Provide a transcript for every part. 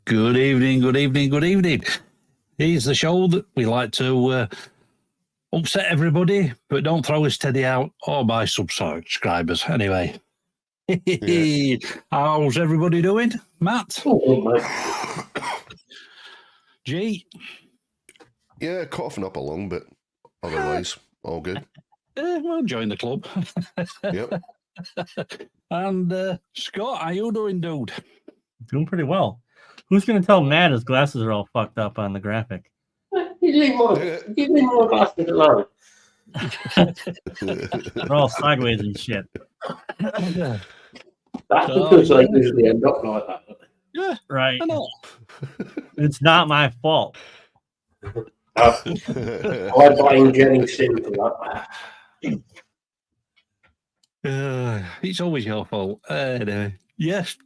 Good evening, good evening, good evening. Here's the show that we like to upset everybody, but don't throw his teddy out or buy subscribers. Anyway, Yeah. how's everybody doing? Matt? G? Yeah, coughing up along, but otherwise, all good. Well, join the club. Yep. And Scott, how you doing, dude? Doing pretty well. Who's going to tell Matt his glasses are all fucked up on the graphic? You leave my bastard alone. They're all sideways and shit. That's because I usually end up like that. Yeah, Right. I know. It's not my fault. I blame Jenny Sin for that. It's always your fault. Anyway, yes.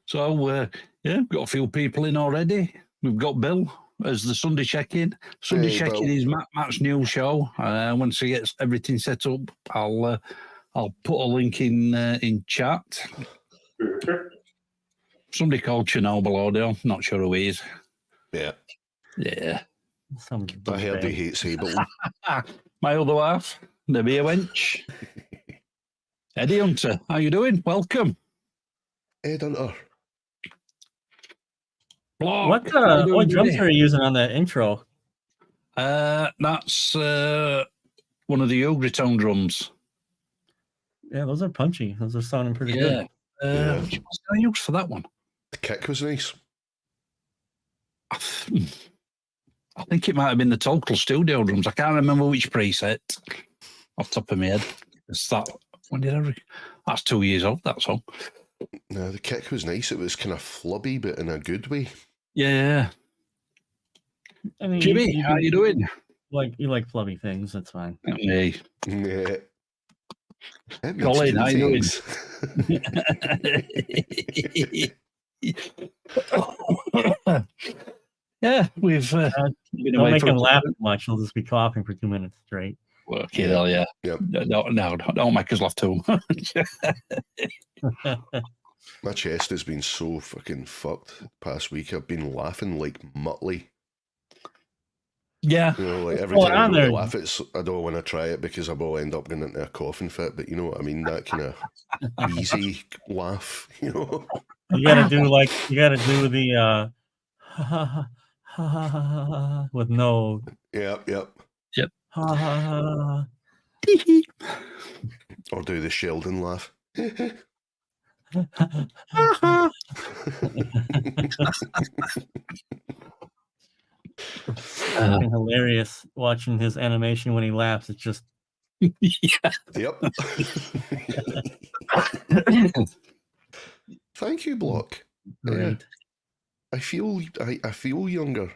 So, yeah, we've got a few people in already. We've got Bill as the Sunday check-in. Sunday Hey, check-in Bill. is Matt's new show. Once he gets everything set up, I'll put a link in chat. Somebody called Chernobyl audio. Not sure who he is. Yeah. Yeah. Some I heard he hates Sable. My other half, the beer wench. Eddie Hunter, how you doing? Welcome. Ed Hunter. Block, What how you doing, what drums buddy? are you using on that intro? That's one of the Ogretone drums. Yeah, those are punchy. Those are sounding pretty Yeah. Yeah. What's I used for that one? The kick was nice. I think it might have been the Total Studio drums. I can't remember which preset off the top of my head. It's that. When did I? That's 2 years old. That song. No, the kick was nice. It was kind of flubby, but in a good way. Yeah. good. I mean, Jimmy, how you doing? you like flubby things? That's fine. Me. Yeah. It makes Colin, good how you doing? things. Yeah, we've been Don't away make for him laugh too much. He'll just be coughing for 2 minutes straight. Okay, hell yeah. Yep. No, don't make us laugh too much. My chest has been so fucking fucked the past week. I've been laughing like Muttley. Yeah. You know, like every What's time I going go on to there? laugh, I don't want to try it because I will end up getting into a coughing fit. But you know what I mean? That kind of easy laugh, you know? You gotta do the with no Yep. Or do the Sheldon laugh. fucking hilarious watching his animation when he laughs. It's just Yep. Thank you, Block. great. I feel younger.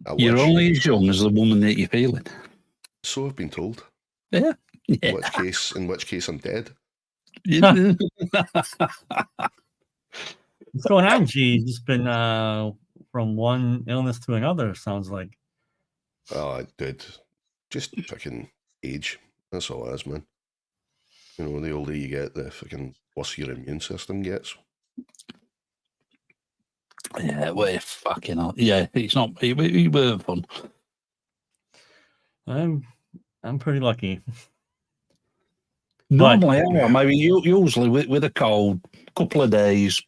I You're wish. only as young as the woman that you're feeling. So I've been told. Yeah. In which case I'm dead. What's going on, G? Just been from one illness to another, sounds like. Oh, dude. Just fucking age. That's all it is, man. You know, the older you get, the fucking worse your immune system gets. Yeah, well, fucking hell. Yeah, it's not. It weren't fun. I'm pretty lucky. Normally, I am. I mean, usually with a cold, couple of days,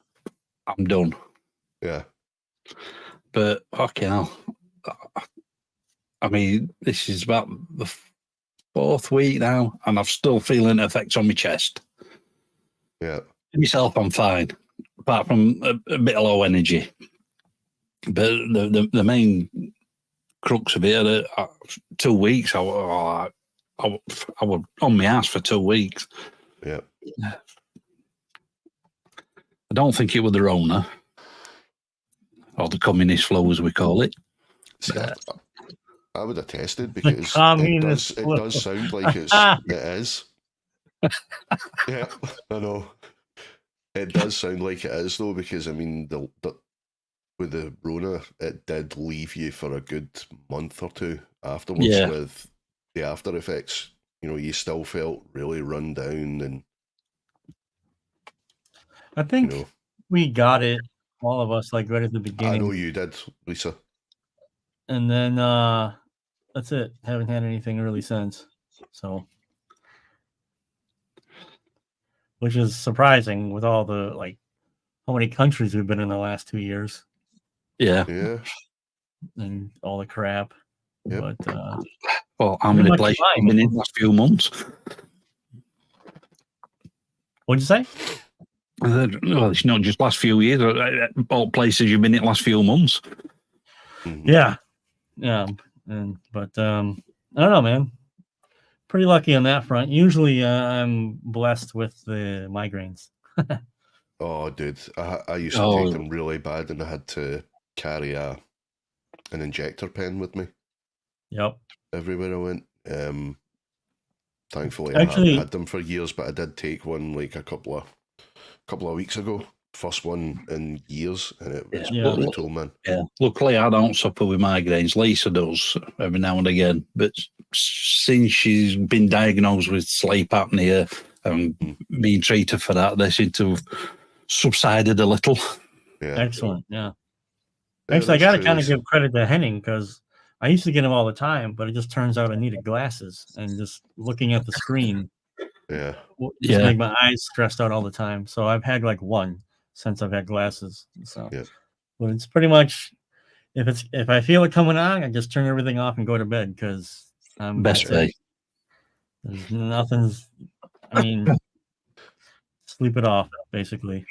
I'm done. Yeah. But fucking hell. I mean, this is about the fourth week now, and I'm still feeling effects on my chest. Yeah. Myself, I'm fine, apart from a bit of low energy. But the main crux of it, 2 weeks, I was on my ass for 2 weeks. Yeah. I don't think it was the Rona, or the communist flu, as we call it. See, I would have tested because communist it flu. does sound like it is. Yeah, I know. It does sound like it is, though, because, I mean, with the Rona, it did leave you for a good month or two afterwards with the after effects. You know, you still felt really run down and... I think You know. we got it, all of us, like right at the I beginning. know you did, Lisa. And then that's it. Haven't had anything really since. So, which is surprising with all the how many countries we've been in the last 2 years Yeah. Yeah. and all the crap. Yep. But Well, how pretty many much places fine. have been in the last few months? What'd you say? Well, it's not just last few years. All places you've been in the last few months. Mhm. Yeah. But I don't know, man. Pretty lucky on that front. Usually, I'm blessed with the migraines. Oh, dude, I used to take them really bad, and I had to carry an injector pen with me Yep. everywhere I went. Thankfully, I Actually- haven't had them for years, but I did take one like a couple of weeks ago. First one in years, and it was Yeah. brutal, man. Yeah. Luckily, I don't suffer with migraines. Lisa does every now and again. But since she's been diagnosed with sleep apnea and being treated for that, they seem to have subsided a little. Yeah. Excellent. Yeah. Yeah, Actually, I that's got to true, kind of Lisa. give credit to Henning because I used to get him all the time, but it just turns out I needed glasses, and just looking at the screen Yeah. just Yeah. make my eyes stressed out all the time. So I've had like one since I've had glasses. So, Yeah. but it's pretty much if I feel it coming on, I just turn everything off and go to bed because Best that's it. way. There's nothing's. I mean, sleep it off basically.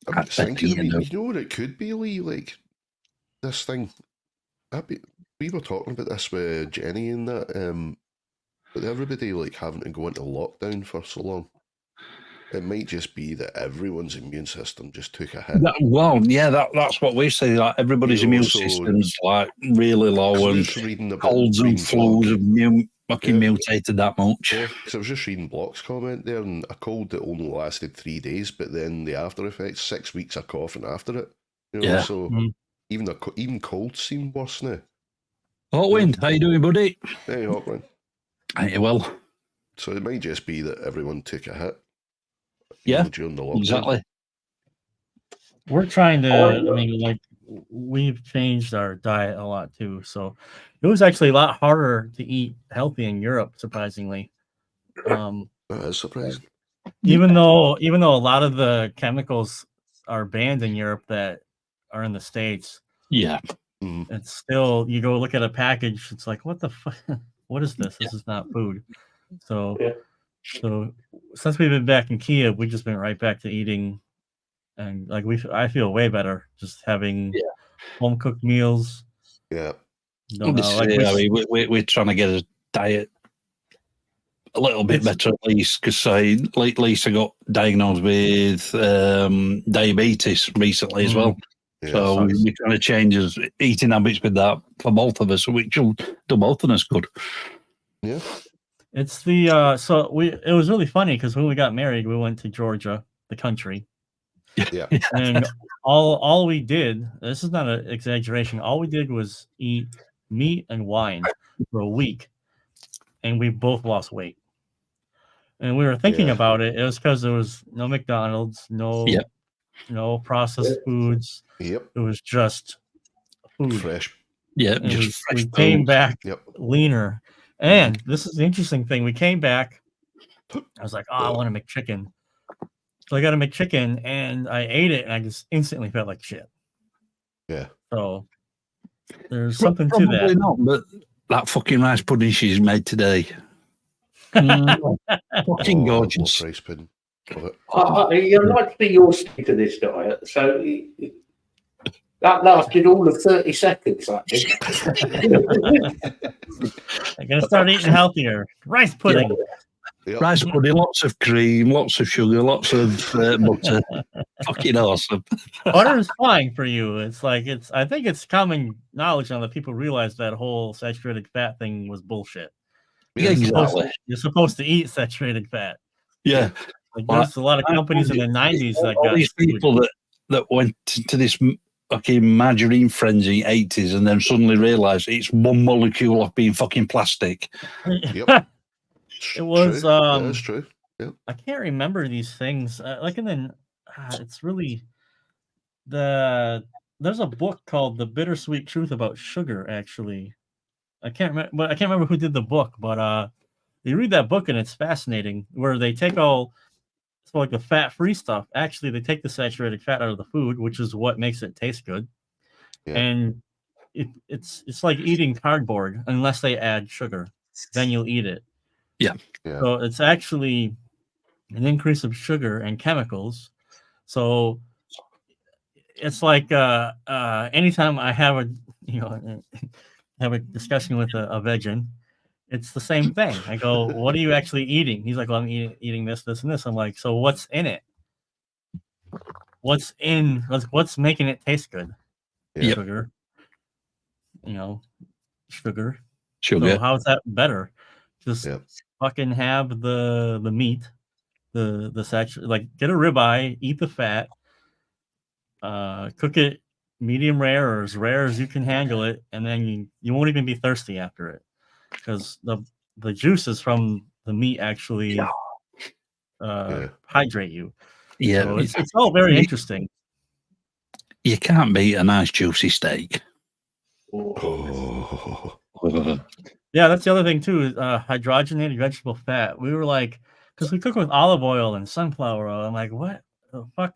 I'm That's thinking, better, you know. you know what it could be, Lee? Like this thing. We were talking about this with Jenny and that. With everybody like having to go into lockdown for so long, it might just be that everyone's immune system just took a hit. That's what we say. Like everybody's You know, immune so- system's like really low, I was and just reading about colds and reading flus Block. have fucking Yeah. mutated that much. Yeah, because I was just reading Block's comment there, and a cold that only lasted 3 days, but then the after effects, 6 weeks of coughing after it. You know, Yeah. so Mhm. even colds seem worse now. Hawkwind, how you doing, buddy? Hey, Hawkman. Ain't you well? So it might just be that everyone took a hit. Yeah, During the lockdown. exactly. We're trying to. I mean, like we've changed our diet a lot too. So it was actually a lot harder to eat healthy in Europe, surprisingly. That is surprising. Even though a lot of the chemicals are banned in Europe that are in the States, Yeah, it's still you go look at a package. It's like, what the fuck? What is this? This is not food. So, Yeah. so since we've been back in Kiev, we've just been right back to eating, and like I feel way better just having home cooked meals. Yeah. Don't know, like we're trying to get a diet a little bit better at least because Lisa got diagnosed with diabetes recently as well. Yeah, So we're trying to change his eating habits with that for both of us, which will do both of us good. Yeah. It's the it was really funny because when we got married, we went to Georgia, the country. Yeah. And all we did, this is not an exaggeration, all we did was eat meat and wine for a week, and we both lost weight. And we were thinking about it. It was because there was no McDonald's, no processed foods. Yep. It was just food. Fresh. Yeah, And just we fresh came food. back Yep. leaner. And this is the interesting thing. We came back. I was like, oh, I want to make chicken. So I got to make chicken, and I ate it, and I just instantly felt like shit. Yeah. So there's something to Probably that. not, but that fucking rice pudding she's made today. Fucking gorgeous. Rice pudding. Love it. You're likely you'll stick to this diet, so that lasted all of 30 seconds. That did. I'm gonna start eating healthier. Rice pudding. Yep. Rice pudding, lots of cream, lots of sugar, lots of butter. Fucking awesome. Butter is fine for you. It's like I think it's common knowledge now that people realize that whole saturated fat thing was bullshit. Yeah, exactly. You're supposed to eat saturated fat. Yeah. Like there's a lot of companies in the 90s that all got these people that went to this fucking margarine frenzy 80s and then suddenly realised it's one molecule of being fucking plastic. Yep. It was true. That is true. Yep. I can't remember these things. Like in the it's really there's a book called The Bittersweet Truth About Sugar, actually. I can't remember who did the book, but you read that book and it's fascinating, where they take all like the fat-free stuff. Actually, they take the saturated fat out of the food, which is what makes it taste good. Yeah. And it's like eating cardboard unless they add sugar. Then you'll eat it. Yeah. So it's actually an increase of sugar and chemicals. So it's like anytime I have have a discussion with a vegan, it's the same thing. I go, "What are you actually eating?" He's like, "Well, I'm eating this, this, and this." I'm like, "So what's in it? What's making it taste good?" Yeah. Sugar. Sugar. Sugar. So how's that better? Just Yeah. fucking have the meat, the saturated, like get a ribeye, eat the fat, cook it medium rare or as rare as you can handle it, and then you won't even be thirsty after it, because the juices from the meat actually hydrate you. Yeah. So it's all very interesting. You can't beat a nice juicy steak. Oh. Yeah, that's the other thing too, is hydrogenated vegetable fat. We were like, because we cook with olive oil and sunflower oil. I'm like, what the fuck?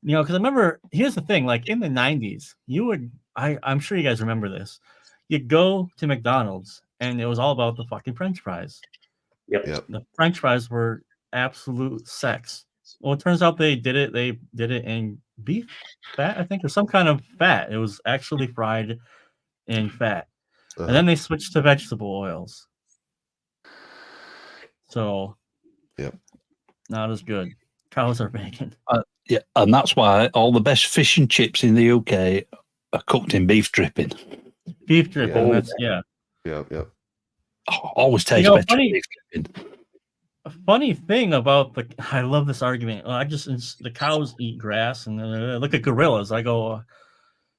Because I remember, here's the thing, like in the 90s, I'm sure you guys remember this. You'd go to McDonald's and it was all about the fucking French fries. Yep. The French fries were absolute sex. Well, it turns out they did it in beef fat, I think, or some kind of fat. It was actually fried in fat. And then they switched to vegetable oils. So, not as good. Cows are bacon. Yeah, and that's why all the best fish and chips in the UK are cooked in beef dripping. Beef dripping, Yeah. that's Yeah. Always tastes better. Funny, a funny thing about I love this argument. The cows eat grass, and look at gorillas. I go,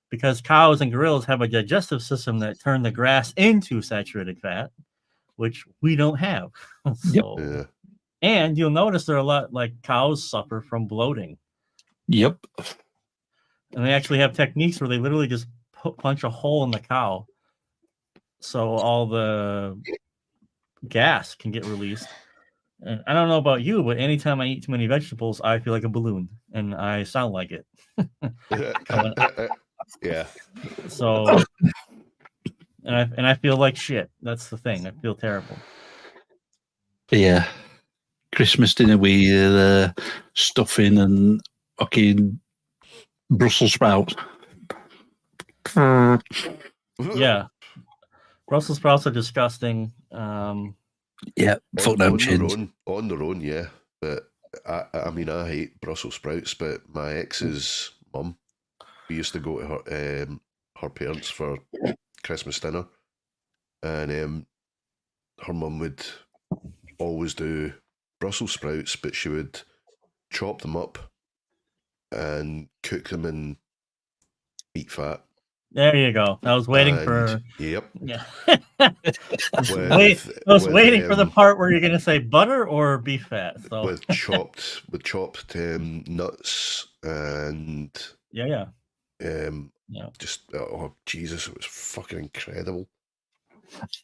because cows and gorillas have a digestive system that turn the grass into saturated fat, which we don't have. So, and you'll notice there are a lot, like cows suffer from bloating. Yep. And they actually have techniques where they literally just punch a hole in the cow, so all the gas can get released. And I don't know about you, but anytime I eat too many vegetables, I feel like a balloon, and I sound like it. Yeah. So, and I feel like shit. That's the thing. I feel terrible. Yeah. Christmas dinner with stuffing and fucking Brussels sprouts. Yeah. Brussels sprouts are disgusting. Yeah, fuck them chins. On their own, yeah. But I mean, I hate Brussels sprouts, but my ex's mum, we used to go to her parents for Christmas dinner, and her mum would always do Brussels sprouts, but she would chop them up and cook them in meat fat. There you go. I was waiting for. Yep. Yeah. I was waiting for the part where you're going to say butter or beef fat. So. With chopped nuts and. Yeah. Just Jesus, it was fucking incredible.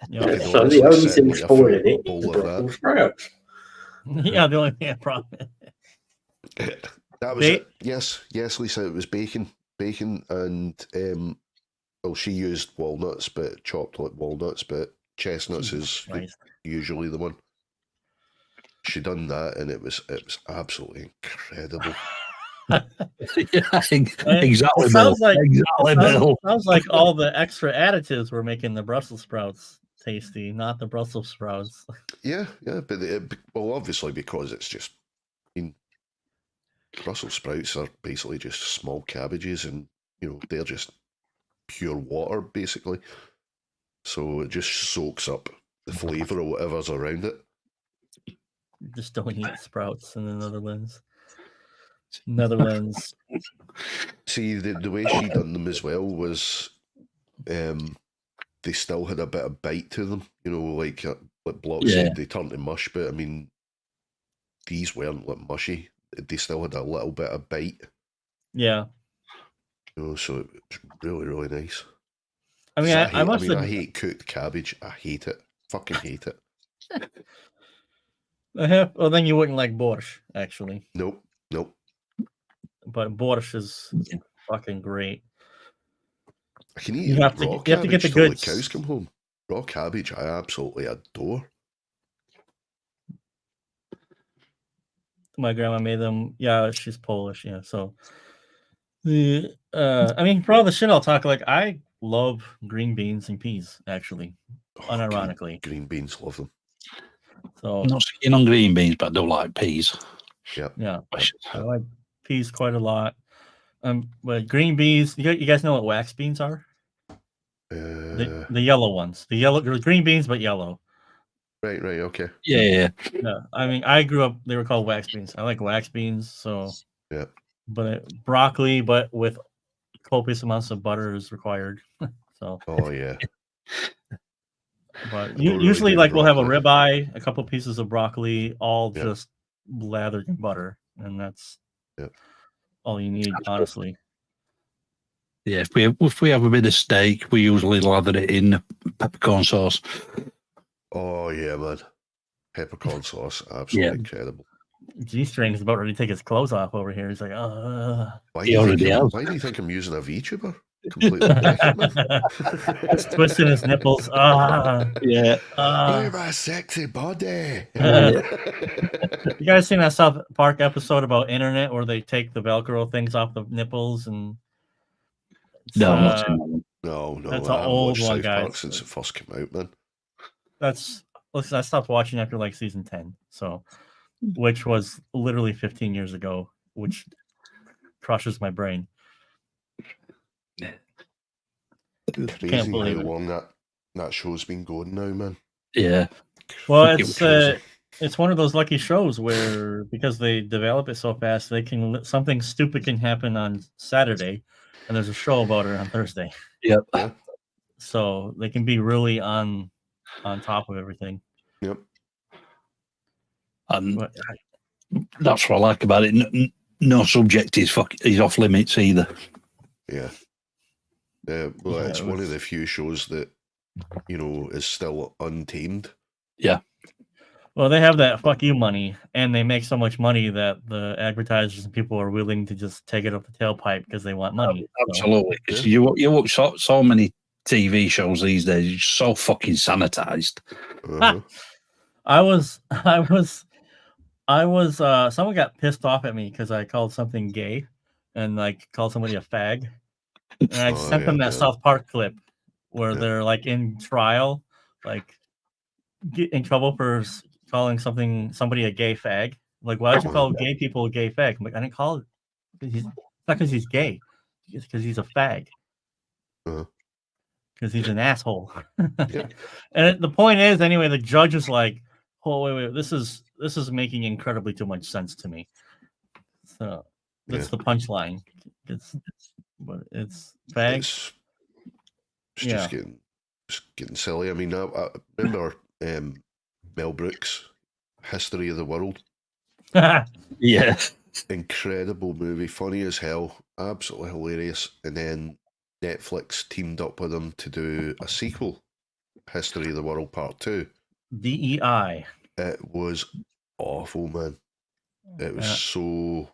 Yeah. So the only thing spoiling it is the Brussels sprouts. Yeah, the only thing problem. That was it. Yes, Lisa. It was bacon, and well, she used walnuts, but chopped like walnuts, but chestnuts is usually the one. She done that, and it was absolutely incredible. Exactly. Sounds like all the extra additives were making the Brussels sprouts tasty, not the Brussels sprouts. Yeah, but well, obviously because it's just. I mean, Brussels sprouts are basically just small cabbages, and they're just pure water basically. So it just soaks up the flavour or whatever's around it. Just don't eat sprouts in the Netherlands. See, the way she done them as well was, they still had a bit of bite to them. Like Block said, they turned to mush. But I mean, these weren't like mushy. they still had a little bit of bite. Yeah. So it was really, really nice. I mean, I hate cooked cabbage. I hate it. Fucking hate it. Well, then you wouldn't like borscht, actually. Nope. But borscht is fucking great. I can eat You have to get the till good. the cows come home. Raw cabbage, I absolutely adore. My grandma made them. Yeah, she's Polish. Yeah, so I mean, for all the shit I'll talk, like I love green beans and peas, actually, unironically. Green beans, love them. So I'm not so keen on green beans, but I do like peas. Yep. Yeah, I like peas quite a lot. But green beans, you guys know what wax beans are? The yellow ones, the green beans, but yellow. Right, okay. Yeah. I mean, I grew up. They were called wax beans. I like wax beans. So yeah. But broccoli, but with copious amounts of butter is required. So. Oh yeah. But usually, like we'll have a ribeye, a couple pieces of broccoli, all just lathered in butter, and that's all you need, honestly. Yeah, if we have a bit of steak, we usually lather it in peppercorn sauce. Oh yeah, man. Peppercorn sauce, absolutely incredible. G-String is about ready to take his clothes off over here. He's like, why do you think I'm using a VTuber? Completely naked, man. He's twisting his nipples. Look at my sexy body. You guys seen that South Park episode about internet where they take the Velcro things off the nipples and? No, I'm not saying that. No. That's an old one, South guys. Park since it first came out, man. I stopped watching after like season 10, which was literally 15 years ago, which crushes my brain. Crazy Can't believe how long that show's been going now, man. Yeah. Well, it's one of those lucky shows where because they develop it so fast, something stupid can happen on Saturday, and there's a show about it on Thursday. Yep. Yeah. So they can be really on top of everything. Yep. And that's what I like about it. No subject is off limits either. Yeah. Well, it's one of the few shows that, is still untamed. Yeah. Well, they have that fuck you money, and they make so much money that the advertisers and people are willing to just take it up the tailpipe because they want money. Absolutely. Because you watch so many TV shows these days, it's so fucking sanitized. Uh-huh. Someone got pissed off at me because I called something gay and like called somebody a fag. And I sent them that South Park clip where they're like in trial, like get in trouble for calling somebody a gay fag. Like, why would you call gay people a gay fag? I'm like, I didn't call it. It's not because he's gay. It's because he's a fag. Because he's an asshole. And the point is, anyway, the judge is like, "Oh, wait, this is making incredibly too much sense to me." So that's the punchline. It's fag. It's just getting silly. I mean, I remember Mel Brooks' History of the World. Yeah. Incredible movie, funny as hell, absolutely hilarious. And then Netflix teamed up with him to do a sequel, History of the World Part 2. DEI. It was awful, man. It was so,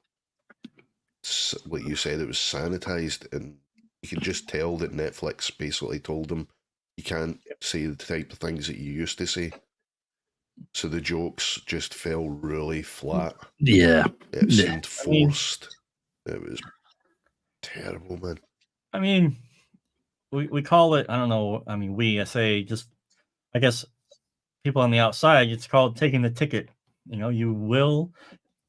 like you said, it was sanitized, and you can just tell that Netflix basically told him you can't say the type of things that you used to say. So the jokes just fell really flat. Yeah. It seemed forced. It was terrible, man. I mean, we call it, I don't know, I mean, I guess people on the outside, it's called taking the ticket. You will,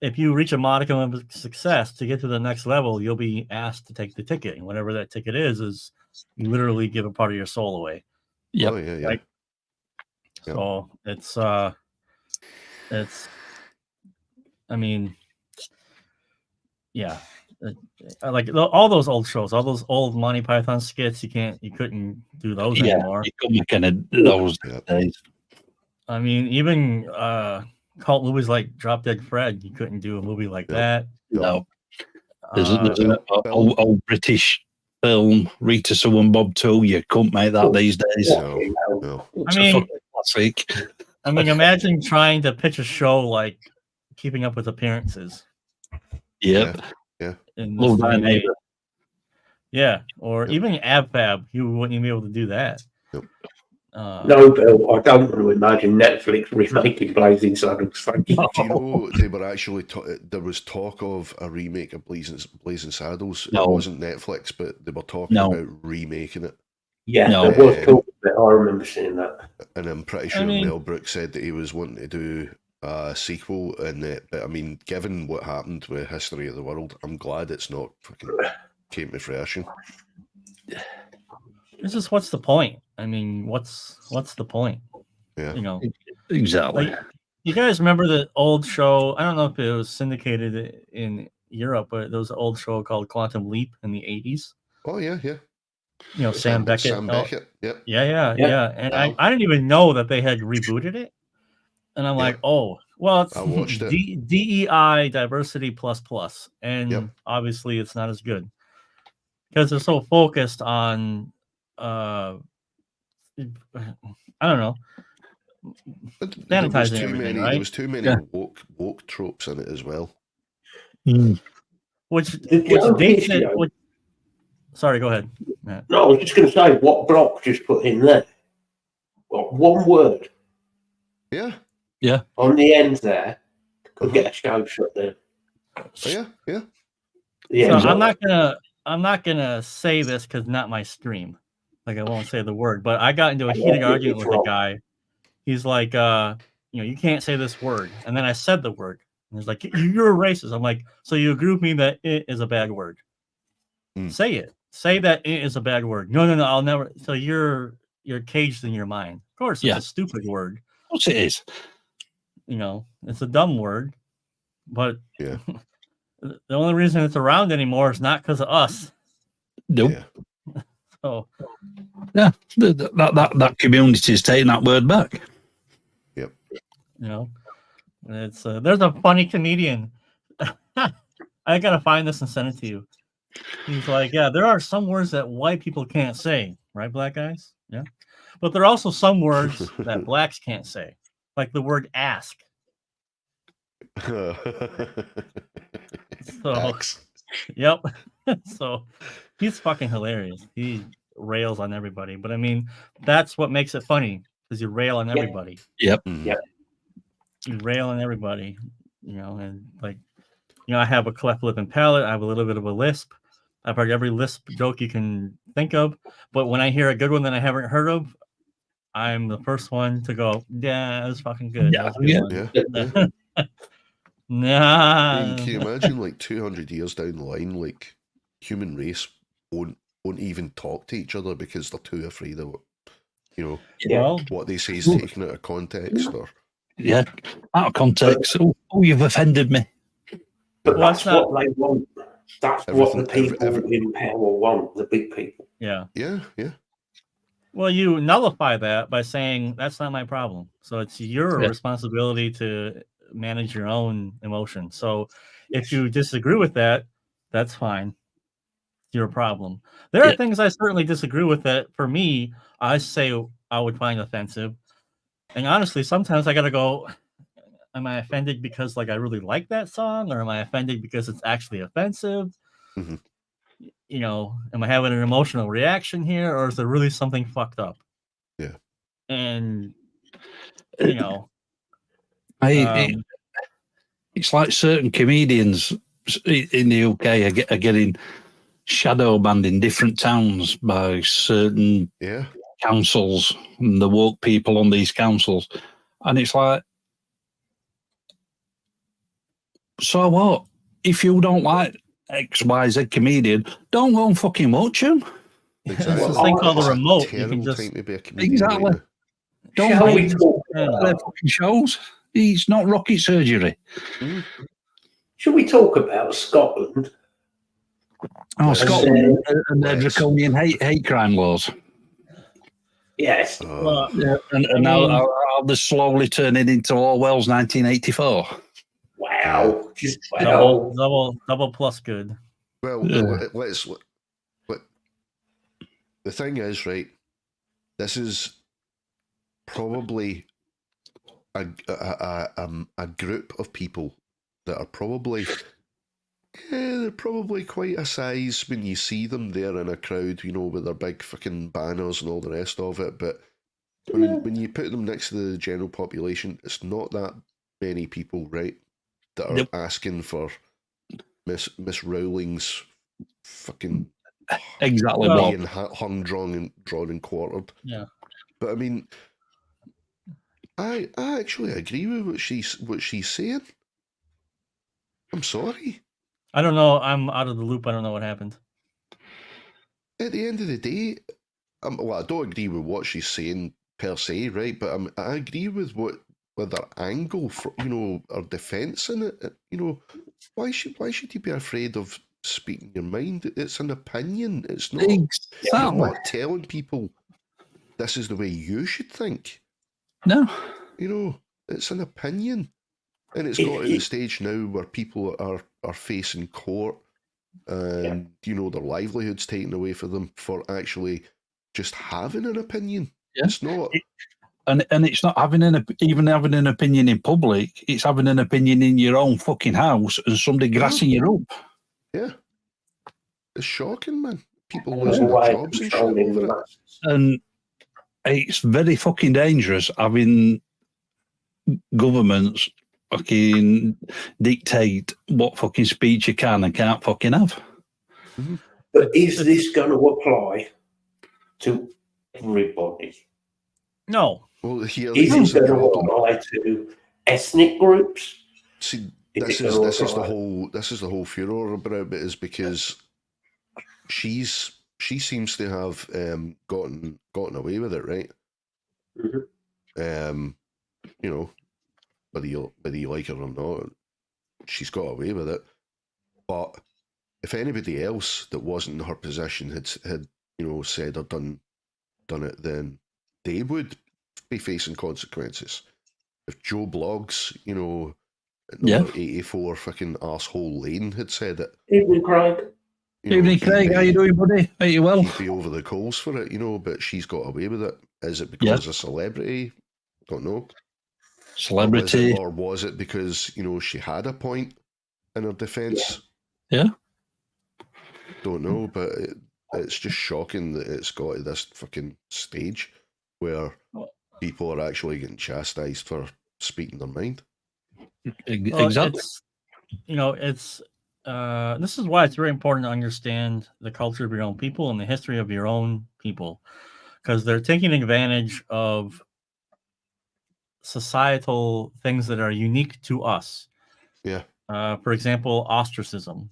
if you reach a modicum of success to get to the next level, you'll be asked to take the ticket. And whatever that ticket is you literally give a part of your soul away. Yep. Oh, yeah. Right? So I mean, yeah. Like all those old shows, all those old Monty Python skits, you couldn't do those anymore. You couldn't make any of those days. I mean, even cult movies like Drop Dead Fred. You couldn't do a movie like Yep. that. No. There's an Bill- old British film, Rita Sue and Bob 2. You couldn't make that these days. No, no. It's I a mean- fucking classic. I mean, imagine trying to pitch a show like Keeping Up with Appearances. Yep. In this Love day Thy and age. Neighbor. Yeah, or Yep. even AbFab, you wouldn't even be able to do that. Yep. No, Bill, I don't want to imagine Netflix remaking Blazing Saddles. Thank you. Do you know they were actually there was talk of a remake of Blazing Saddles? No. It wasn't Netflix, but they were talking No. about remaking it. Yeah, No. there was talk of it. I remember seeing that. And I'm pretty I sure mean- Mel Brooks said that he was wanting to do a sequel in it. But I mean, given what happened with History of the World, I'm glad it's not fucking came to fruition. It's just what's the point? I mean, what's the point? Yeah. You know, Exactly. like, you guys remember the old show? I don't know if it was syndicated in Europe, but there was an old show called Quantum Leap in the 80s. Oh yeah, yeah. You know, Sam Beckett. Sam Beckett. Yep. Yeah. And Wow. I didn't even know that they had rebooted it. And I'm Yeah. like, oh, well, it's I watched it. DEI diversity plus, and Yep. obviously it's not as good because they're so focused on, I don't know. But there was Sanitizing too everything, many. right? There was too many Yeah. woke tropes in it as well. Which Joe dates Pesci, it. Sorry, go ahead, Matt. No, I was just going to say what Block just put in there. Well, one word Yeah. on the end there could get a show shut down. Oh, yeah. Yeah. Yeah, So I'm not gonna say this because not my stream. Like I won't say the word, but I got into a heated argument with a guy. He's like, you can't say this word, and then I said the word, and he's like, you're a racist. I'm like, so you agree with me that it is a bad word? Say it. Say that it is a bad word. No, I'll never. So you're caged in your mind. Of course, it's Yeah. a stupid word. Of course it is. You know, it's a dumb word, but Yeah. the only reason it's around anymore is not because of us. Nope. Yeah. So Yeah. That community's taking that word back. Yep. you know, it's there's a funny comedian. I gotta find this and send it to you. He's like, yeah, there are some words that white people can't say, right, black guys? Yeah, but there are also some words that blacks can't say, like the word ask. So, Axe. yep. So he's fucking hilarious. He rails on everybody, but I mean, that's what makes it funny because you rail on everybody. Mhm. Yeah. You rail on everybody, and like, I have a cleft lip and palate. I have a little bit of a lisp. I've heard every lisp joke you can think of, but when I hear a good one that I haven't heard of, I'm the first one to go, yeah, that was fucking good. Yeah, That was a good Yeah. one." Nah. I mean, can you imagine, like 200 years down the line, like human race won't even talk to each other because they're too afraid of Well, what they say is taken out of context, or Yeah. Out of context. Oh, you've offended me. But Well, that's it's not- what they want. That's what the Everything- people in power want, the big people. yeah. yeah. Well, you nullify that by saying that's not my problem. So it's your Yeah. responsibility to manage your own emotions. So if you disagree with that, that's fine. It's your problem. There are Yeah. things I certainly disagree with that for me, I say I would find offensive. And honestly, sometimes I got to go, am I offended because like I really like that song, or am I offended because it's actually offensive? Mhm. Am I having an emotional reaction here, or is there really something fucked up? Yeah. And It's like certain comedians in the UK are getting shadow banned in different towns by certain Yeah. councils and the woke people on these councils. And it's like, so what? If you don't like XYZ comedian, don't go and fucking watch him. Exactly. There's this thing called It's the a remote. You terrible can just time to be a comedian. Exactly. Right Don't Shall go we and talk their about, fucking shows. It's not rocket surgery. should we talk about Scotland? Oh, Yes. Scotland and their Yes. draconian hate crime laws. Yes. Yeah, and now they're slowly turning into Orwell's 1984. Wow. Just wow. Double plus good. Well, Yeah. let's. The thing is, right? This is probably a group of people that are probably. Yeah, they're probably quite a size when you see them there in a crowd, you know, with their big fucking banners and all the rest of it. But when you put them next to the general population, it's not that many people, right, that are asking for Miss Rowling's fucking Exactly. being hung, drawn, and quartered. Yeah. But I mean, I actually agree with what she's saying. I'm sorry. I don't know. I'm out of the loop. I don't know what happened. At the end of the day, well, I don't agree with what she's saying per se, right? But I agree with her angle for, you know, her defence in it. You know, why should you be afraid of speaking your mind? It's an opinion. It's not. You're not telling people this is the way you should think. No. You know, it's an opinion. And it's got to the stage now where people are facing court and, you know, their livelihoods taken away from them for actually just having an opinion. Yeah. It's not. And it's not even having an opinion in public. It's having an opinion in your own fucking house and somebody grassing you up. Yeah. It's shocking, man. People losing their jobs and shit over it. And it's very fucking dangerous having governments fucking dictate what fucking speech you can and can't fucking have. Mm-hmm. But is this going to apply to everybody? No. Well, is it going to apply to ethnic groups? See, this is the whole furor about it, is because she seems to have gotten away with it, right? Mm-hmm. You know, whether you like her or not, she's got away with it. But if anybody else that wasn't in her position had you know, said or done it, then they would be facing consequences. If Joe Bloggs, you know, at number 84 fucking arsehole Lane had said it. Evening, Craig. Evening, Craig. How you doing, buddy? Are you well? He'd be over the coals for it, you know, but she's got away with it. Is it because of celebrity? Don't know. Celebrity. Or was it because, you know, she had a point in her defence? Yeah. Don't know, but it's just shocking that it's got to this fucking stage where people are actually getting chastised for speaking their mind. Exactly. This is why it's very important to understand the culture of your own people and the history of your own people, because they're taking advantage of societal things that are unique to us. Yeah. For example, ostracism.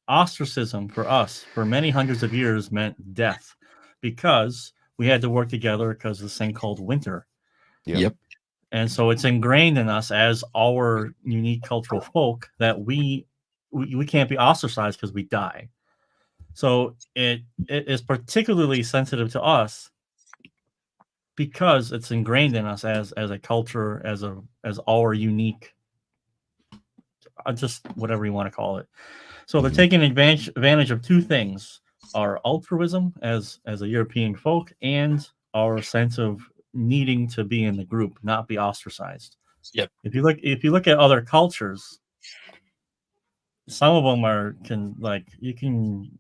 Ostracism for us for many hundreds of years meant death because we had to work together because of this thing called winter. Yep. And so it's ingrained in us as our unique cultural folk that we can't be ostracized because we die. So it is particularly sensitive to us because it's ingrained in us as a culture, as our unique, just whatever you want to call it. So they're taking advantage of two things: our altruism as a European folk, and our sense of needing to be in the group, not be ostracized. Yep. If you look at other cultures, some of them you can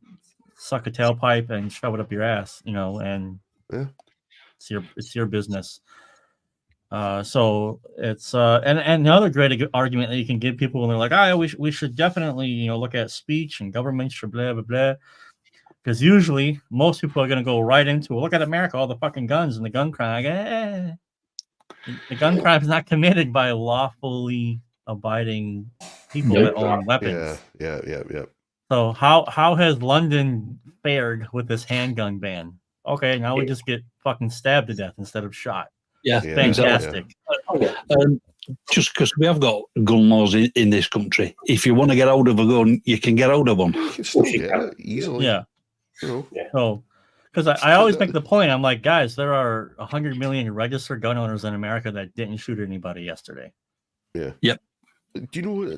suck a tailpipe and shove it up your ass, you know, and it's your business. So it's and another great argument that you can give people when they're like, we should definitely, you know, look at speech and governments for blah blah blah, because usually most people are going to go right into, look at America, all the fucking guns and the gun crime. The gun crime is not committed by lawfully abiding people that own weapons. Yeah. So how has London fared with this handgun ban? Okay, now we just get fucking stabbed to death instead of shot. Yeah, fantastic. Just because we have got gun laws in this country, if you want to get hold of a gun, you can get hold of one. You can still get it easily. Yeah. You know. So Because I always make the point. I'm like, guys, there are 100 million registered gun owners in America that didn't shoot anybody yesterday. Yeah. Yep. Do you know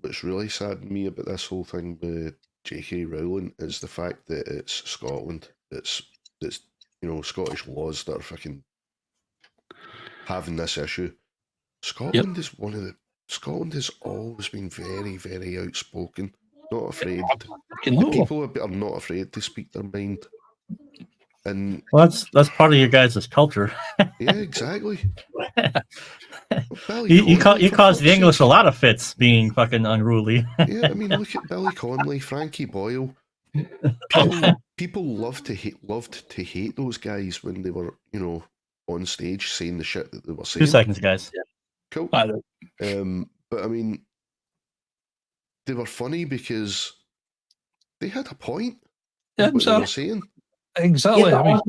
what's really sad to me about this whole thing with J.K. Rowling is the fact that it's Scotland. It's Scottish laws that are fucking having this issue. Scotland is Scotland has always been very, very outspoken. Not afraid. The people are not afraid to speak their mind. And well, that's part of your guys' culture. Yeah, exactly. You caused the English a lot of fits being fucking unruly. Yeah, I mean, look at Billy Connolly, Frankie Boyle. People loved to hate those guys when they were, on stage saying the shit that they were saying. 2 seconds, guys. Yeah. Cool. But I mean, they were funny because they had a point. Yeah, what they were saying. Exactly. Yeah,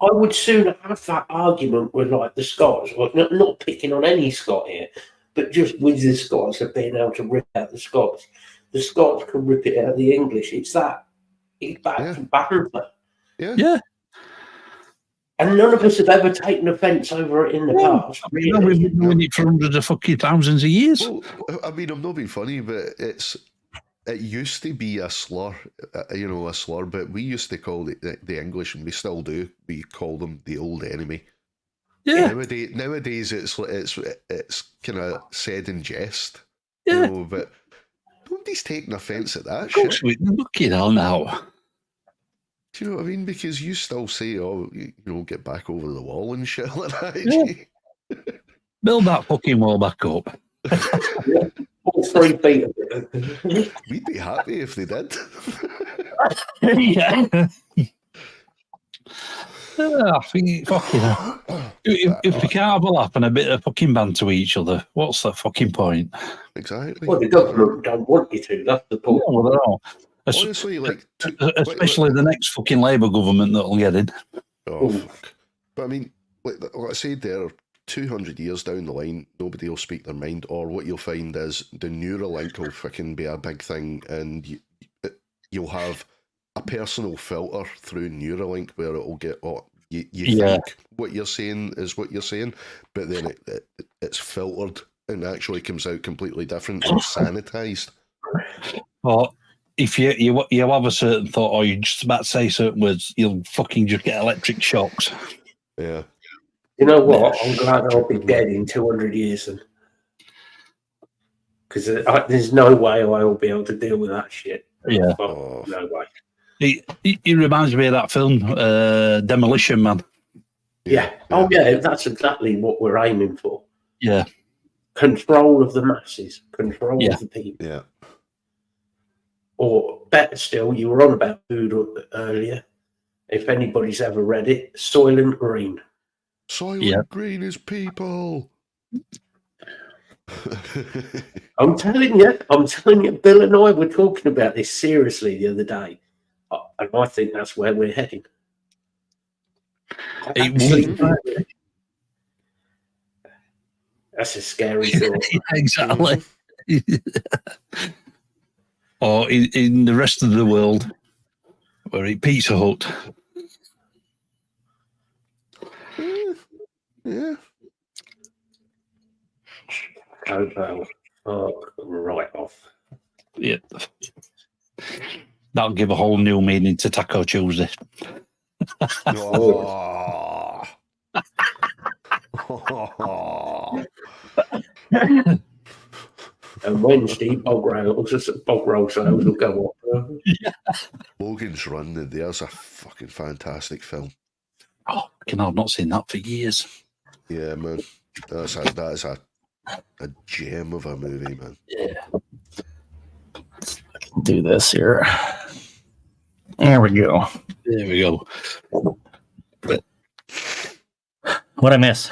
I would sooner have that argument with like the Scots, not picking on any Scot here, but just with the Scots of being able to rip out the Scots. The Scots can rip it out of the English. It's back to banter. Yeah. And none of us have ever taken offence over it in the past. Really. We've been doing it for hundreds of fucking thousands of years. Well, I mean, I'm not being funny, but it used to be a slur, a slur, but we used to call it the English, and we still do. We call them the old enemy. Yeah. Nowadays it's kind of said in jest. Yeah. But nobody's taking offence at that shit. Look it all now. Do you know what I mean? Because you still say, get back over the wall and shit like that. Yeah. Build that fucking wall back up. All 3 feet of it. We'd be happy if they did. Yeah. I think fucking if we can't have a laugh and a bit of fucking banter to each other, what's the fucking point? Exactly. Well, the government don't want you to. That's the point. Yeah, well, they're all. Honestly, especially the next fucking Labour government that'll get in. Oh, fuck. But I mean, like I said there, 200 years down the line, nobody will speak their mind, or what you'll find is the Neuralink will fucking be a big thing, and you'll have a personal filter through Neuralink where it'll get, you think what you're saying is what you're saying, but then it's filtered and actually comes out completely different and sanitized. Or if you have a certain thought, or you're just about to say certain words, you'll fucking just get electric shocks. Yeah. You know what? I'm glad I'll be dead in 200 years. Because there's no way I'll be able to deal with that shit. Yeah. No way. It reminds me of that film, Demolition Man. Yeah. Oh, yeah. That's exactly what we're aiming for. Yeah. Control of the masses. Control of the people. Yeah. Or better still, you were on about food earlier. If anybody's ever read it, Soylent Green. Soylent Green is people. I'm telling you, Bill and I were talking about this seriously the other day. And I think that's where we're heading. That's a scary thought. Exactly. Or in the rest of the world, where it Pizza Hut. Yeah. Right off. Yeah. That'll give a whole new meaning to Taco Tuesday. Oh. And Wednesday, bog roll sales will go up. Logan's Run, there's a fucking fantastic film. Oh, I've not seen that for years. Yeah, man. That is a gem of a movie, man. Yeah. Do this here. There we go. There we go. What'd I miss?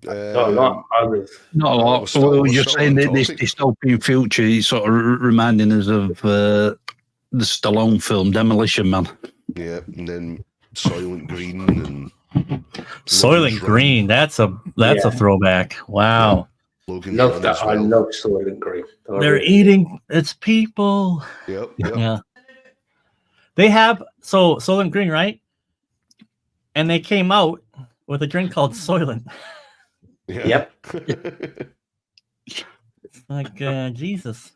Not a lot. Not a lot. We were just saying that this dystopian future is sort of reminding us of the Stallone film Demolition Man. Yeah, and then Soylent Green and Soylent Green. That's a throwback. Wow. Logan love that. Well. I love Soylent Green. They're eating its people. Yep. Yeah. They have Soylent Green, right? And they came out with a drink called Soylent. Yeah. Yep. Like Jesus.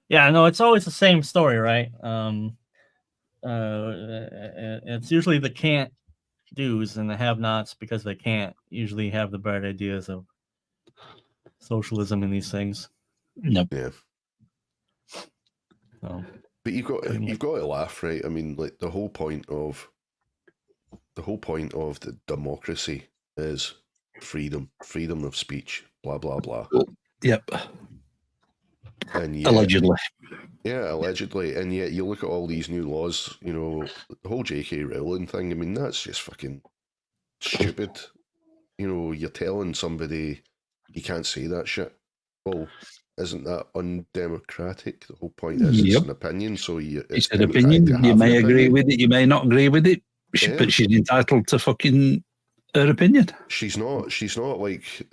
Yeah, no, it's always the same story, right? It's usually the can't do's and the have-nots because they can't usually have the bright ideas of socialism in these things. Nope. Yeah. So, But you've got to laugh, right? I mean, like the whole point of the democracy is freedom of speech, blah blah blah. Yep. And yet, Allegedly. Yeah, allegedly. And yet you look at all these new laws, you know, the whole J.K. Rowling thing, I mean, that's just fucking stupid. You know, you're telling somebody you can't say that shit. Well, isn't that undemocratic? The whole point is it's Yep. an opinion, so It's an opinion. You may agree with it, you may not agree with it, Yeah. but she's entitled to fucking her opinion. She's not like,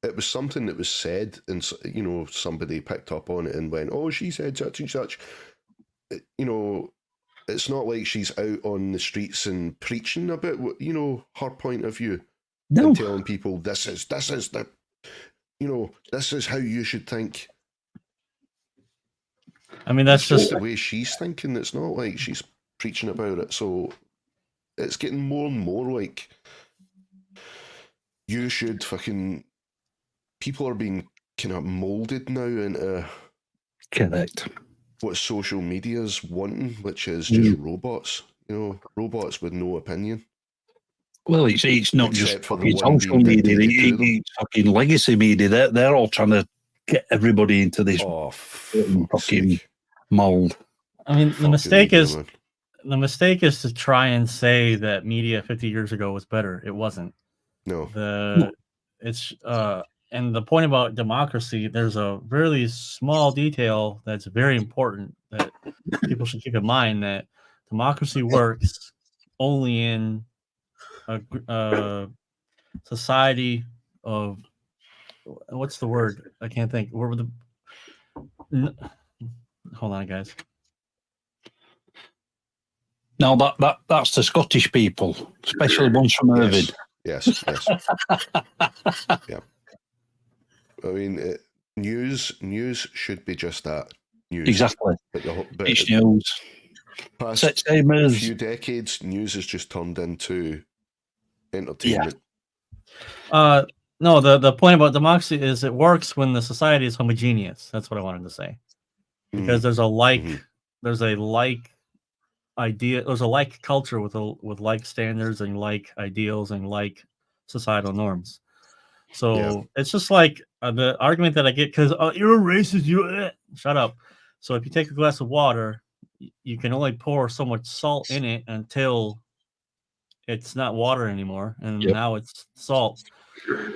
it was something that was said and, you know, somebody picked up on it and went, oh, she said such and such. You know, it's not like she's out on the streets and preaching about, you know, her point of view. No. And telling people this is the, you know, this is how you should think. I mean, that's It's just the way she's thinking. It's not like she's preaching about it. So it's getting more and more like you should fucking. People are being kind of molded now into Correct. what social media's wanting, which is just robots. You know, robots with no opinion. Well, it's not Except just for the fucking one social being media, dictated to them. it's fucking legacy media. They're all trying to get everybody into this Oh, fucking sake. mold. I mean, the Fucking mistake media, is man. the mistake is to try and say that media 50 years ago was better. It wasn't. No. And the point about democracy, there's a really small detail that's very important that people should keep in mind, that democracy works only in a society of, what's the word? I can't think. Hold on, guys. Oh. No, that's the Scottish people, especially ones from Irvine. Yes. Yeah. I mean, news should be just that. News. Exactly. But It's news. Past Same as few decades, news has just turned into entertainment. No, the point about democracy is it works when the society is homogeneous. That's what I wanted to say. Because there's a like idea, there's a like culture with like standards and like ideals and like societal norms. So it's just like the argument that I get, because you're a racist, shut up. So if you take a glass of water, you can only pour so much salt in it until it's not water anymore, and now it's salt.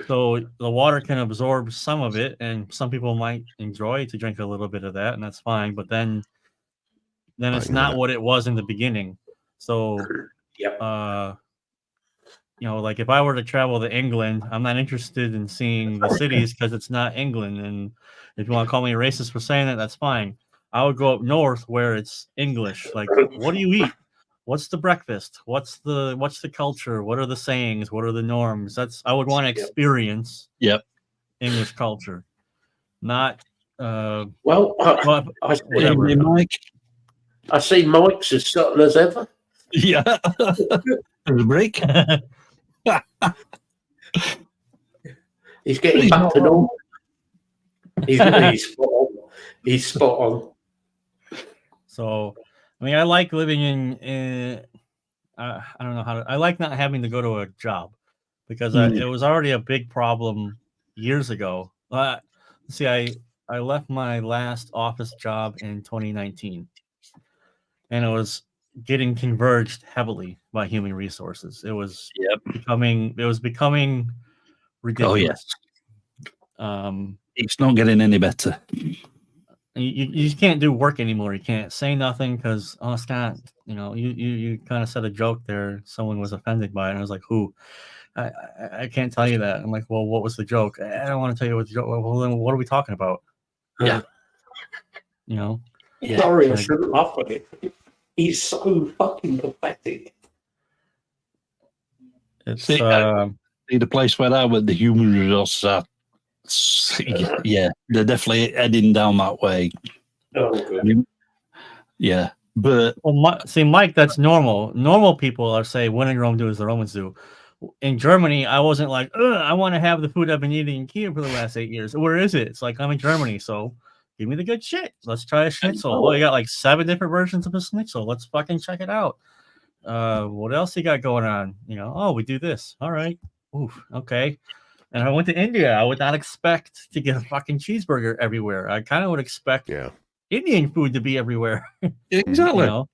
So the water can absorb some of it, and some people might enjoy to drink a little bit of that, and that's fine. But then it's not what it was in the beginning. So, you know, like if I were to travel to England, I'm not interested in seeing the cities because it's not England. And if you want to call me a racist for saying that, that's fine. I would go up north where it's English. Like, what do you eat? What's the breakfast? What's the culture? What are the sayings? What are the norms? I would want to experience English culture, not whatever. Mike. I see Mike's as subtle as ever. Yeah. There's a break. He's getting back to normal. He's spot on. He's spot on. So, I mean, I like living in I don't know how to. I like not having to go to a job because it was already a big problem years ago. See, I left my last office job in 2019, and it was getting converged heavily by human resources. It was becoming ridiculous. Oh yes. It's not getting any better. You can't do work anymore. You can't say nothing because Scott, you know, you kind of said a joke there. Someone was offended by it, and I was like, "Who?" I can't tell you that. I'm like, "Well, what was the joke?" I don't want to tell you what the joke. Well, then what are we talking about? Yeah, you know. Sorry, I shouldn't laugh at it. He's so fucking pathetic. It's See, the place where I went, the human resources are, yeah, they're definitely heading down that way. Oh, good. Yeah, but well, see, Mike, that's normal. Normal people are say, "When in Rome, do as the Romans do." In Germany, I wasn't like, I want to have the food I've been eating in Kiev for the last 8 years. Where is it? It's like, I'm in Germany, so give me the good shit. Let's try a schnitzel. Oh, you got like 7 different versions of a schnitzel. Let's fucking check it out. What else you got going on? You know, oh, we do this. All right. Oof, okay. And I went to India. I would not expect to get a fucking cheeseburger everywhere. I kind of would expect Indian food to be everywhere. Exactly. You know?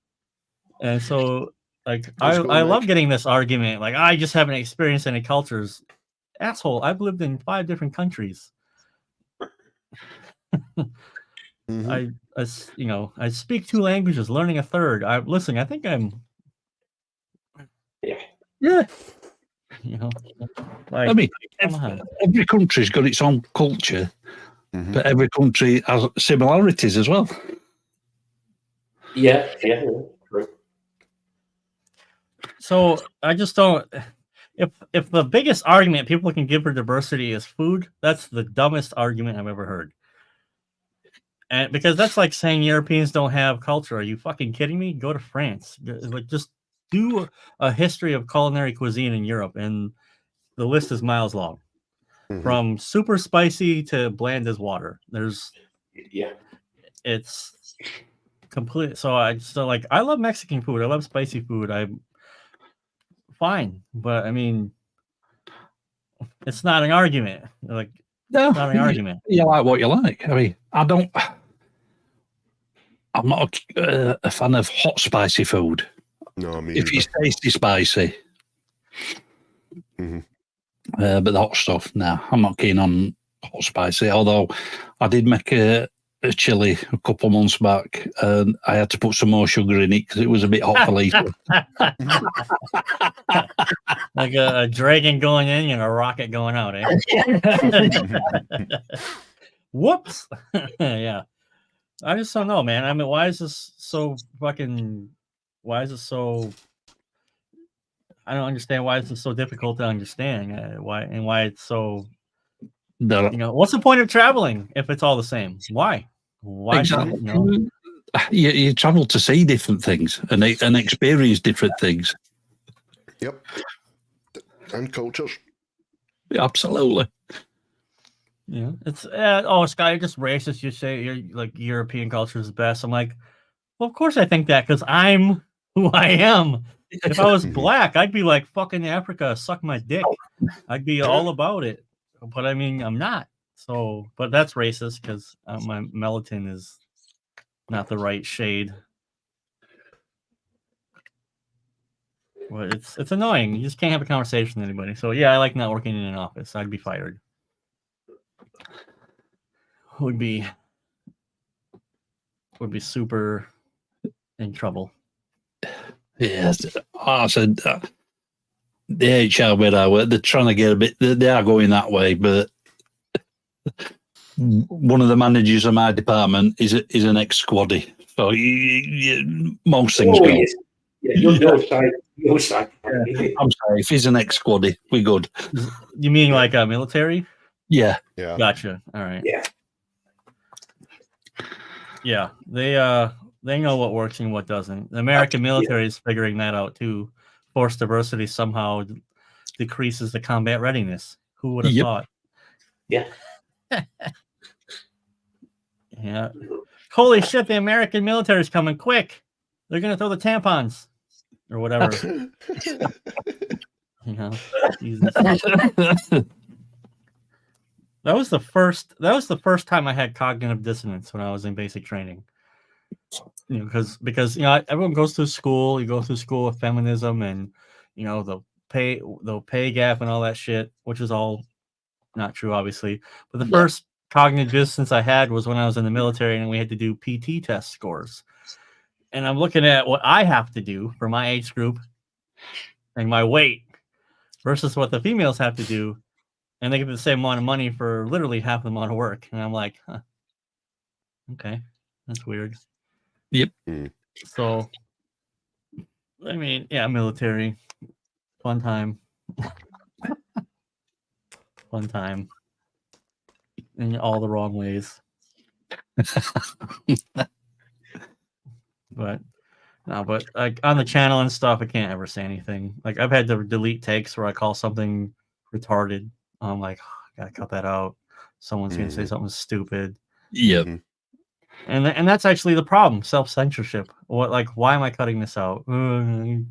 And so, like, I love getting this argument. Like, I just haven't experienced any cultures. Asshole, I've lived in 5 different countries. I speak 2 languages, learning a third. I think I'm. Yeah. You know, like, I mean, every country's got its own culture, but every country has similarities as well. Yeah. So I just don't. If the biggest argument people can give for diversity is food, that's the dumbest argument I've ever heard. And because that's like saying Europeans don't have culture. Are you fucking kidding me? Go to France. Like, just do a history of culinary cuisine in Europe, and the list is miles long. From super spicy to bland as water. It's complete. So I love Mexican food. I love spicy food. I'm fine, but I mean, it's not an argument. Like, it's not an argument. You like what you like. I mean, I'm not a fan of hot spicy food. No, I mean, if it's tasty spicy. But the hot stuff, no, I'm not keen on hot spicy. Although I did make a chili a couple of months back, and I had to put some more sugar in it because it was a bit hot for Lisa. Like a dragon going in and a rocket going out, eh? Whoops. Yeah. I just don't know, man. I mean, why is this so fucking... Why is it so... I don't understand why this is so difficult to understand. Why it's so... You know, what's the point of traveling if it's all the same? Why? Exactly. You travel to see different things and experience different things. Yep. And cultures. Absolutely. Yeah. It's Scott, you're just racist. You say you're like European culture is best. I'm like, well, of course I think that because I'm who I am. If I was black, I'd be like, fucking Africa, suck my dick. I'd be all about it. But I mean, I'm not. So, but that's racist because my melatonin is not the right shade. But it's annoying. You just can't have a conversation with anybody. So yeah, I like not working in an office. I'd be fired. Would be super in trouble. Yes, I said the HR where I work, they're trying to get a bit. They are going that way, but one of the managers of my department is an ex-squaddy, so most things go. Yes. Yeah, you're safe. I'm sorry, if he's an ex-squaddy, we're good. You mean like a military? Yeah. Gotcha. All right. Yeah. They know what works and what doesn't. The American military is figuring that out too. Forced diversity somehow decreases the combat readiness. Who would have thought? Yeah. Yeah. Holy shit, the American military is coming quick. They're going to throw the tampons or whatever. You know, Jesus. That was the first time I had cognitive dissonance when I was in basic training. You know, because you know, everyone goes through school. You go through school with feminism and, you know, the pay gap and all that shit, which is all not true, obviously. But the first cognitive dissonance I had was when I was in the military and we had to do PT test scores. And I'm looking at what I have to do for my age group and my weight versus what the females have to do, and they get the same amount of money for literally half the amount of work. And I'm like, okay, that's weird. Yep. So I mean, yeah, military. Fun time. Fun time. In all the wrong ways. But no, but like on the channel and stuff, I can't ever say anything. Like I've had to delete takes where I call something retarded. I'm like, gotta cut that out. Someone's gonna say something stupid. Yep. And that's actually the problem, self-censorship. Why am I cutting this out? Channel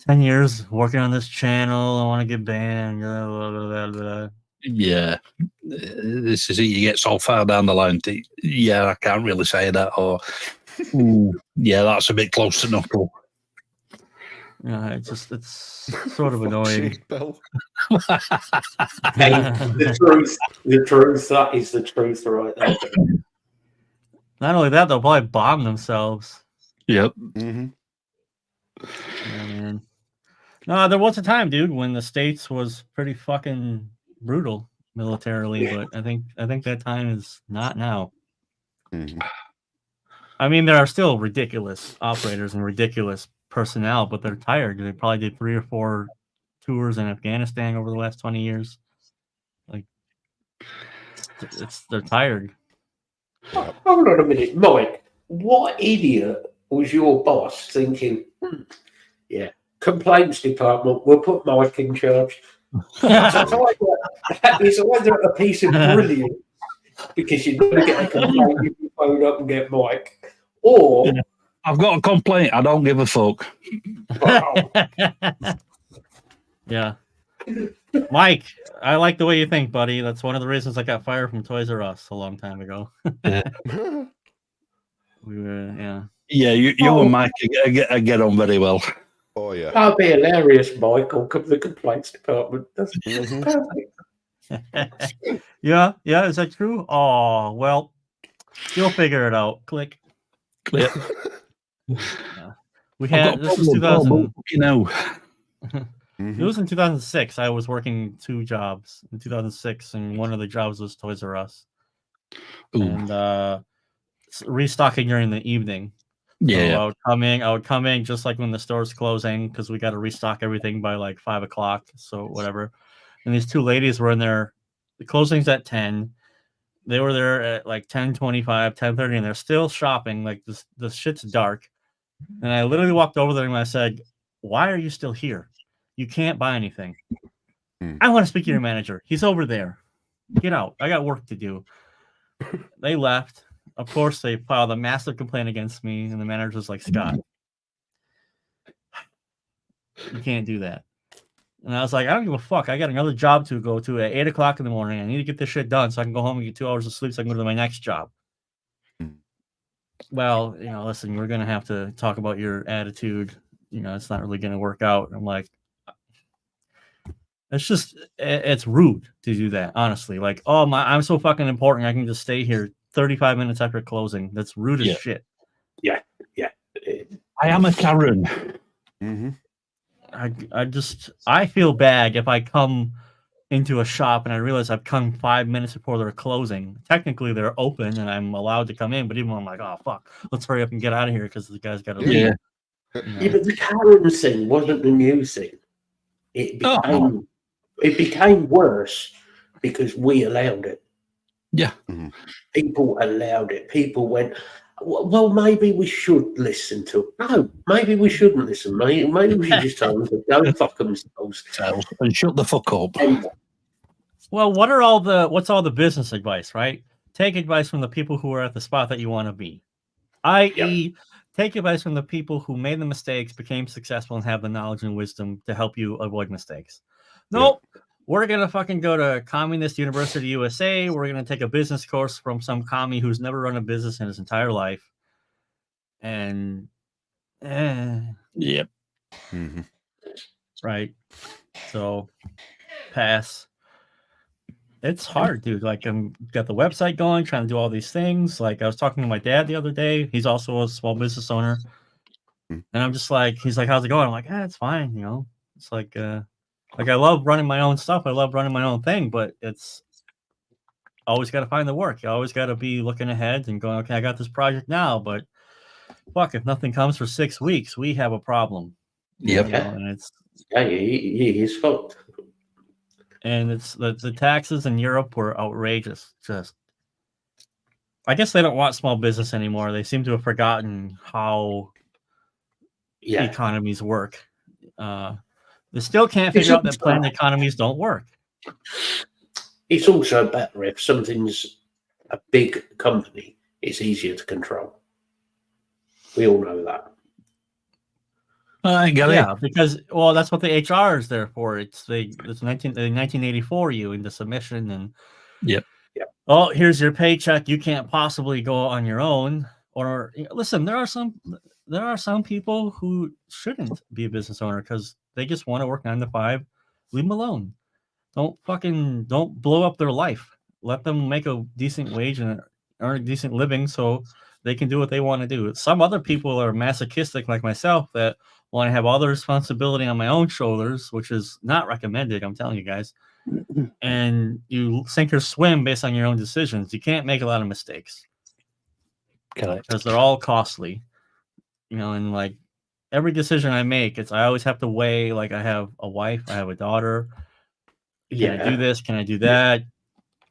10 years working on this channel, I want to get banned. Blah, blah, blah. Yeah. This is it. You get so far down the line. Yeah, I can't really say that. Or, yeah, that's a bit close to knuckle. Yeah, it's sort of annoying. Bill. Hey, the truth, that is the truth right there. Not only that, they'll probably bomb themselves. Yep. Mm-hmm. Yeah, man. No, there was a time, dude, when the States was pretty fucking brutal militarily, but I think that time is not now. Mm-hmm. I mean, there are still ridiculous operators and ridiculous personnel, but they're tired. They probably did 3 or 4 tours in Afghanistan over the last 20 years. Like, they're tired. Hold on a minute, Mike. What idiot was your boss thinking? Yeah, complaints department. We'll put Mike in charge. It's either a piece of brilliance because you're going to get a complaint if you phone up and get Mike, or I've got a complaint. I don't give a fuck. Yeah. Mike, I like the way you think, buddy. That's one of the reasons I got fired from Toys R Us a long time ago. We were, yeah. Yeah, you and Mike get on very well. Oh, yeah. that'd be hilarious, Mike. I'll come to the complaints department. That's perfect. Yeah, is that true? Oh, well, you'll figure it out. Click. Yeah. Yeah. We had this was 2000. You know. It was in 2006. I was working 2 jobs in 2006, and one of the jobs was Toys R Us. Ooh. And restocking during the evening. Yeah. So I would come in just like when the store's closing because we got to restock everything by like 5 o'clock. So whatever. And these 2 ladies were in there. The closing's at 10. They were there at like 10:25, 10:30, and they're still shopping. Like the shit's dark. And I literally walked over there and I said, "Why are you still here? You can't buy anything. I want to speak to your manager. He's over there. Get out. I got work to do." They left. Of course, they filed a massive complaint against me, and the manager was like, "Scott, you can't do that." And I was like, "I don't give a fuck. I got another job to go to at 8 o'clock in the morning. I need to get this shit done so I can go home and get 2 hours of sleep so I can go to my next job." Well, listen, we're going to have to talk about your attitude. It's not really going to work out. I'm like, it's rude to do that, honestly. Like, oh, I'm so fucking important. I can just stay here 35 minutes after closing. That's rude as shit. Yeah. I am a Karen. Mm-hmm. I feel bad if I come into a shop and I realize I've come 5 minutes before they're closing. Technically, they're open and I'm allowed to come in, but even when I'm like, oh, fuck, let's hurry up and get out of here because the guy's got to leave. Yeah. Yeah, but the Karen thing wasn't the new thing. It became worse because we allowed it. Yeah. Mm-hmm. People allowed it. People went, well, maybe we should listen to it. No, maybe we shouldn't listen. Maybe we should just tell them to go fuck themselves. And shut the fuck up. Well, what's all the business advice, right? Take advice from the people who are at the spot that you want to be. I.e., take advice from the people who made the mistakes, became successful, and have the knowledge and wisdom to help you avoid mistakes. Nope. We're going to fucking go to Communist University USA. We're going to take a business course from some commie who's never run a business in his entire life. And, Yep. Mm-hmm. Right. So, pass. It's hard, dude. Like, I'm got the website going, trying to do all these things. Like, I was talking to my dad the other day. He's also a small business owner. And I'm just like, he's like, how's it going? I'm like, it's fine. It's like I love running my own stuff. I love running my own thing, but it's always got to find the work. You always got to be looking ahead and going, okay, I got this project now, but fuck, if nothing comes for 6 weeks, we have a problem. Yep. You know, and it's he's fucked. and it's the taxes in Europe were outrageous. Just, I guess they don't want small business anymore. They seem to have forgotten how economies work. They still can't figure out that planned economies don't work. It's also better if something's a big company, it's easier to control. We all know that. I get it. Yeah, because that's what the HR is there for. It's 1984 you into submission and Yep. Oh, here's your paycheck. You can't possibly go on your own. Or listen, there are some people who shouldn't be a business owner because they just want to work 9 to 5. Leave them alone. Don't blow up their life. Let them make a decent wage and earn a decent living so they can do what they want to do. Some other people are masochistic like myself that want to have all the responsibility on my own shoulders, which is not recommended. I'm telling you guys. And you sink or swim based on your own decisions. You can't make a lot of mistakes because they're all costly, you know. And like every decision I make, I always have to weigh. Like I have a wife, I have a daughter. Can I do this? Can I do that?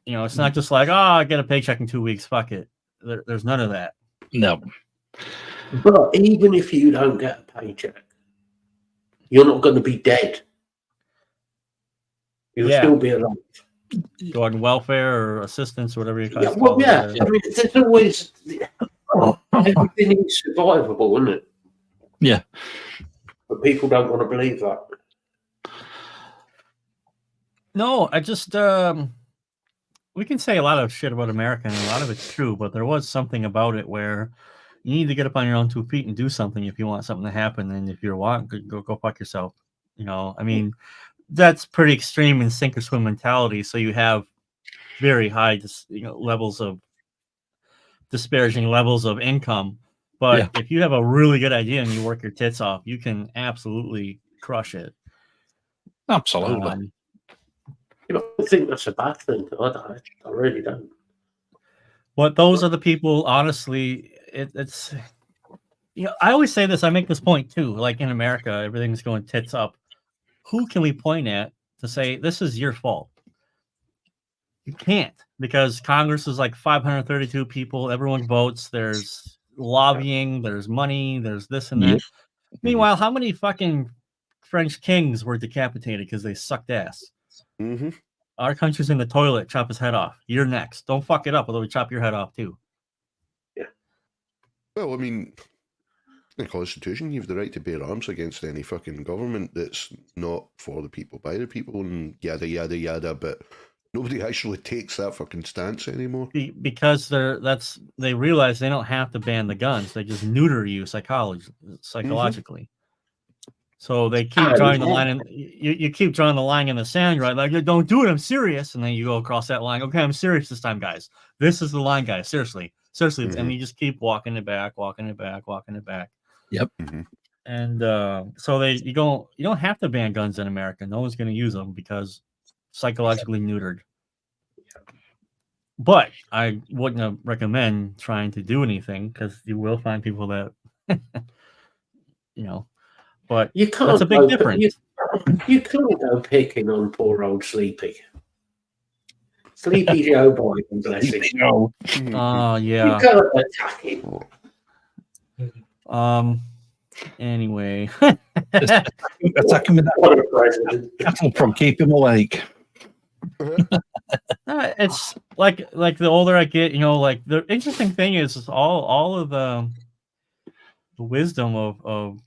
You know, it's not just like, I get a paycheck in 2 weeks. Fuck it. There's none of that. No. But even if you don't get a paycheck, you're not going to be dead. You'll still be alive. Go on welfare or assistance or whatever you call it. I mean, there's always everything is survivable, isn't it? Yeah. But people don't want to believe that. No, I just we can say a lot of shit about America and a lot of it's true, but there was something about it where you need to get up on your own 2 feet and do something if you want something to happen. And if you want, go fuck yourself. You know, I mean, that's pretty extreme in sink or swim mentality. So you have very high, levels of disparaging levels of income. But if you have a really good idea and you work your tits off, you can absolutely crush it. Absolutely. I don't think that's a bad thing. I really don't. But those are the people, honestly, it's, I always say this, I make this point too, like in America, everything's going tits up. Who can we point at to say, this is your fault? You can't, because Congress is like 532 people, everyone votes, there's lobbying, there's money, there's this and that. Yep. Meanwhile, how many fucking French kings were decapitated because they sucked ass? Mm-hmm. Our country's in the toilet, chop his head off. You're next. Don't fuck it up, although we chop your head off too. Yeah. Well, I mean, in the Constitution, you have the right to bear arms against any fucking government that's not for the people, by the people, and yada, yada, yada, but nobody actually takes that fucking stance anymore. Because they realize they don't have to ban the guns. They just neuter you psychologically. So they keep drawing the line, and you keep drawing the line in the sand, right? Like, don't do it, I'm serious. And then you go across that line. Okay, I'm serious this time, guys. This is the line, guys. Seriously. And you just keep walking it back. Yep. Mm-hmm. And so you don't have to ban guns in America. No one's going to use them because psychologically neutered. But I wouldn't recommend trying to do anything because you will find people that, But you can't. That's a big difference. You can't go picking on poor old Sleepy. Sleepy Joe Biden, bless him. Oh, You yeah. can't attack him. Anyway. Attack him with What a president. cattle prod, keep him awake. It's like the older I get, like the interesting thing is all of the wisdom of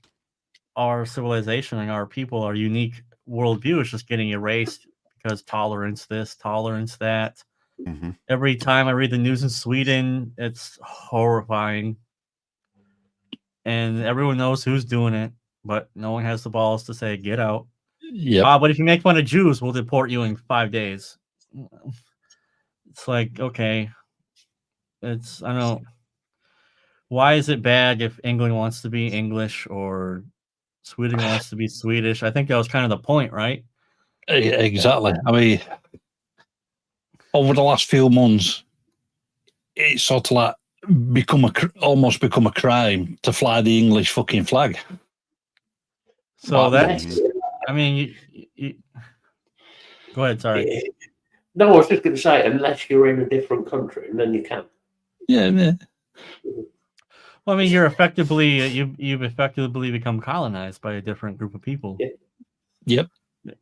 our civilization and our people, our unique worldview is just getting erased because tolerance this, tolerance that. Mm-hmm. Every time I read the news in Sweden, it's horrifying. And everyone knows who's doing it, but no one has the balls to say, get out. Yeah. But if you make fun of Jews, we'll deport you in 5 days. It's like, okay. I don't know. Why is it bad if England wants to be English or Sweden wants to be Swedish? I think that was kind of the point, right? Exactly. I mean, over the last few months, it's sort of like almost become a crime to fly the English fucking flag. So Well, I mean, go ahead. Sorry. No, I was just going to say, unless you're in a different country, and then you can. Yeah. Well, I mean, you've effectively become colonized by a different group of people. Yeah. Yep.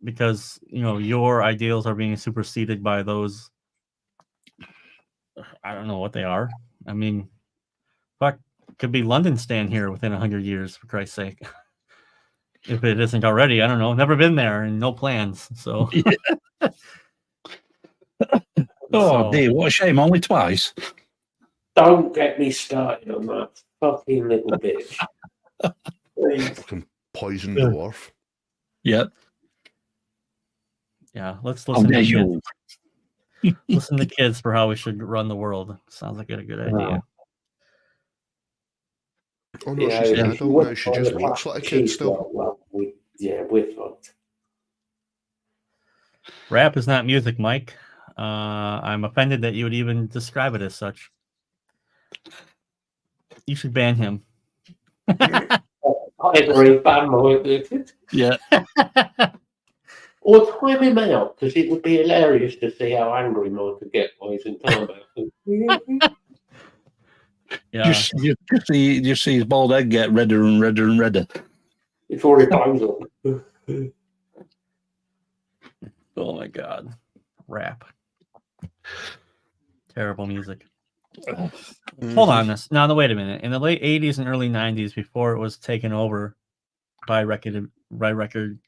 Because your ideals are being superseded by those. I don't know what they are. I mean, fuck, could be London stand here within 100 years, for Christ's sake. If it isn't already, I don't know. Never been there and no plans. So. Yeah. Oh, dear, what a shame. Only twice. Don't get me started on that fucking little bitch. Fucking poison dwarf. Yep. Yeah, let's listen to kids. Listen to kids for how we should run the world. Sounds like a good idea. Oh no, she's an adult now. She just looks like a kid still. We're fucked. Rap is not music, Mike. I'm offended that you would even describe it as such. You should ban him. I agree, ban Mike. Yeah. Or time him out, because it would be hilarious to see how angry Mike could get by his entire mouth. Yeah. You see his bald head get redder and redder and redder. Before he bangs on. Oh my god. Rap. Terrible music. Hold on this. Now, wait a minute. In the late 80s and early 90s, before it was taken over by record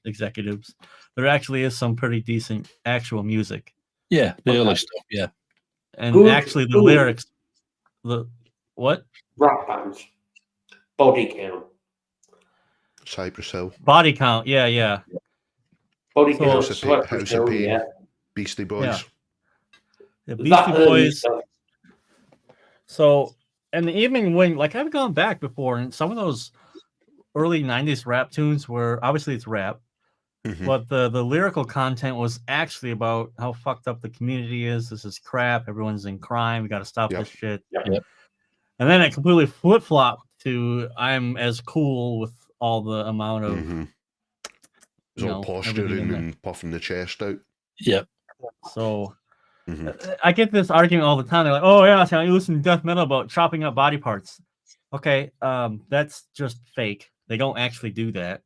executives, there actually is some pretty decent actual music. Yeah, the early stuff, yeah. And actually the lyrics, what? Rap bands. Body Count. Cypress Hill. Body Count, yeah. Body Count. House of Pain. Yeah. Beastie Boys. Yeah. The Beastie Boys. So, and even when, I've gone back before, and some of those early 90s rap tunes were, obviously it's rap, but the lyrical content was actually about how fucked up the community is. This is crap. Everyone's in crime. We got to stop this shit. Yep. And then it completely flip-flopped to I'm as cool with all the amount of It's all posturing and puffing the chest out. Yep. So I get this argument all the time. They're like, "Oh yeah, so you listen to death metal about chopping up body parts." Okay, that's just fake. They don't actually do that.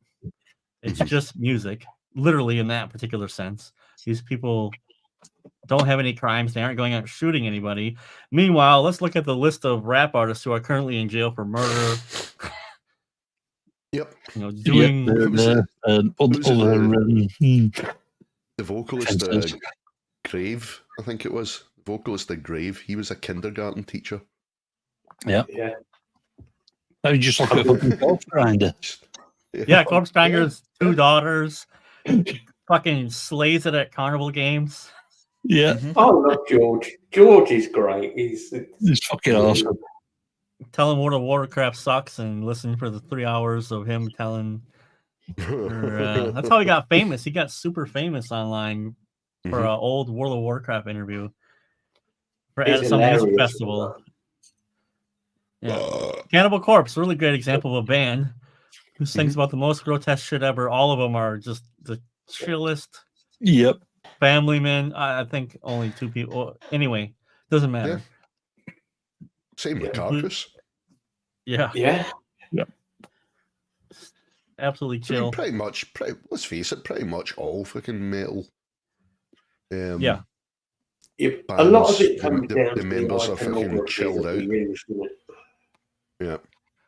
It's just music, literally in that particular sense. These people don't have any crimes. They aren't going out shooting anybody. Meanwhile, let's look at the list of rap artists who are currently in jail for murder. Yep. Doing the vocalist Grave, I think it was. Vocalist of Grave. He was a kindergarten teacher. Yeah. Yeah. I just look at fucking Corpse Grinder. Yeah, Corpse Grinder's 2 daughters. Fucking slays it at carnival games. Yeah. I love George. George is great. He's fucking awesome. Tell him World of Warcraft sucks and listen for the 3 hours of him telling her, that's how he got famous. He got super famous online for an old World of Warcraft interview at some music festival. Yeah. Cannibal Corpse, really great example of a band who sings about the most grotesque shit ever. All of them are just the chillest. Yep. Family men. I think only 2 people. Anyway, doesn't matter. Yeah. Same with Carcass. Yeah. Yeah. Absolutely chill. I mean, let's face it, pretty much all fucking metal. A lot of it comes down the members are fucking chilled out. Yeah.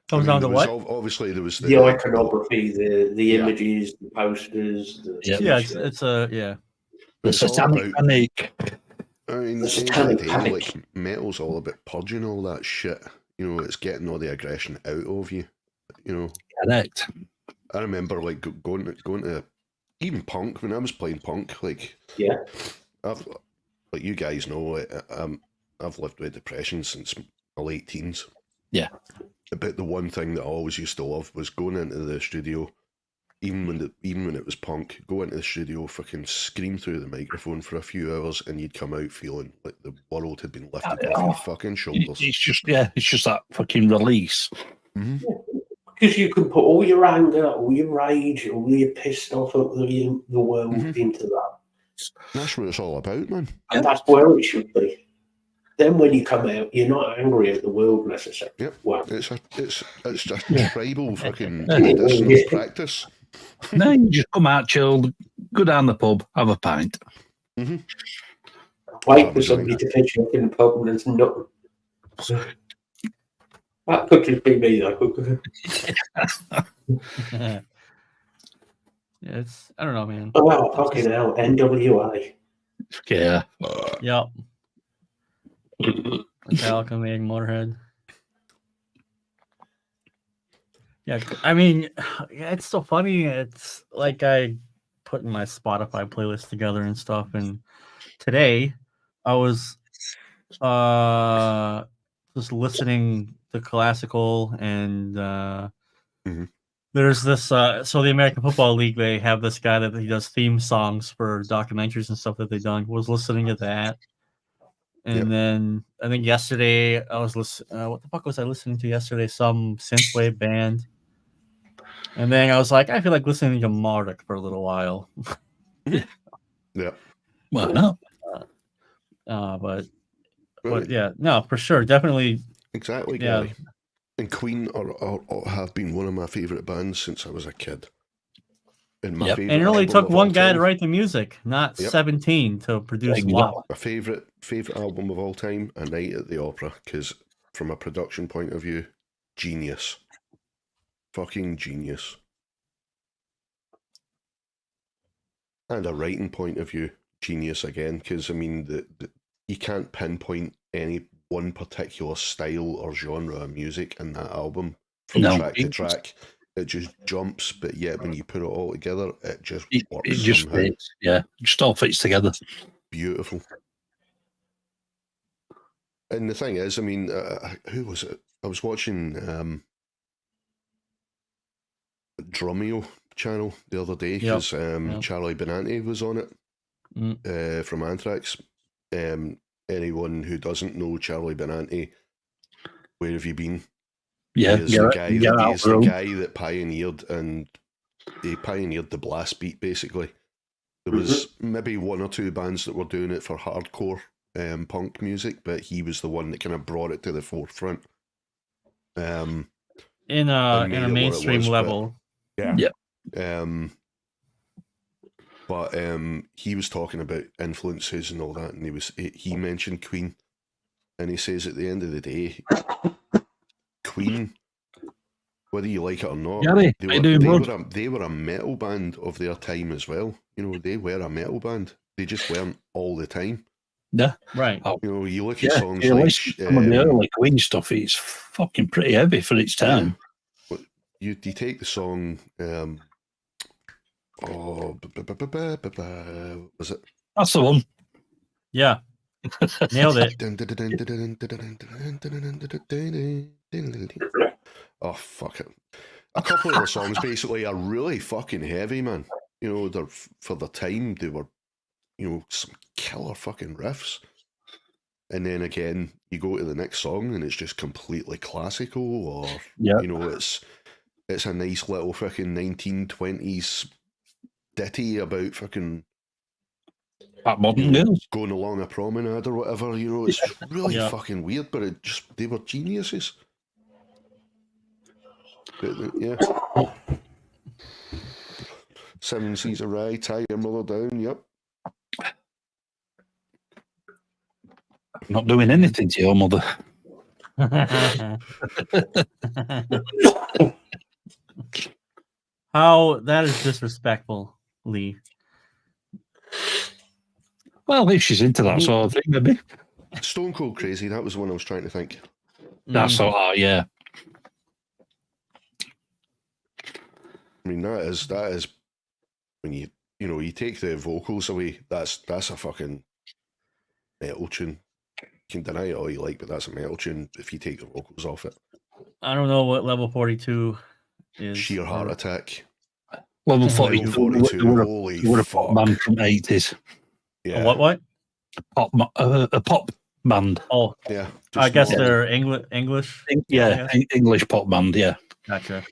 Comes down to what? Obviously, there was the iconography, the images, the posters. The satanic panic. I mean, the satanic panic. Metal's all about purging all that shit. It's getting all the aggression out of you. Correct. I remember going to even punk when I was playing punk. I've you guys know, I've lived with depression since my late teens. Yeah. But the one thing that I always used to love was going into the studio, even when it was punk, go into the studio, fucking scream through the microphone for a few hours, and you'd come out feeling like the world had been lifted off your fucking shoulders. It's just that fucking release. Mm-hmm. Because you can put all your anger, all your rage, all your pissed off at the world into that. That's what it's all about, man. And that's where it should be. Then when you come out, you're not angry at the world necessarily. Yep. Well, It's a tribal fucking dissonance practice. No, you just come out chilled, go down the pub, have a pint. Mm-hmm. Wait for somebody to finish up in the pub and there's nothing. That could just be me, though. Yeah, it's, I don't know, man. Oh, fucking hell. NWA. Yeah. Yep. Metallica made Motorhead. Yeah, I mean, it's so funny. It's like I put in my Spotify playlist together and stuff, and today I was just listening to classical, and there's this so the American Football League, they have this guy that he does theme songs for documentaries and stuff that they've done. Was listening to that. And then I think yesterday I was listening. What the fuck was I listening to yesterday? Some synthwave band. And then I was like, I feel like listening to Marduk for a little while. Yeah. Well, no. But yeah, no, for sure, definitely. Exactly, Yeah. Gary. And Queen are have been one of my favourite bands since I was a kid. And my favourite And it only album took of one all guy time. to write the music, not 17 to produce WAP. My favourite album of all time, A Night at the Opera, because from a production point of view, genius. Fucking genius. And a writing point of view, genius again, because I mean, you can't pinpoint any one particular style or genre of music in that album from track to track. It just jumps, but yet when you put it all together, it just works. It just somehow. fits. Yeah, it just all fits together. Beautiful. And the thing is, I mean, who was it? I was watching Drumeo channel the other day because Charlie Benante was on it from Anthrax. Anyone who doesn't know Charlie Benante, where have you been? Yeah, he is the guy that pioneered, and he pioneered the blast beat. Basically, there was maybe one or two bands that were doing it for hardcore punk music, but he was the one that kind of brought it to the forefront. In a mainstream level. But he was talking about influences and all that, and he mentioned Queen, and he says at the end of the day, Queen, whether you like it or not, they were a metal band of their time as well. You know, they were a metal band. They just weren't all the time. Yeah, right. You know, you look at songs like some of the early Queen stuff. It's fucking pretty heavy for its time. Yeah. You take the song. Was it? That's the one. Yeah. Nailed it. Oh, fuck it. A couple of the songs basically are really fucking heavy, man. You know, they're for the time, they were, you know, some killer fucking riffs. And then again, you go to the next song and it's just completely classical, or, you know, it's a nice little fucking 1920s ditty about fucking modern girls going along a promenade or whatever. You know, it's really fucking weird, but they were geniuses. But, yeah. 7 Seas of Rye, Tie Your Mother Down, yep. Not doing anything to your mother. How that is disrespectful, Lee. Well, if she's into that sort of thing, maybe. Stone Cold Crazy, that was the one I was trying to think. That's all, yeah. I mean, that is when you take the vocals away, that's a fucking metal tune. You can deny it all you like, but that's a metal tune if you take the vocals off it. I don't know what level 42 is. Sheer Heart Attack. Level Level 42. 42. Were Holy a pop fuck. band from 80s. Yeah. What? A pop band. Oh, Yeah. I guess not- they're English. Yeah, I guess. English pop band. Yeah. Gotcha.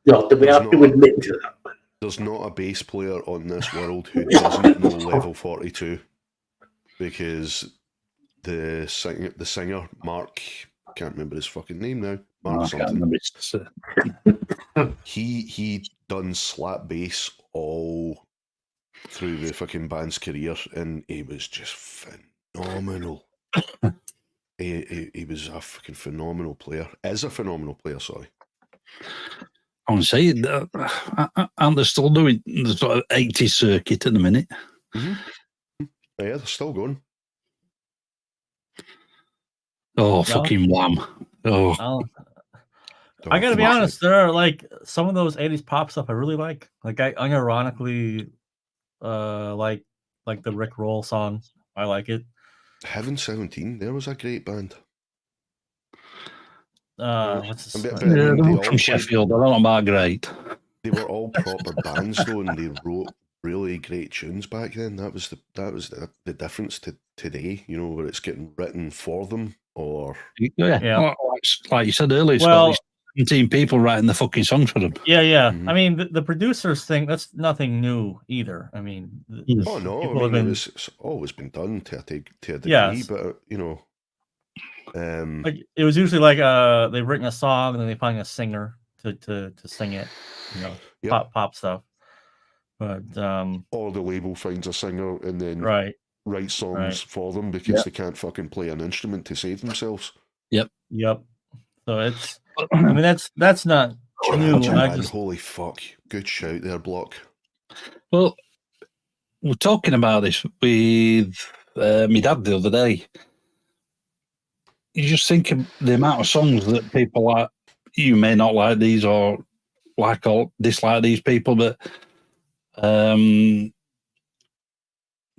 No, to be There's able to not- admit to that. There's not a bass player on this world who doesn't know Level 42 because the singer Mark, can't remember his fucking name now. Mark I can't something. remember. He done slap bass all through the fucking band's career, and he was just phenomenal. he was a fucking phenomenal player. Is a phenomenal player. Sorry. I want to say, aren't they still doing the sort of 80s circuit at the minute? Yeah, they're still going. Oh, fucking Wham. Oh, I gotta be fuck. honest, there are like some of those 80s pop stuff I really like. Like I unironically like the Rick Roll song. I like it. Heaven 17, there was a great band. What's this? But, yeah, I mean, they they were all from played- Sheffield. They're not that great. They were all proper bands though, and they wrote really great tunes back then. That was the difference to today, you know, where it's getting written for them or Yeah. Yeah. Like you said earlier, Well- Scott, 17 people writing the fucking songs for them. Yeah. Mhm. I mean, the producers thing, that's nothing new either. I mean, oh no, I people mean have been it's always been done to a degree, Yes. but you know, like it was usually like they've written a song and then they find a singer to sing it, you know, Yep. pop stuff. But or the label finds a singer and then right. writes songs Right. for them because they can't fucking play an instrument to save themselves. Yep. So it's I mean that's not new. Man, holy fuck. Good shout there, Block. Well, we're talking about this with my dad the other day. You just think of the amount of songs that people like. You may not like these or like or dislike these people, but the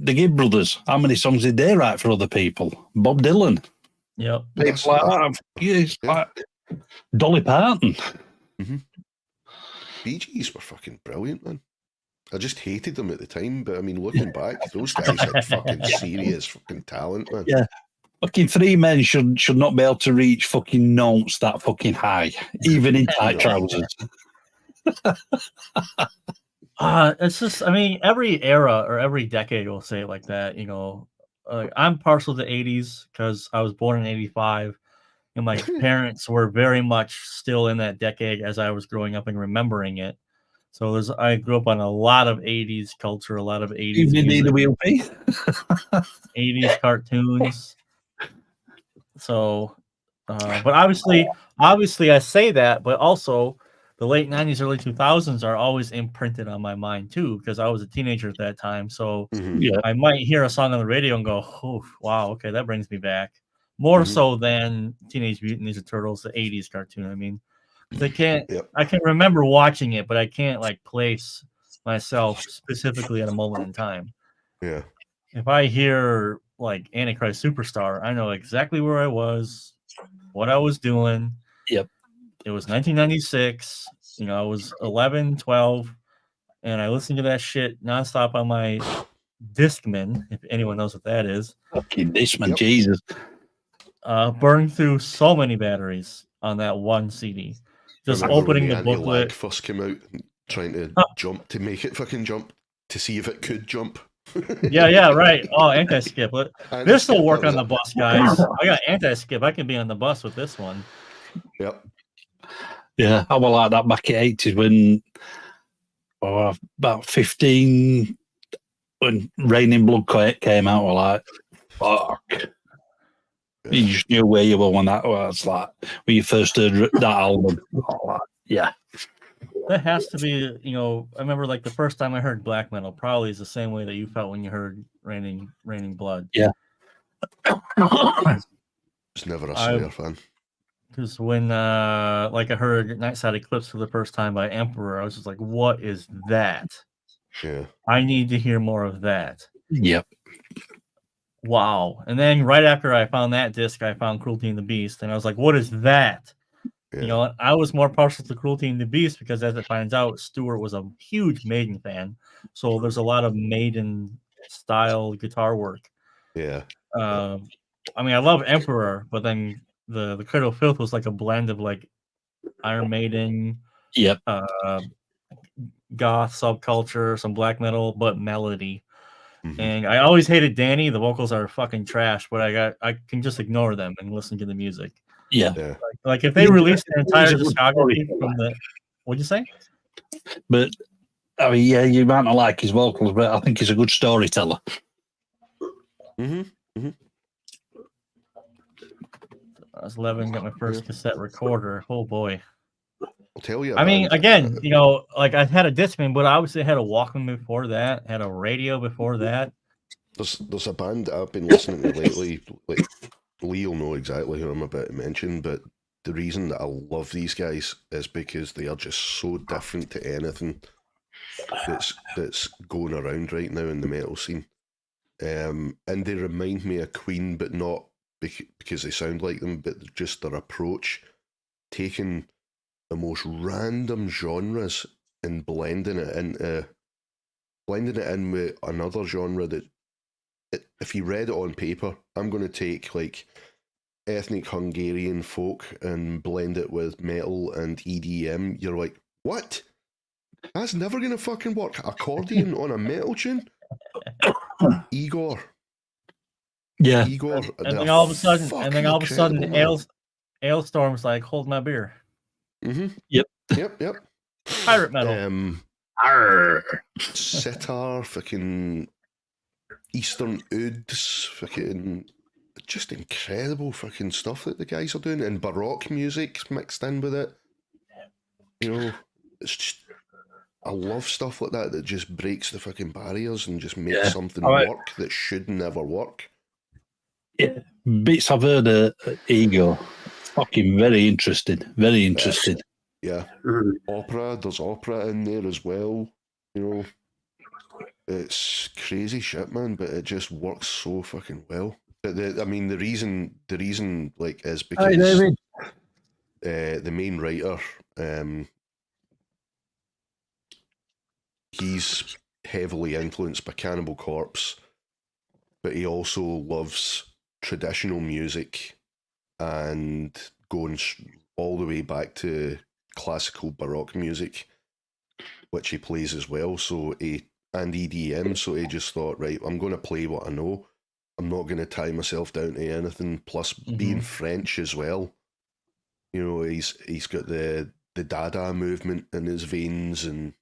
Gibb Brothers, how many songs did they write for other people? Bob Dylan, Yep. people like that. It's like Dolly Parton. Bee Gees were fucking brilliant, man. I just hated them at the time, but I mean, looking back, those guys had fucking serious fucking talent, man. Yeah. Fucking three men should not be able to reach fucking notes that fucking high, even in tight trousers. It's just, I mean, every era or every decade will say it like that. You know, I'm partial to 80s because I was born in 85, and my parents were very much still in that decade as I was growing up and remembering it. So I grew up on a lot of 80s culture, a lot of 80s You need music, the wheel P. 80s cartoons. So, but obviously, I say that, but also the late 90s, early 2000s are always imprinted on my mind too, because I was a teenager at that time. So Yeah. I might hear a song on the radio and go, oh, wow, okay, that brings me back. More so than Teenage Mutant Ninja Turtles, the 80s cartoon. I mean, 'cause I can remember watching it, but I can't like place myself specifically at a moment in time. Yeah. If I hear like Antichrist Superstar, I know exactly where I was, what I was doing. Yep. It was 1996. You know, I was 11, 12, and I listened to that shit nonstop on my Discman, if anyone knows what that is. Fucking this man, Yep. Jesus. Burned through so many batteries on that one CD. Just Remember opening when the anti-lag booklet. first came out, trying to jump to make it fucking jump to see if it could jump. Yeah, right. Oh, anti-skip. This will work that on was the bus, guys. I got anti-skip. I can be on the bus with this one. Yep. Yeah, I was like that back in the 80s when about 15 when Raining Blood came out. We're like, fuck. You just knew where you were when that was like when you first heard that album. Like, yeah. That has to be, you know, I remember like the first time I heard black metal probably is the same way that you felt when you heard Raining Blood. Yeah. Was never a Slayer fan. Because when like I heard Nightside Eclipse for the first time by Emperor, I was just like, what is that? Yeah. I need to hear more of that. Yep. Wow. And then right after I found that disc, I found Cruelty and the Beast, and I was like, what is that? You know, I was more partial to Cruelty and the Beast because, as it finds out, Stewart was a huge Maiden fan. So there's a lot of Maiden style guitar work. Yeah. I mean, I love Emperor, but then the Cradle of Filth was like a blend of like Iron Maiden, Yep. goth subculture, some black metal, but melody. Mhm. And I always hated Danny. The vocals are fucking trash, but I can just ignore them and listen to the music. Yeah. Yeah. Like if they released an entire discography from the, what'd you say? But I mean, yeah, you might not like his vocals, but I think he's a good storyteller. Mm-hmm. I was 11, got my first cassette recorder. Oh boy. I'll tell you. I mean, again, you know, like I had a Discman, but I obviously had a Walkman before that, had a radio before that. There's a band I've been listening to lately. Like, Lee will know exactly who I'm about to mention, but the reason that I love these guys is because they are just so different to anything that's going around right now in the metal scene. And they remind me of Queen, but not because they sound like them, but just their approach, taking the most random genres and blending it in with another genre that, if you read it on paper, I'm going to take like ethnic Hungarian folk and blend it with metal and EDM. You're like, what? That's never going to fucking work. Accordion on a metal tune? Igor. Yeah. Igor. And then all of a sudden, Ailstorm's like, hold my beer. Mm-hmm. Yep. Pirate metal. Sitar, fucking Eastern Ouds, fucking just incredible fucking stuff that the guys are doing, and Baroque music mixed in with it. You know, it's just, I love stuff like that just breaks the fucking barriers and just makes something work that should never work. Yeah, bits I've heard of Ego, fucking very interesting, very interesting. Yeah, opera. There's opera in there as well. You know, it's crazy shit, man. But it just works so fucking well. But the reason, like, is because the main writer, he's heavily influenced by Cannibal Corpse, but he also loves traditional music and going all the way back to classical Baroque music, which he plays as well. And EDM. So he just thought, right, I'm going to play what I know. I'm not going to tie myself down to anything. Plus, being French as well, you know, he's got the Dada movement in his veins, and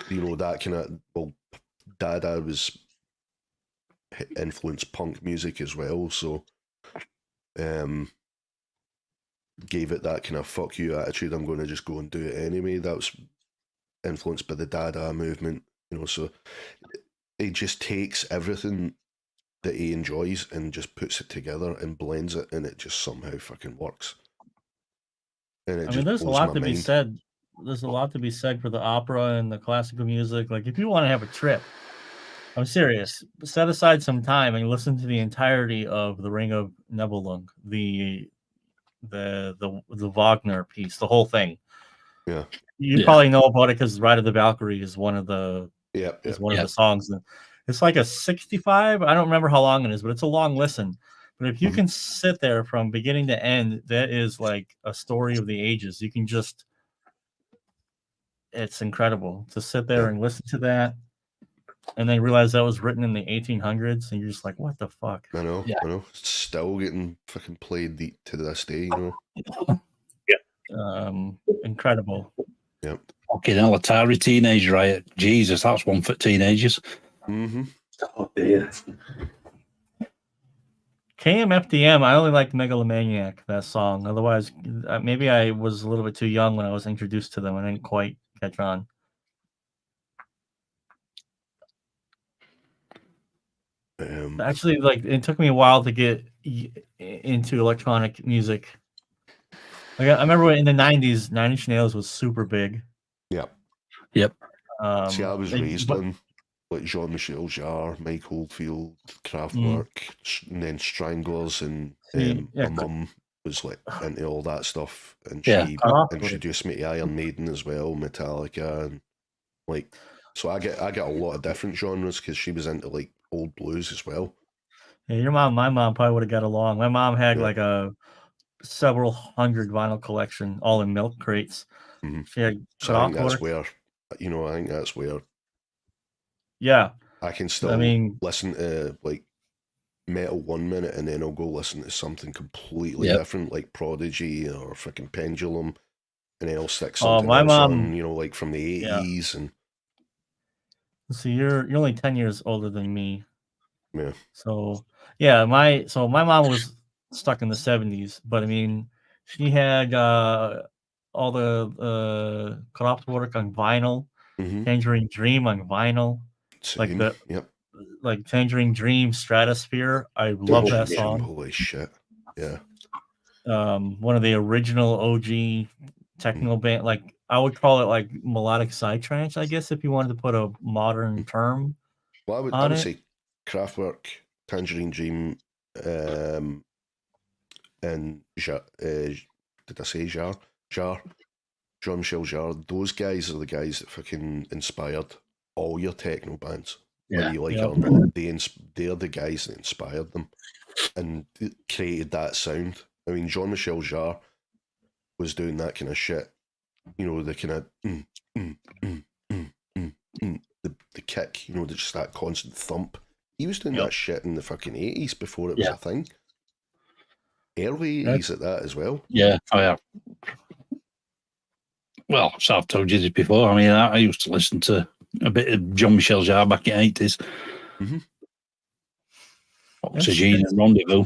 you know that kind of, well, Dada was influenced punk music as well, so gave it that kind of fuck you attitude. I'm going to just go and do it anyway. That was influenced by the Dada movement, you know. So he just takes everything that he enjoys and just puts it together and blends it, and it just somehow fucking works. And it there's a lot to be said. There's a lot to be said for the opera and the classical music. Like, if you want to have a trip, I'm serious, set aside some time and listen to the entirety of The Ring of Nibelung, the Wagner piece, the whole thing. Yeah, you probably know about it because Ride of the Valkyrie is one of the of the songs. And it's like a 65. I don't remember how long it is, but it's a long listen. But if you can sit there from beginning to end, that is like a story of the ages. You can just, it's incredible to sit there and listen to that, and then realize that was written in the 1800s, and you're just like, what the fuck? I know. It's still getting fucking played to this day, you know. Incredible. Yep. Fucking hell, Atari Teenage Riot. Jesus, that's one for teenagers. Mm-hmm. Oh dear. KMFDM, I only liked Megalomaniac, that song. Otherwise, maybe I was a little bit too young when I was introduced to them. I didn't quite catch on. Actually, like, it took me a while to get into electronic music. Like, I remember in the 90s, Nine Inch Nails was super big. Yep. See, I was raised on like Jean-Michel Jarre, Mike Oldfield, Kraftwerk, and then Stranglers, and my mum was like into all that stuff, and Yeah. she Kraftwerk. introduced me to Iron Maiden as well, Metallica, and like, so I get a lot of different genres because she was into like old blues as well. Yeah, your mom, my mom probably would have got along. My mom had Yeah. like a several hundred vinyl collection, all in milk crates. Mhm. She had So I think that's Kraftwerk. where, I think that's where Yeah, I can still mean, listen to like metal 1 minute and then I'll go listen to something completely Yep. different, like Prodigy or freaking Pendulum, and then I'll stick Oh, something my else mom- on, like from the Yeah. 80s, and so you're only 10 years older than me. yeah. So yeah, my mom was stuck in the 70s, but I mean, she had all the Kraftwerk on vinyl, Mm-hmm. Tangerine Dream on vinyl, Same. Yep. like Tangerine Dream Stratosphere. I love that yeah. song. Holy shit. Yeah. One of the original OG techno band, like I would call it like melodic psytrance, I guess, if you wanted to put a modern term. Well, I on would it. say Kraftwerk, Tangerine Dream, and did I say Jar? Jean-Michel Jarre. Those guys are the guys that fucking inspired all your techno bands. Whether you like it or not, they're the guys that inspired them and created that sound. I mean, Jean-Michel Jarre was doing that kind of shit. The kind of the kick, just that constant thump. He was doing that shit in the fucking 80s before it was a thing. Early 80s at that as well. Yeah, I have. Well, so I've told you this before. I mean, I used to listen to a bit of Jean-Michel Jarre back in the 80s. Mm-hmm. Oxygen and Rendezvous.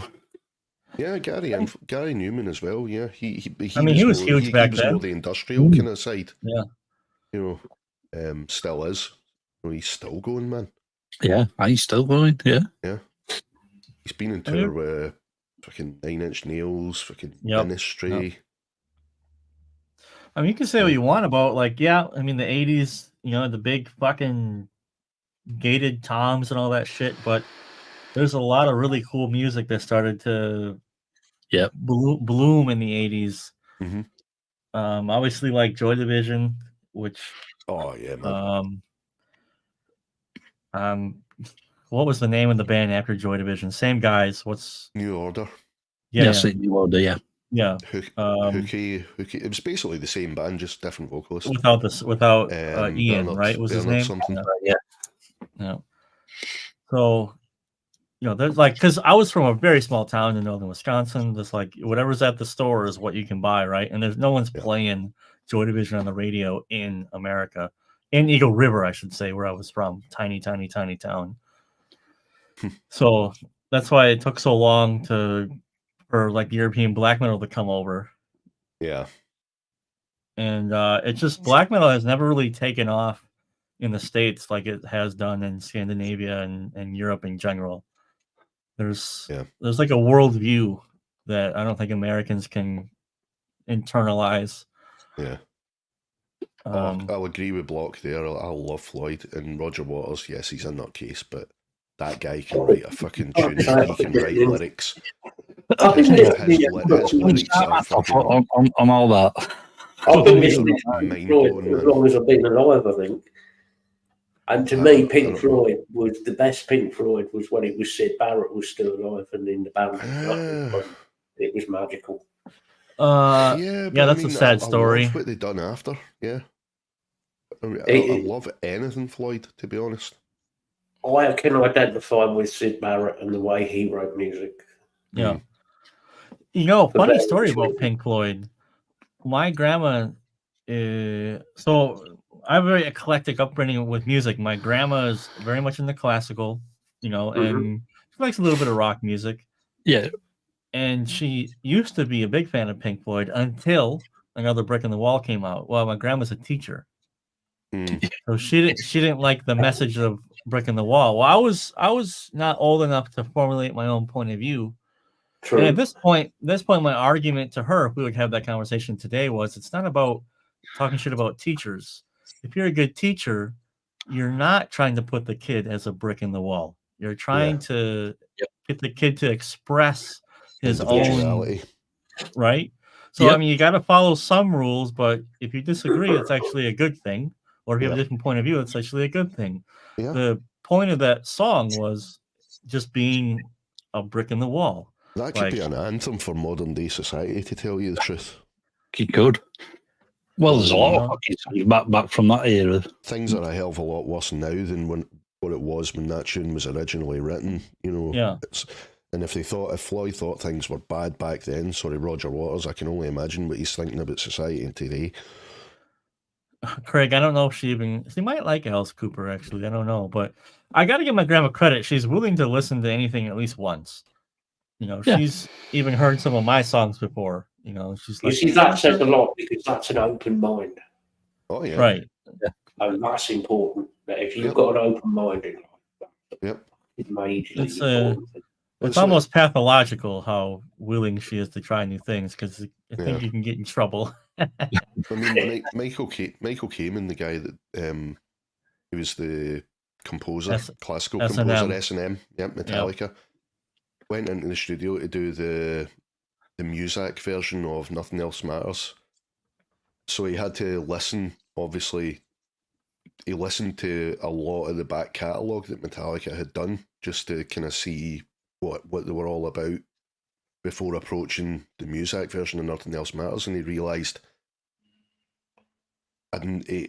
Yeah, Gary Newman as well. Yeah, he was huge back he was then. more the industrial kind of side. Yeah. Still is. He's still going, man. Yeah, he's still going. Yeah. Yeah. He's been in tour with fucking 9 Inch Nails, fucking Ministry. I mean, you can say what you want about, like, the 80s, the big fucking gated toms and all that shit, but there's a lot of really cool music that started to bloom in the 80s. Mm-hmm. Obviously, like Joy Division, which... Oh, yeah, man. What was the name of the band after Joy Division? Same guys. What's... New Order. Yes, New Order, yeah. Yeah. Hooky. It was basically the same band, just different vocalists. Without Ian, Bernard, right? Was his Bernard name? Something. Yeah. So, there's like, because I was from a very small town in northern Wisconsin. Just like whatever's at the store is what you can buy, right? And there's no one's playing Joy Division on the radio in America, in Eagle River, I should say, where I was from. Tiny town. So that's why it took so long for like European black metal to come over. Yeah. And it's just black metal has never really taken off in the States like it has done in Scandinavia and Europe in general. There's like a worldview that I don't think Americans can internalize. Yeah. I'll agree with Block there. I love Floyd and Roger Waters. Yes, he's a nutcase, but that guy can write a fucking tune. He can write lyrics. His lyrics are fucking on all that. I've been listening to mind Pink Floyd blowing, as man. long as I've been alive, I think. And to me, Pink Floyd was the best. Pink Floyd was when it was Sid Barrett was still alive and in the band. It was magical. That's a sad story. I love what they done after. Yeah, I love anything Floyd, to be honest. I can identify with Sid Barrett and the way he wrote music. Yeah. Funny story about Pink Floyd. My grandma, so I have a very eclectic upbringing with music. My grandma is very much into classical, and she likes a little bit of rock music. Yeah. And she used to be a big fan of Pink Floyd until Another Brick in the Wall came out. Well, my grandma's a teacher. So she didn't like the message of Brick in the Wall. Well, I was not old enough to formulate my own point of view. True. And at this point, my argument to her, if we would have that conversation today, was it's not about talking shit about teachers. If you're a good teacher, you're not trying to put the kid as a brick in the wall. You're trying to get the kid to express his own right? So Yep. I mean, you got to follow some rules, but if you disagree, it's actually a good thing. Or if you have a different point of view, it's actually a good thing. Yeah. The point of that song was just being a brick in the wall. That could be an anthem for modern day society, to tell you the truth. He could. Well, there's a lot of fucking songs back from that era. Things are a hell of a lot worse now than what it was when that tune was originally written. You know, Yeah. And if Floyd thought things were bad back then, sorry, Roger Waters, I can only imagine what he's thinking about society today. Craig, I don't know if she might like Alice Cooper, actually. I don't know, but I got to give my grandma credit. She's willing to listen to anything at least once. You know, she's even heard some of my songs before. You know, she's like, you see, that says a lot because that's an open mind. Oh, yeah. Right. And that's important. That if you've got an open mind in life, it's majorly important. It's almost pathological how willing she is to try new things, because I think you can get in trouble. I mean, Michael Kamen, the guy that he was the composer, classical composer, S&M, Metallica, went into the studio to do the music version of Nothing Else Matters. So he had to listen, obviously. He listened to a lot of the back catalogue that Metallica had done just to kind of see what they were all about before approaching the music version of Nothing Else Matters, and he realised that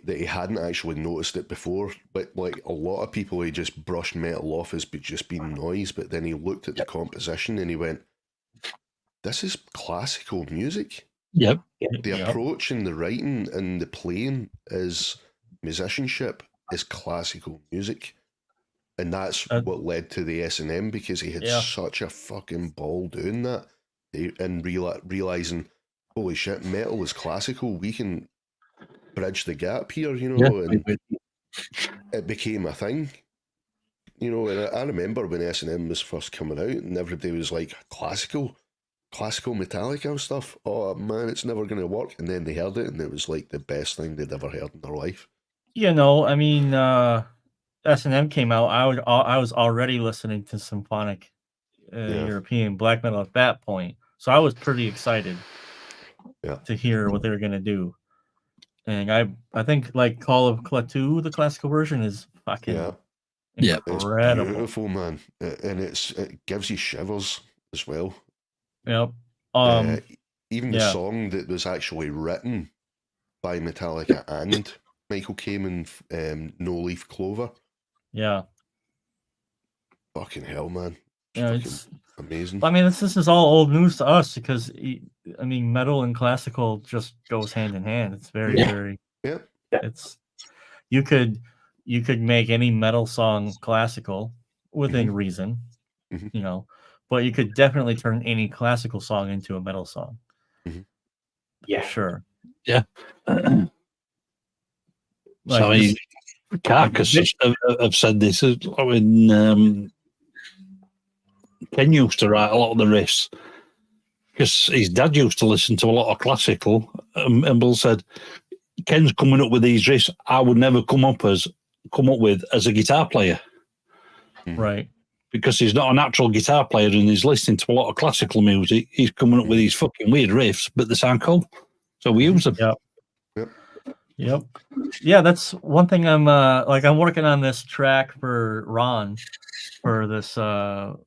he hadn't actually noticed it before. But like a lot of people, he just brushed metal off as just being noise, but then he looked at the composition and he went, this is classical music. Yep. The approach and the writing and the playing is musicianship, is classical music. And that's what led to the S&M, because he had such a fucking ball doing that and realising, holy shit, metal is classical. We can bridge the gap here, you know, and it became a thing. You know, and I remember when S&M was first coming out and everybody was like, classical Metallica stuff. Oh man, it's never going to work. And then they heard it and it was like the best thing they'd ever heard in their life. You know, I mean, S&M came out. I was already listening to symphonic European black metal at that point, so I was pretty excited to hear what they were going to do. And I think like Call of Cthulhu, the classical version, is fucking incredible. It's beautiful, man, and it gives you shivers as well. Yep. Even the song that was actually written by Metallica and Michael Kamen, No Leaf Clover. Yeah. Fucking hell, man. It's amazing. I mean, this is all old news to us because, I mean, metal and classical just goes hand in hand. It's very, very... Yeah. It's... You could make any metal song classical within reason, you know, but you could definitely turn any classical song into a metal song. Yeah. Sure. Yeah. Like so, I mean, Carcass have said this. When Ken used to write a lot of the riffs, because his dad used to listen to a lot of classical, and Bill said, Ken's coming up with these riffs I would never come up with as a guitar player. Right. Because he's not a natural guitar player and he's listening to a lot of classical music. He's coming up with these fucking weird riffs, but they sound cool. So we use them. Yep. Yeah, that's one thing I'm working on this track for Ron for this Loudstack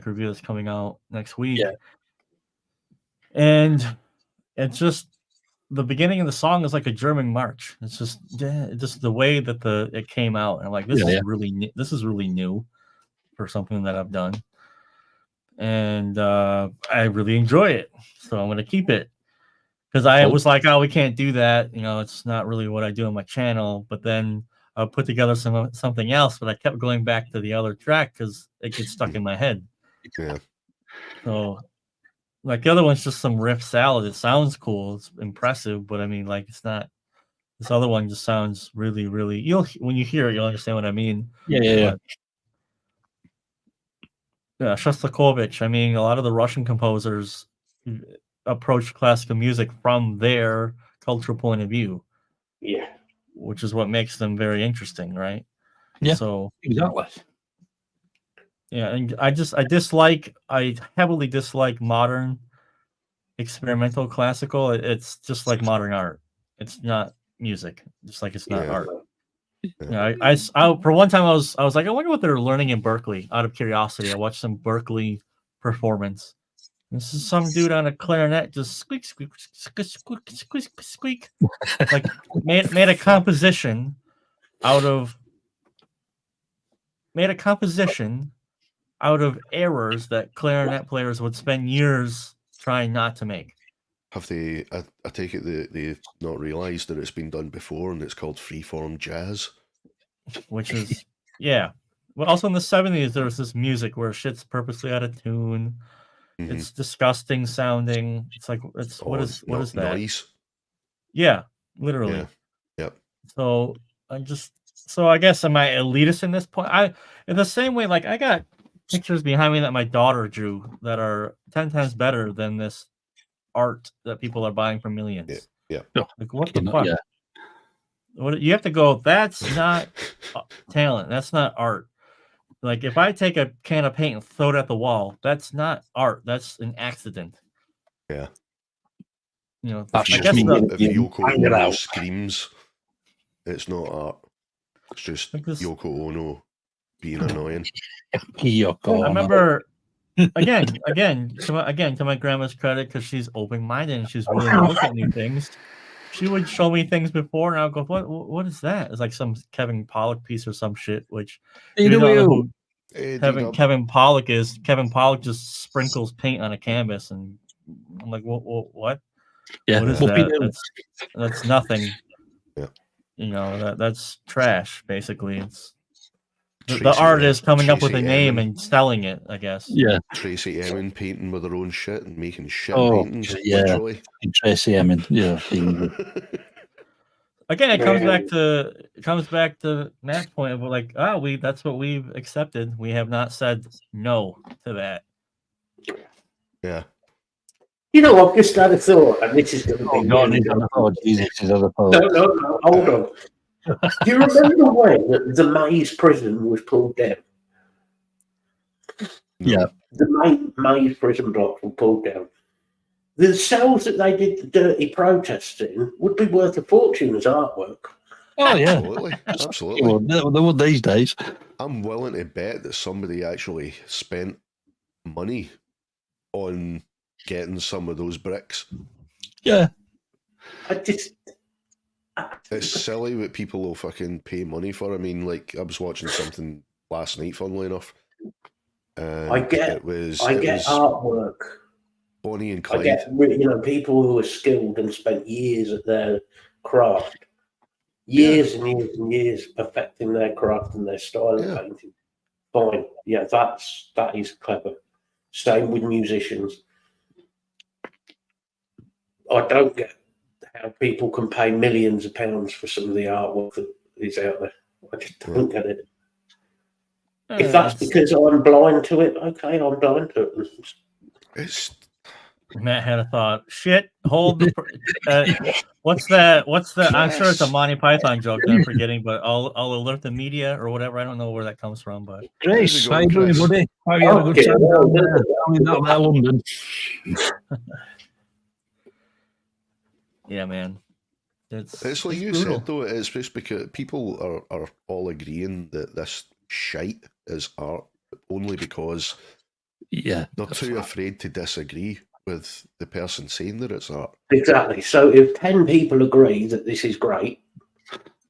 review that's coming out next week. Yeah. And it's just the beginning of the song is like a German march. It's just the way that it came out. And I'm like, this is really new for something that I've done. And I really enjoy it. So I'm going to keep it. Because I was like, oh, we can't do that. You know, it's not really what I do on my channel. But then I put together something else, but I kept going back to the other track because it gets stuck in my head. Yeah. So, like, the other one's just some riff salad. It sounds cool. It's impressive. But, I mean, like, it's not. This other one just sounds really, really... When you hear it, you'll understand what I mean. Yeah. Shostakovich. I mean, a lot of the Russian composers approach classical music from their cultural point of view. Yeah. Which is what makes them very interesting, right? Yeah. So exactly. Yeah, and I heavily dislike modern experimental classical. It's just like modern art. It's not music, just like it's not art. I for one time I was like, I wonder what they're learning in Berkeley. Out of curiosity, I watched some Berkeley performance. This is some dude on a clarinet just squeak, squeak, squeak, squeak, squeak, squeak. Like made a composition out of errors that clarinet players would spend years trying not to make. Have they? I take it they've not realised that it's been done before, and it's called freeform jazz. Which is yeah. Well, also in the 70s, there was this music where shit's purposely out of tune. Mhm. It's disgusting sounding. It's like what is that? Noise. Yeah, literally. Yeah. Yep. So I guess am I elitist in this point? In the same way, like I got pictures behind me that my daughter drew that are 10 times better than this art that people are buying for millions. Yeah. Like what the fuck? Yeah. What you have to go? That's not talent. That's not art. Like if I take a can of paint and throw it at the wall, that's not art. That's an accident. Yeah. You know, That's I just guess me. the, If Yoko Hang it Ono out. screams, it's not art. It's just Like this- Yoko Ono being annoying. Yoko I remember again to my grandma's credit, because she's open-minded and she's willing to look at new things. She would show me things before, and I'll go, "What is that?" It's like some Kevin Pollock piece or some shit. Which if you don't know who Kevin Pollock is. Kevin Pollock just sprinkles paint on a canvas, and I'm like, "What? Yeah. What is Whoopie that? doo. That's nothing." Yeah. You know, that's trash. Basically, it's the Tracy- art is coming up with a Tracy name Emin. and selling it, I guess. Yeah. Tracy Emin painting with her own shit and making shit Oh, paintings. yeah. Literally. Tracy Emin. Yeah. Again, it comes back to Matt's point of like, that's what we've accepted. We have not said no to that. Yeah. You know, I've just had a thought, and this is going to be. Oh, God, really oh, Jesus, he's on the phone. No, hold on. Do you remember when the Maze prison was pulled down? Yeah. The Maze prison blocks were pulled down. The cells that they did the dirty protests in would be worth a fortune as artwork. Oh, yeah. Absolutely. Absolutely. Well, they would these days. I'm willing to bet that somebody actually spent money on getting some of those bricks. Yeah. It's silly what people will fucking pay money for. I mean, like, I was watching something last night, funnily enough. And I get artwork. Bonnie and I Clyde. get, people who are skilled and spent years at their craft. Years and years and years perfecting their craft and their style of painting. Fine. Yeah, that is clever. Same with musicians. I don't get how people can pay millions of pounds for some of the artwork that is out there. I just don't get it. If that's because I'm blind to it, okay, I'm blind to it. It's Matt had a thought. Shit, hold the. What's that? I'm sure it's a Monty Python joke that I'm forgetting, but I'll alert the media or whatever. I don't know where that comes from, but Grace, go, how you doing, Chris? buddy? How you having a good time down there, London? yeah, man. It's like you brutal. said, though, it's just because people are all agreeing that this shite is art only because Yeah. they're too afraid to disagree with the person saying that it's art. Exactly. So if 10 people agree that this is great,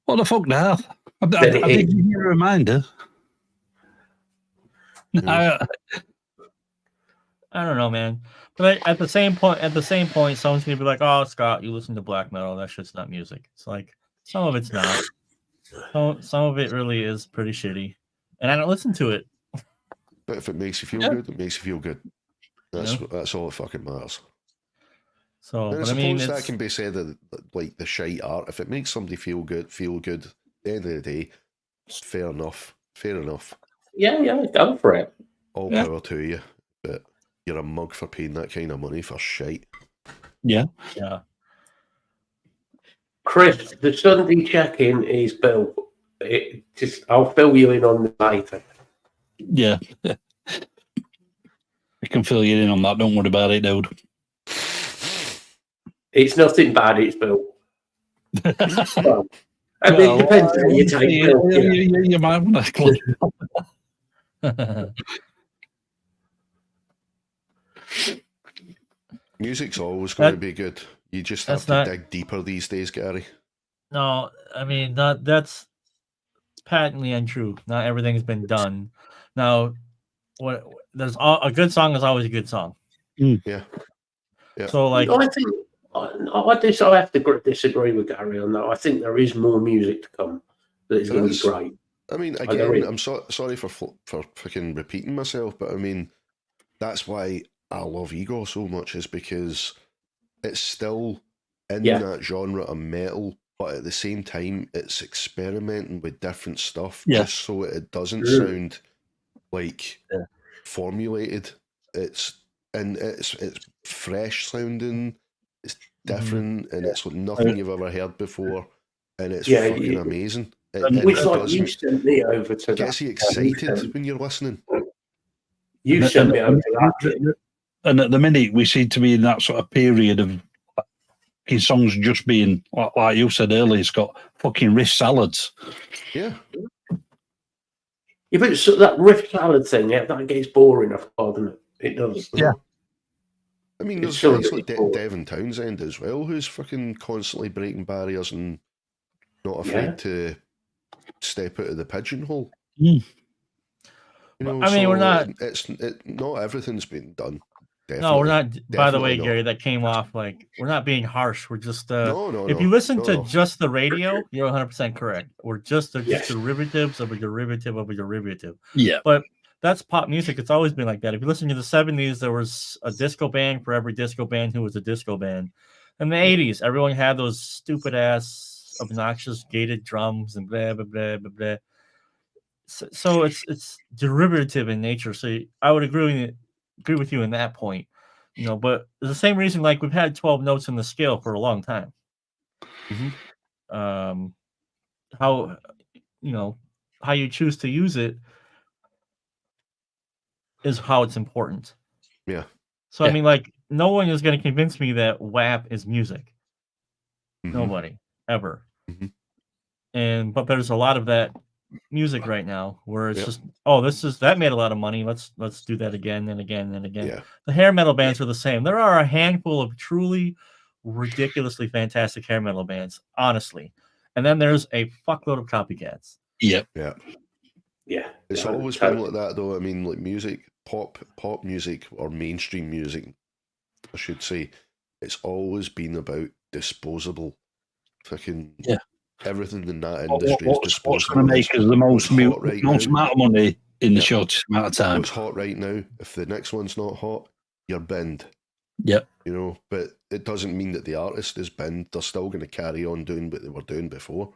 What the fuck now? I did give you a reminder. I don't know, man. But at the same point, someone's gonna be like, "Oh, Scott, you listen to black metal. That shit's not music." It's like some of it's not. Some of it really is pretty shitty, and I don't listen to it. But if it makes you feel good, it makes you feel good. That's all that fucking matters. So, And I but I mean, suppose that can be said of like the shite art. If it makes somebody feel good, at the end of the day, fair enough. yeah, go for it. All power to you. But you're a mug for paying that kind of money for shite. Yeah. Chris, the Sunday check-in is Bill. I'll fill you in on the later. Yeah. I can fill you in on that. Don't worry about it, dude. It's nothing bad. It's built. Well, I mean, Well, it depends how you take built. You know. you might want to click. Music's always going to be good. You just have to dig deeper these days, Gary. No, I mean that's patently untrue. Not everything's been done. Now, a good song is always a good song. Yeah. So like, I think I have to disagree with Gary on that. I think there is more music to come that is going to be great. I mean, again, I'm sorry for fucking repeating myself, but I mean, that's why I love Ego so much, is because it's still in that genre of metal, but at the same time, it's experimenting with different stuff just so it doesn't sound like formulated. It's fresh sounding, it's different, and it's like nothing you've ever heard before, and it's fucking amazing. Which, like, you sent me over to that. Gets you excited when you're listening. You sent me over to that. And at the minute, we seem to be in that sort of period of his songs just being, like you said earlier, it's got fucking riff salads. Yeah. Yeah, but so that riff salad thing, that gets boring after a while, doesn't it? It does. Yeah. I mean, there's guys like Devin Townsend as well, who's fucking constantly breaking barriers and not afraid to step out of the pigeonhole. Mm. You know, I mean, we're not. Not everything's been done. Definitely. No, we're not. By the way, not. Gary, that came off like we're not being harsh. We're just. No. If you listen to just the radio, you're 100% correct. We're just derivatives of a derivative of a derivative. Yeah. But that's pop music. It's always been like that. If you listen to the 70s, there was a disco band for every disco band who was a disco band. In the 80s, everyone had those stupid ass, obnoxious gated drums and blah blah blah blah blah. So it's derivative in nature. So I would agree with you in that point, you know. But it's the same reason, like we've had 12 notes in the scale for a long time. Mm-hmm. How you choose to use it is how it's important. Yeah. So I mean, like, no one is going to convince me that WAP is music. Mm-hmm. Nobody ever. Mm-hmm. But there's a lot of that music right now where it's just, that made a lot of money. Let's do that again and again and again. Yeah. The hair metal bands are the same. There are a handful of truly ridiculously fantastic hair metal bands, honestly, and then there's a fuckload of copycats. Yep. Yeah. It's always been like that, though. I mean, like music, pop music, or mainstream music, I should say, it's always been about disposable. Fucking everything in that industry is disposable. What's going to make us the most amount of money in the shortest amount of time? What's hot right now? If the next one's not hot, you're binned. Yep. You know, but it doesn't mean that the artist is binned. They're still going to carry on doing what they were doing before.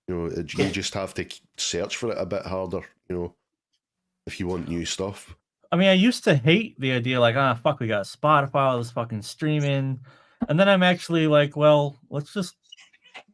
You know, you just have to search for it a bit harder, you know, if you want new stuff. I mean, I used to hate the idea, like, fuck, we got Spotify, all this fucking streaming. And then I'm actually like, well, let's just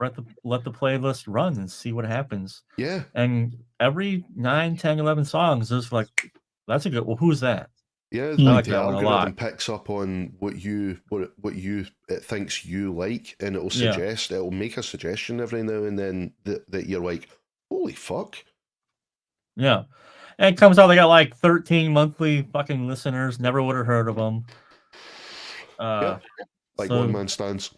let the playlist run and see what happens. Yeah. And every 9, 10, 11 songs is like, that's a good, well, who's that? Yeah, I like the that one a algorithm lot. picks up on what it thinks you like, and it'll suggest, it'll make a suggestion every now and then that you're like, holy fuck. Yeah. And it comes out, they got like 13 monthly fucking listeners, never would have heard of them. Like one man stands.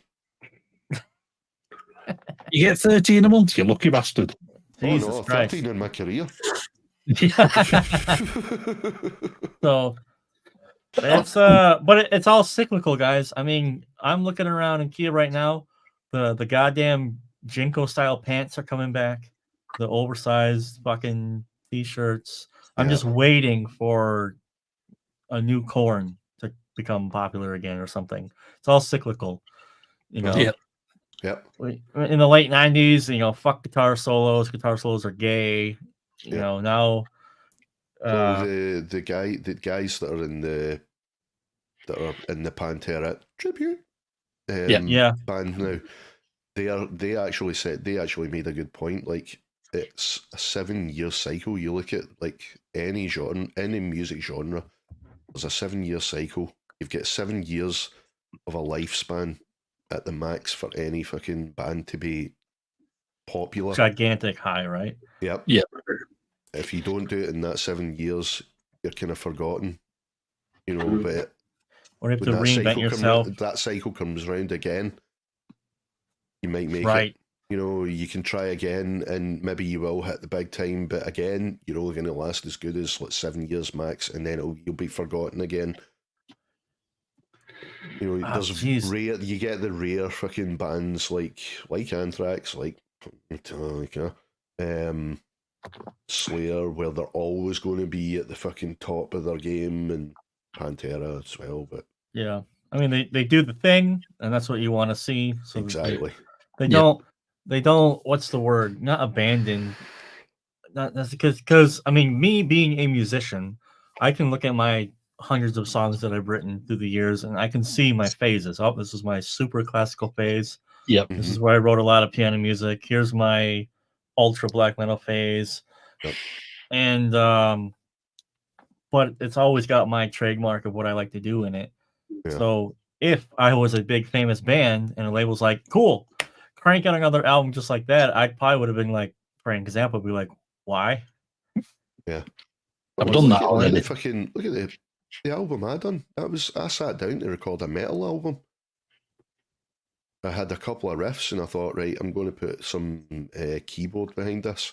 You get 13 a month, you lucky bastard. Jesus oh no, Christ. 13 in my career. So it's but it's all cyclical, guys. I mean, I'm looking around in Kia right now. The goddamn Jinko style pants are coming back. The oversized fucking t-shirts. I'm just waiting for a new Korn to become popular again or something. It's all cyclical, you know. Yep. In the late 90s, you know, fuck guitar solos. Guitar solos are gay. You know, now the guys that are in the Pantera tribute band now, they actually made a good point. Like, it's a 7-year cycle. You look at like any music genre, there's a 7-year cycle. You've got 7 years of a lifespan at the max for any fucking band to be popular. Gigantic high, right? Yep. Yeah. If you don't do it in that 7 years, you're kind of forgotten. You know, but Or you have when to reinvent yourself. that cycle comes around again, you might make Right. it. You know, you can try again, and maybe you will hit the big time. But again, you're only going to last as good as 7 years max, and then you'll be forgotten again. You know, there's rare. You get the rare fucking bands like Anthrax, like Metallica, Slayer, where they're always going to be at the fucking top of their game, and Pantera as well. But yeah, I mean they do the thing, and that's what you want to see. So exactly, they don't what's the word? Not abandon. Not that's because I mean, me being a musician, I can look at my hundreds of songs that I've written through the years, and I can see my phases. Oh, this is my super classical phase. Yep. This is where I wrote a lot of piano music. Here's my ultra black metal phase. Yep. And but it's always got my trademark of what I like to do in it. Yeah. So if I was a big famous band and a label's like, cool, crank out another album just like that, I probably would have been like, for an example, be like, why? Yeah. I've done that Look already. at the album I done. I sat down to record a metal album. I had a couple of riffs and I thought, right, I'm going to put some keyboard behind this.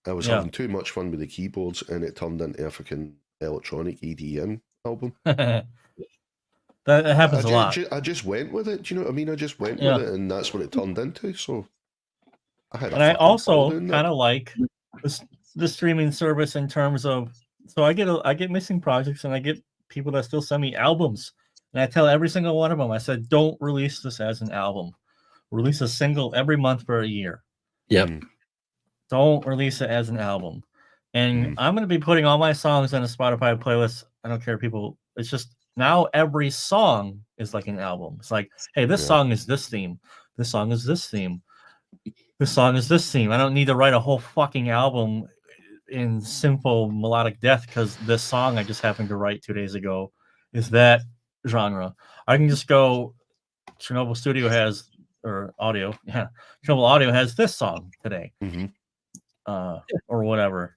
I was having too much fun with the keyboards, and it turned into a fucking electronic EDM album. that happens a lot. I just went with it. Do you know what I mean? I just went with it, and that's what it turned into. So I had. And I also kind of like the streaming service in terms of, so I get missing projects, and I get people that still send me albums, and I tell every single one of them, I said, don't release this as an album. Release a single every month for a year. Yep. Don't release it as an album. And I'm going to be putting all my songs on a Spotify playlist. I don't care, people. It's just now every song is like an album. It's like, hey, this song is this theme. This song is this theme. This song is this theme. I don't need to write a whole fucking album in simple melodic death because this song I just happened to write 2 days ago is that genre. I can just go, Chernobyl Studio has, or Audio, Chernobyl Audio has this song today. Or whatever.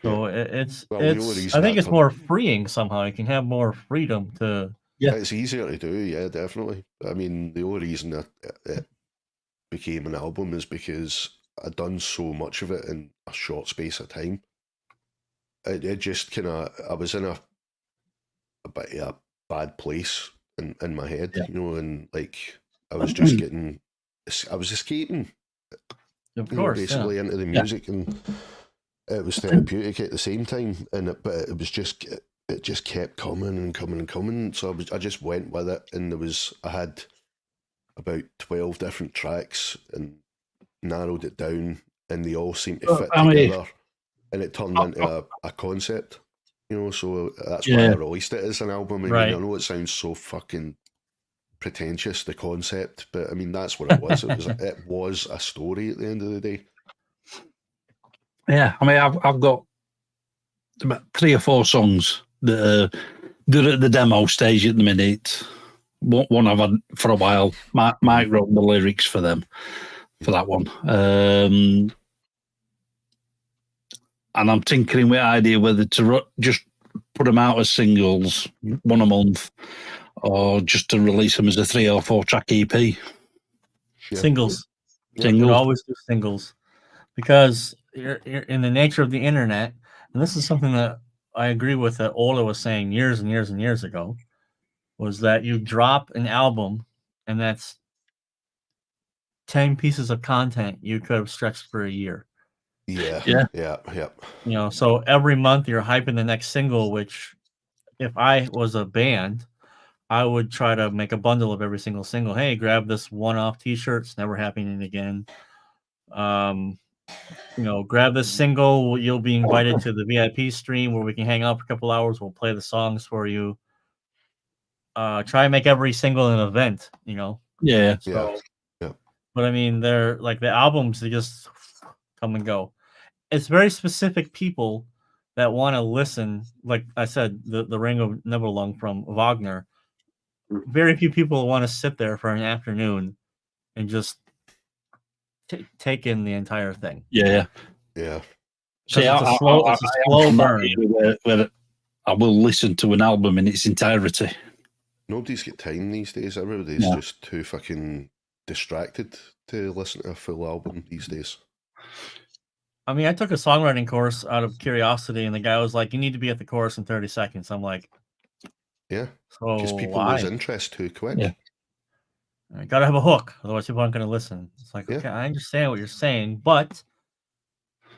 So it's I think it's more freeing somehow. You can have more freedom to. Yeah, it's easier to do. Yeah, definitely. I mean, the only reason that it became an album is because I'd done so much of it in a short space of time. It just kind of, I was in a bit of a bad place in my head, you know, and like I was just I was escaping. Of course, basically into the music, and it was therapeutic at the same time. But it was just, it just kept coming and coming and coming. So I just went with it, and I had about 12 different tracks and narrowed it down, and they all seemed to fit together, and it turned into a concept. You know, so that's why I released it as an album. I mean, I know it sounds so fucking pretentious, the concept, but I mean that's what it was. It was a story at the end of the day. Yeah, I mean I've got about 3 or 4 songs that are at the demo stage at the minute. One I've had for a while. Mike wrote the lyrics for them, for that one. And I'm tinkering with the idea whether to just put them out as singles, one a month, or just to release them as a 3 or 4 track EP. Singles. You always do singles because you're in the nature of the internet, and this is something that I agree with that Ola was saying years and years and years ago, was that you drop an album and that's 10 pieces of content you could have stretched for a year. Yeah. You know, so every month you're hyping the next single, which if I was a band, I would try to make a bundle of every single single. Hey, grab this one-off t-shirt. It's never happening again. You know, grab this single. You'll be invited to the VIP stream where we can hang out for a couple hours. We'll play the songs for you. Try and make every single an event, you know? Yeah. But I mean, they're like the albums, they just come and go. It's very specific people that want to listen. Like I said, the Ring of Nibelung from Wagner. very few people want to sit there for an afternoon and just take in the entire thing. Yeah. Yeah. Because See, it's a slow I'm not burn. where I will listen to an album in its entirety. Nobody's got time these days. Everybody's just too fucking distracted to listen to a full album these days. I mean, I took a songwriting course out of curiosity, and the guy was like, "You need to be at the chorus in 30 seconds." I'm like, Yeah. "So Because people lose interest too quick. Yeah. I gotta have a hook, otherwise people aren't gonna listen." It's like, okay, I understand what you're saying, but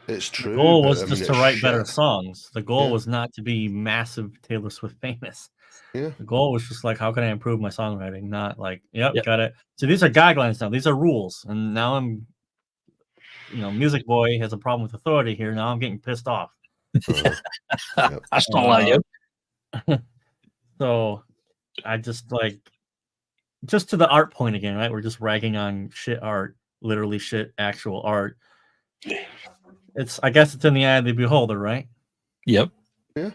it's true. The goal but, was I just mean, to it's write shit. better songs. The goal Yeah. was not to be massive Taylor Swift famous. Yeah. The goal was just like, how can I improve my songwriting? Not like, Yep. got it. So these are guidelines now. These are rules, and now I'm, Music Boy has a problem with authority here. Now I'm getting pissed off. That's not like you. So I just just to the art point again, right? We're just ragging on shit art, literally shit actual art. I guess it's in the eye of the beholder, right? Yep. Yeah.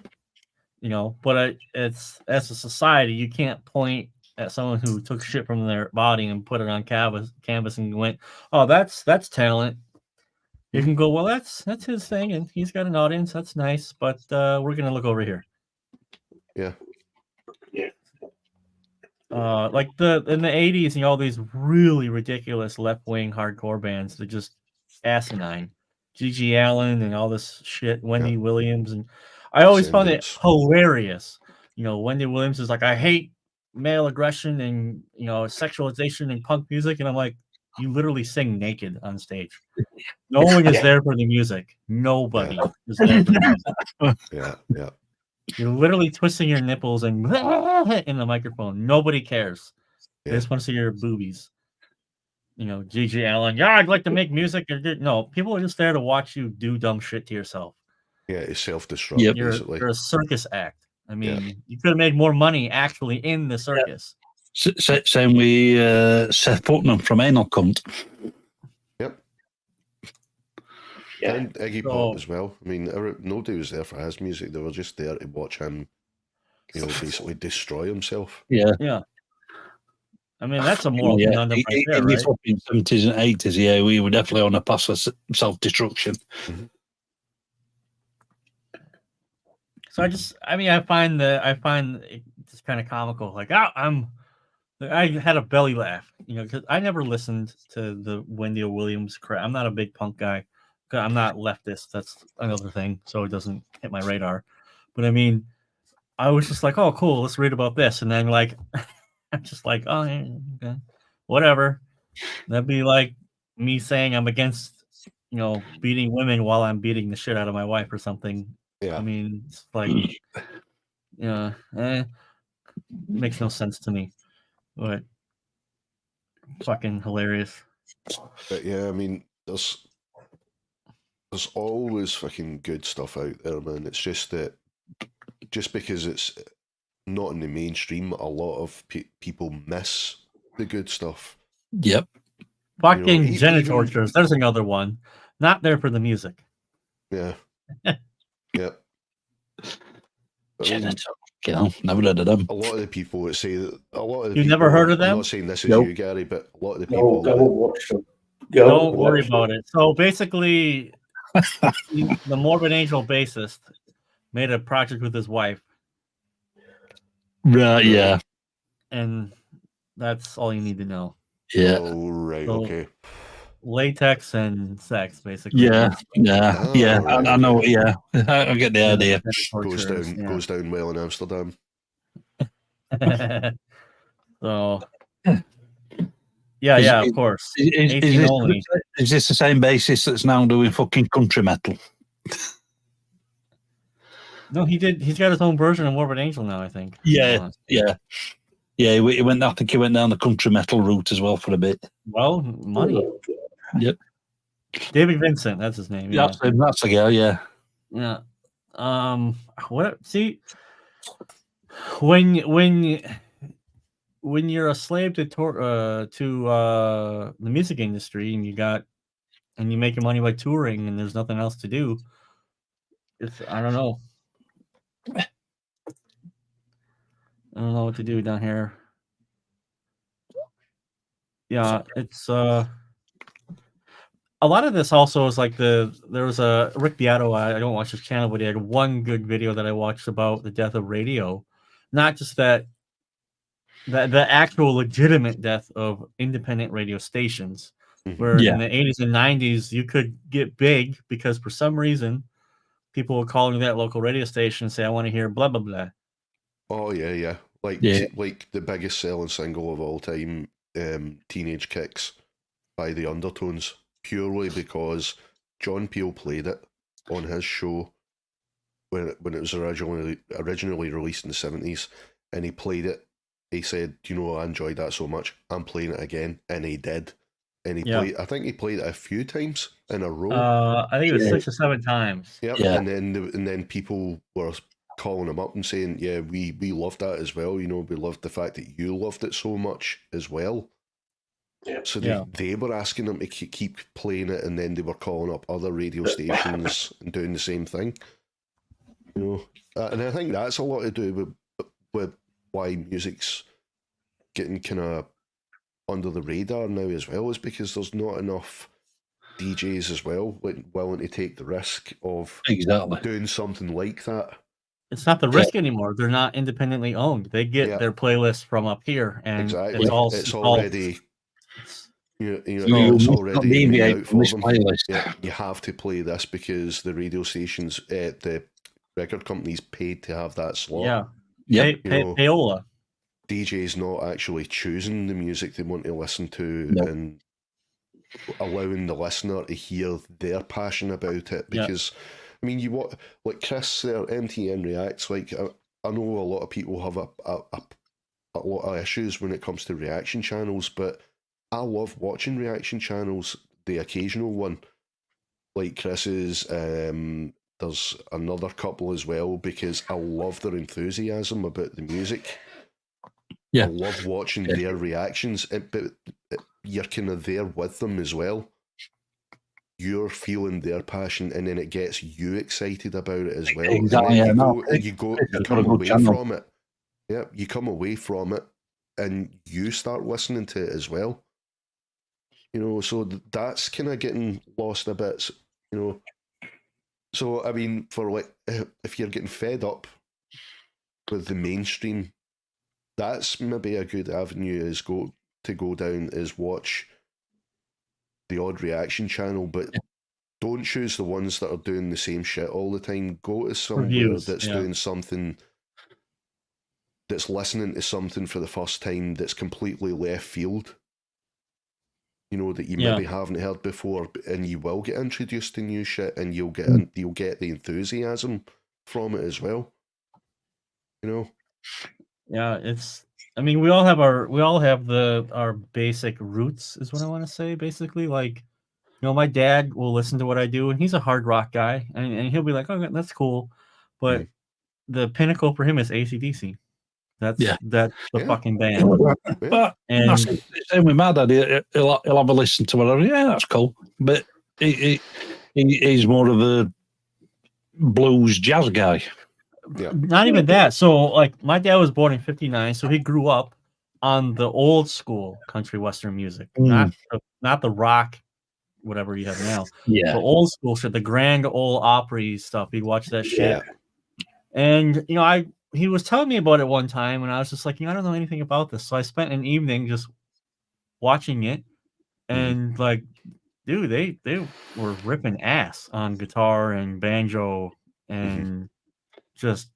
But it's, as a society, you can't point at someone who took shit from their body and put it on canvas and went, "Oh, that's talent." You can go, "Well, that's his thing, and he's got an audience. That's nice, but we're gonna look over here." Yeah. Yeah. Like in the 80s, all these really ridiculous left-wing hardcore bands that just asinine. G.G. Allen and all this shit, Wendy Williams, and I always found it hilarious. Wendy Williams is like, "I hate male aggression and sexualization in punk music," and I'm like, you literally sing naked on stage. No one is there for the music. Nobody is there for the music. Yeah. You're literally twisting your nipples and in the microphone. Nobody cares. They just want to see your boobies. G.G. Allen. Yeah, I'd like to make music. No, people are just there to watch you do dumb shit to yourself. Yeah, it's self-destruct, basically. You're a circus act. I mean, you could have made more money actually in the circus. Same with Seth Putnam from Anal Cunt. Yep. Yeah. And Iggy Pop as well. I mean, nobody was there for his music. They were just there to watch him, basically destroy himself. Yeah. Yeah. I mean, that's a moral conundrum right there, in right? the 70s and 80s, we were definitely on a path of self-destruction. Mm-hmm. So I find it just kind of comical. Like, I had a belly laugh, because I never listened to the Wendy Williams crap. I'm not a big punk guy. I'm not leftist. That's another thing, so it doesn't hit my radar. But I mean, I was just like, "Oh, cool. Let's read about this." And then I'm just like, "Oh, yeah, okay, whatever." That'd be like me saying I'm against, beating women while I'm beating the shit out of my wife or something. Yeah. I mean, it's like, makes no sense to me. But fucking hilarious. But yeah, I mean, there's always fucking good stuff out there, man. It's just that just because it's not in the mainstream, a lot of people miss the good stuff. Yep. Fucking Genitortures. There's another one. Not there for the music. Yeah. Yep. Never heard of them. A lot of the people that say that You've never heard of them? I'm not saying this is you, Gary, but a lot of the people. Go and watch them. Don't worry about it. So basically, the Morbid Angel bassist made a project with his wife. Right, yeah. And that's all you need to know. Yeah. Oh, right, okay. Latex and sex, basically. Yeah. Right, I know. Yeah, I get the idea. Goes down well in Amsterdam. So, yeah, of course. Is this the same bassist that's now doing fucking country metal? No, he did. He's got his own version of Morbid Angel now, I think. Yeah. He went. I think he went down the country metal route as well for a bit. Well, money. Yep. David Vincent, that's his name. Yeah. That's the guy. Yeah. Yeah. What? See, when you're a slave to the music industry, and you make your money by touring, and there's nothing else to do, I don't know. I don't know what to do down here Yeah, it's a lot of this also is like there was a Rick Beato. I don't watch his channel, but he had one good video that I watched about the death of radio, not just that the actual legitimate death of independent radio stations, where in the 80s and 90s you could get big because for some reason people were calling that local radio station and say, I want to hear blah blah blah. Oh yeah. Like the biggest selling single of all time, Teenage Kicks by the Undertones, purely because John Peel played it on his show when it was originally released in the 70s, and he played it. He said, I enjoyed that so much, I'm playing it again, and he did. And I think he played it a few times in a row. I think it was 6 or 7 times. Yep. Yeah. And then people were calling him up and saying, yeah, we loved that as well. We loved the fact that you loved it so much as well. Yeah. So they were asking him to keep playing it, and then they were calling up other radio stations and doing the same thing. And I think that's a lot to do with why music's getting kind of under the radar now as well, is because there's not enough DJs as well willing to take the risk of doing something like that. It's not the risk anymore. They're not independently owned. They get their playlist from up here, and exactly. it's already it's already made out for them. Yeah, you have to play this because the radio stations, the record companies paid to have that slot. Yeah, payola. DJ's not actually choosing the music they want to listen to and allowing the listener to hear their passion about it. Because I mean, like Chris there, MTN Reacts. Like I know a lot of people have a lot of issues when it comes to reaction channels, but I love watching reaction channels. The occasional one, like Chris's. There's another couple as well, because I love their enthusiasm about the music. I love watching their reactions, but you're kind of there with them as well. You're feeling their passion, and then it gets you excited about it as well. Exactly. And then you come away from it. Yeah, you come away from it, and you start listening to it as well. So that's kind of getting lost a bit. So I mean, for like, if you're getting fed up with the mainstream, that's maybe a good avenue to go down is watch the odd reaction channel, but don't choose the ones that are doing the same shit all the time. Go to somewhere that's doing something, that's listening to something for the first time that's completely left field. That you maybe haven't heard before, and you will get introduced to new shit, and you'll get the enthusiasm from it as well. Yeah, it's. I mean, we all have our basic roots, is what I want to say. Basically, like, my dad will listen to what I do, and he's a hard rock guy, and he'll be like, "Oh, that's cool," but the pinnacle for him is AC/DC. That's the fucking band. But that's the same with my dad. He'll have a listen to whatever. Yeah, that's cool. But he's more of a blues jazz guy. Yeah. Not even that. So, like, my dad was born in '59, so he grew up on the old school country western music, not the rock, whatever you have now. Yeah, the old school shit, the Grand Ole Opry stuff. He'd watch that shit, and he was telling me about it one time, and I was just like, I don't know anything about this. So I spent an evening just watching it, and like, dude, they were ripping ass on guitar and banjo and just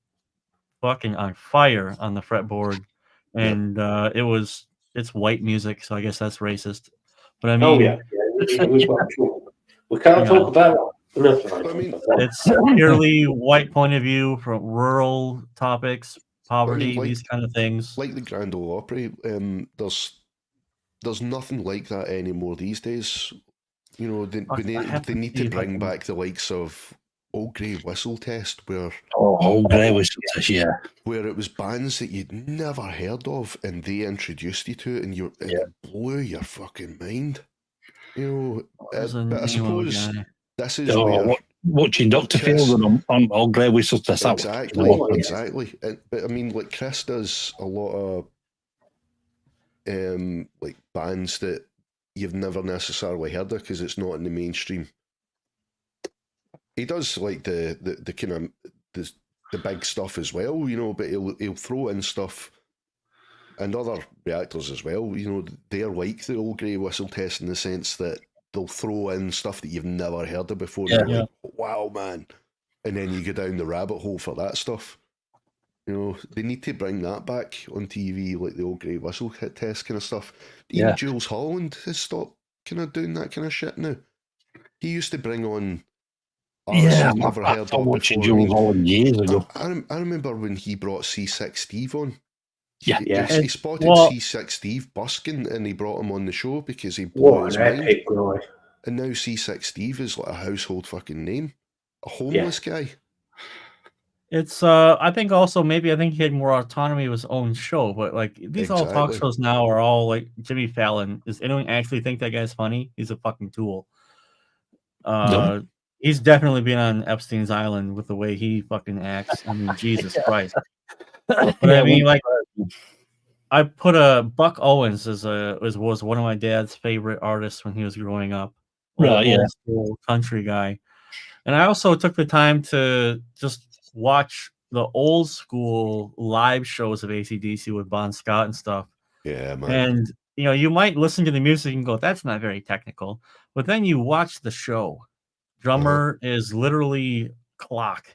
fucking on fire on the fretboard. And it's white music, so I guess that's racist. But I mean, we can't talk about it. It's purely white point of view from rural topics, poverty, these kind of things. Like the Grand Ole Opry, there's nothing like that anymore these days. They need to bring back the likes of Old Grey Whistle Test, where Old Grey Whistle Test, where it was bands that you'd never heard of, and they introduced you to it, and it blew your fucking mind. But I suppose this is where watching Dr. Fielder on Old Grey Whistle Test. Exactly. But I mean, like, Chris does a lot of like bands that you've never necessarily heard of because it's not in the mainstream. He does like the kind of the big stuff as well, you know, but he'll throw in stuff and other reactors as well. You know, they're like the old grey whistle test in the sense that they'll throw in stuff that you've never heard of before. Yeah. And you're like, wow, man. And then you go down the rabbit hole for that stuff. You know, they need to bring that back on TV, like the old grey whistle test kind of stuff. Even Jules Holland has stopped kind of doing that kind of shit now. He used to bring on artists I've never heard of before. Jules Holland years ago. I remember when he brought C6 Steve on. Yeah, He spotted C6 Steve busking and he brought him on the show because he blew his mind. Epic guy. And now C6 Steve is like a household fucking name. A homeless guy. It's I think he had more autonomy with his own show, but like these all talk shows now are all like Jimmy Fallon. Does anyone actually think that guy's funny? He's a fucking tool. No. He's definitely been on Epstein's Island with the way he fucking acts. I mean, Jesus Christ. But I mean, like, I put Buck Owens was one of my dad's favorite artists when he was growing up. Old school country guy. And I also took the time to just watch the old school live shows of AC/DC with Bon Scott and stuff. Yeah, man. And you know, you might listen to the music and go, "That's not very technical," but then you watch the show. Drummer is literally clock.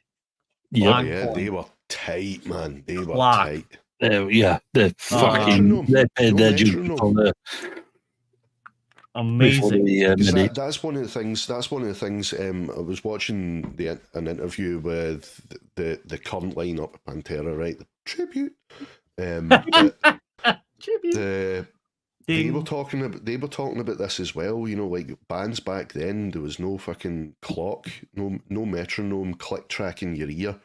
Yeah, they were tight, man. They were tight. They're fucking. They paid their due for the. Amazing. That's one of the things. I was watching an interview with the current lineup of Pantera, right? The tribute. Tribute. They were talking about this as well. You know, like bands back then, there was no fucking clock, no metronome, click track in your ear.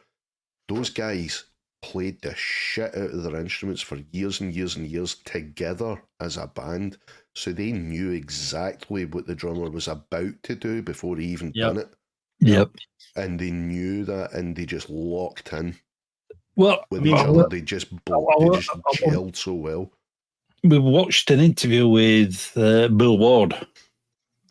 Those guys played the shit out of their instruments for years and years and years together as a band. So they knew exactly what the drummer was about to do before he even done it. Yep. And they knew that, and they just locked in. Well, with each other, they just gelled so well. We watched an interview with Bill Ward.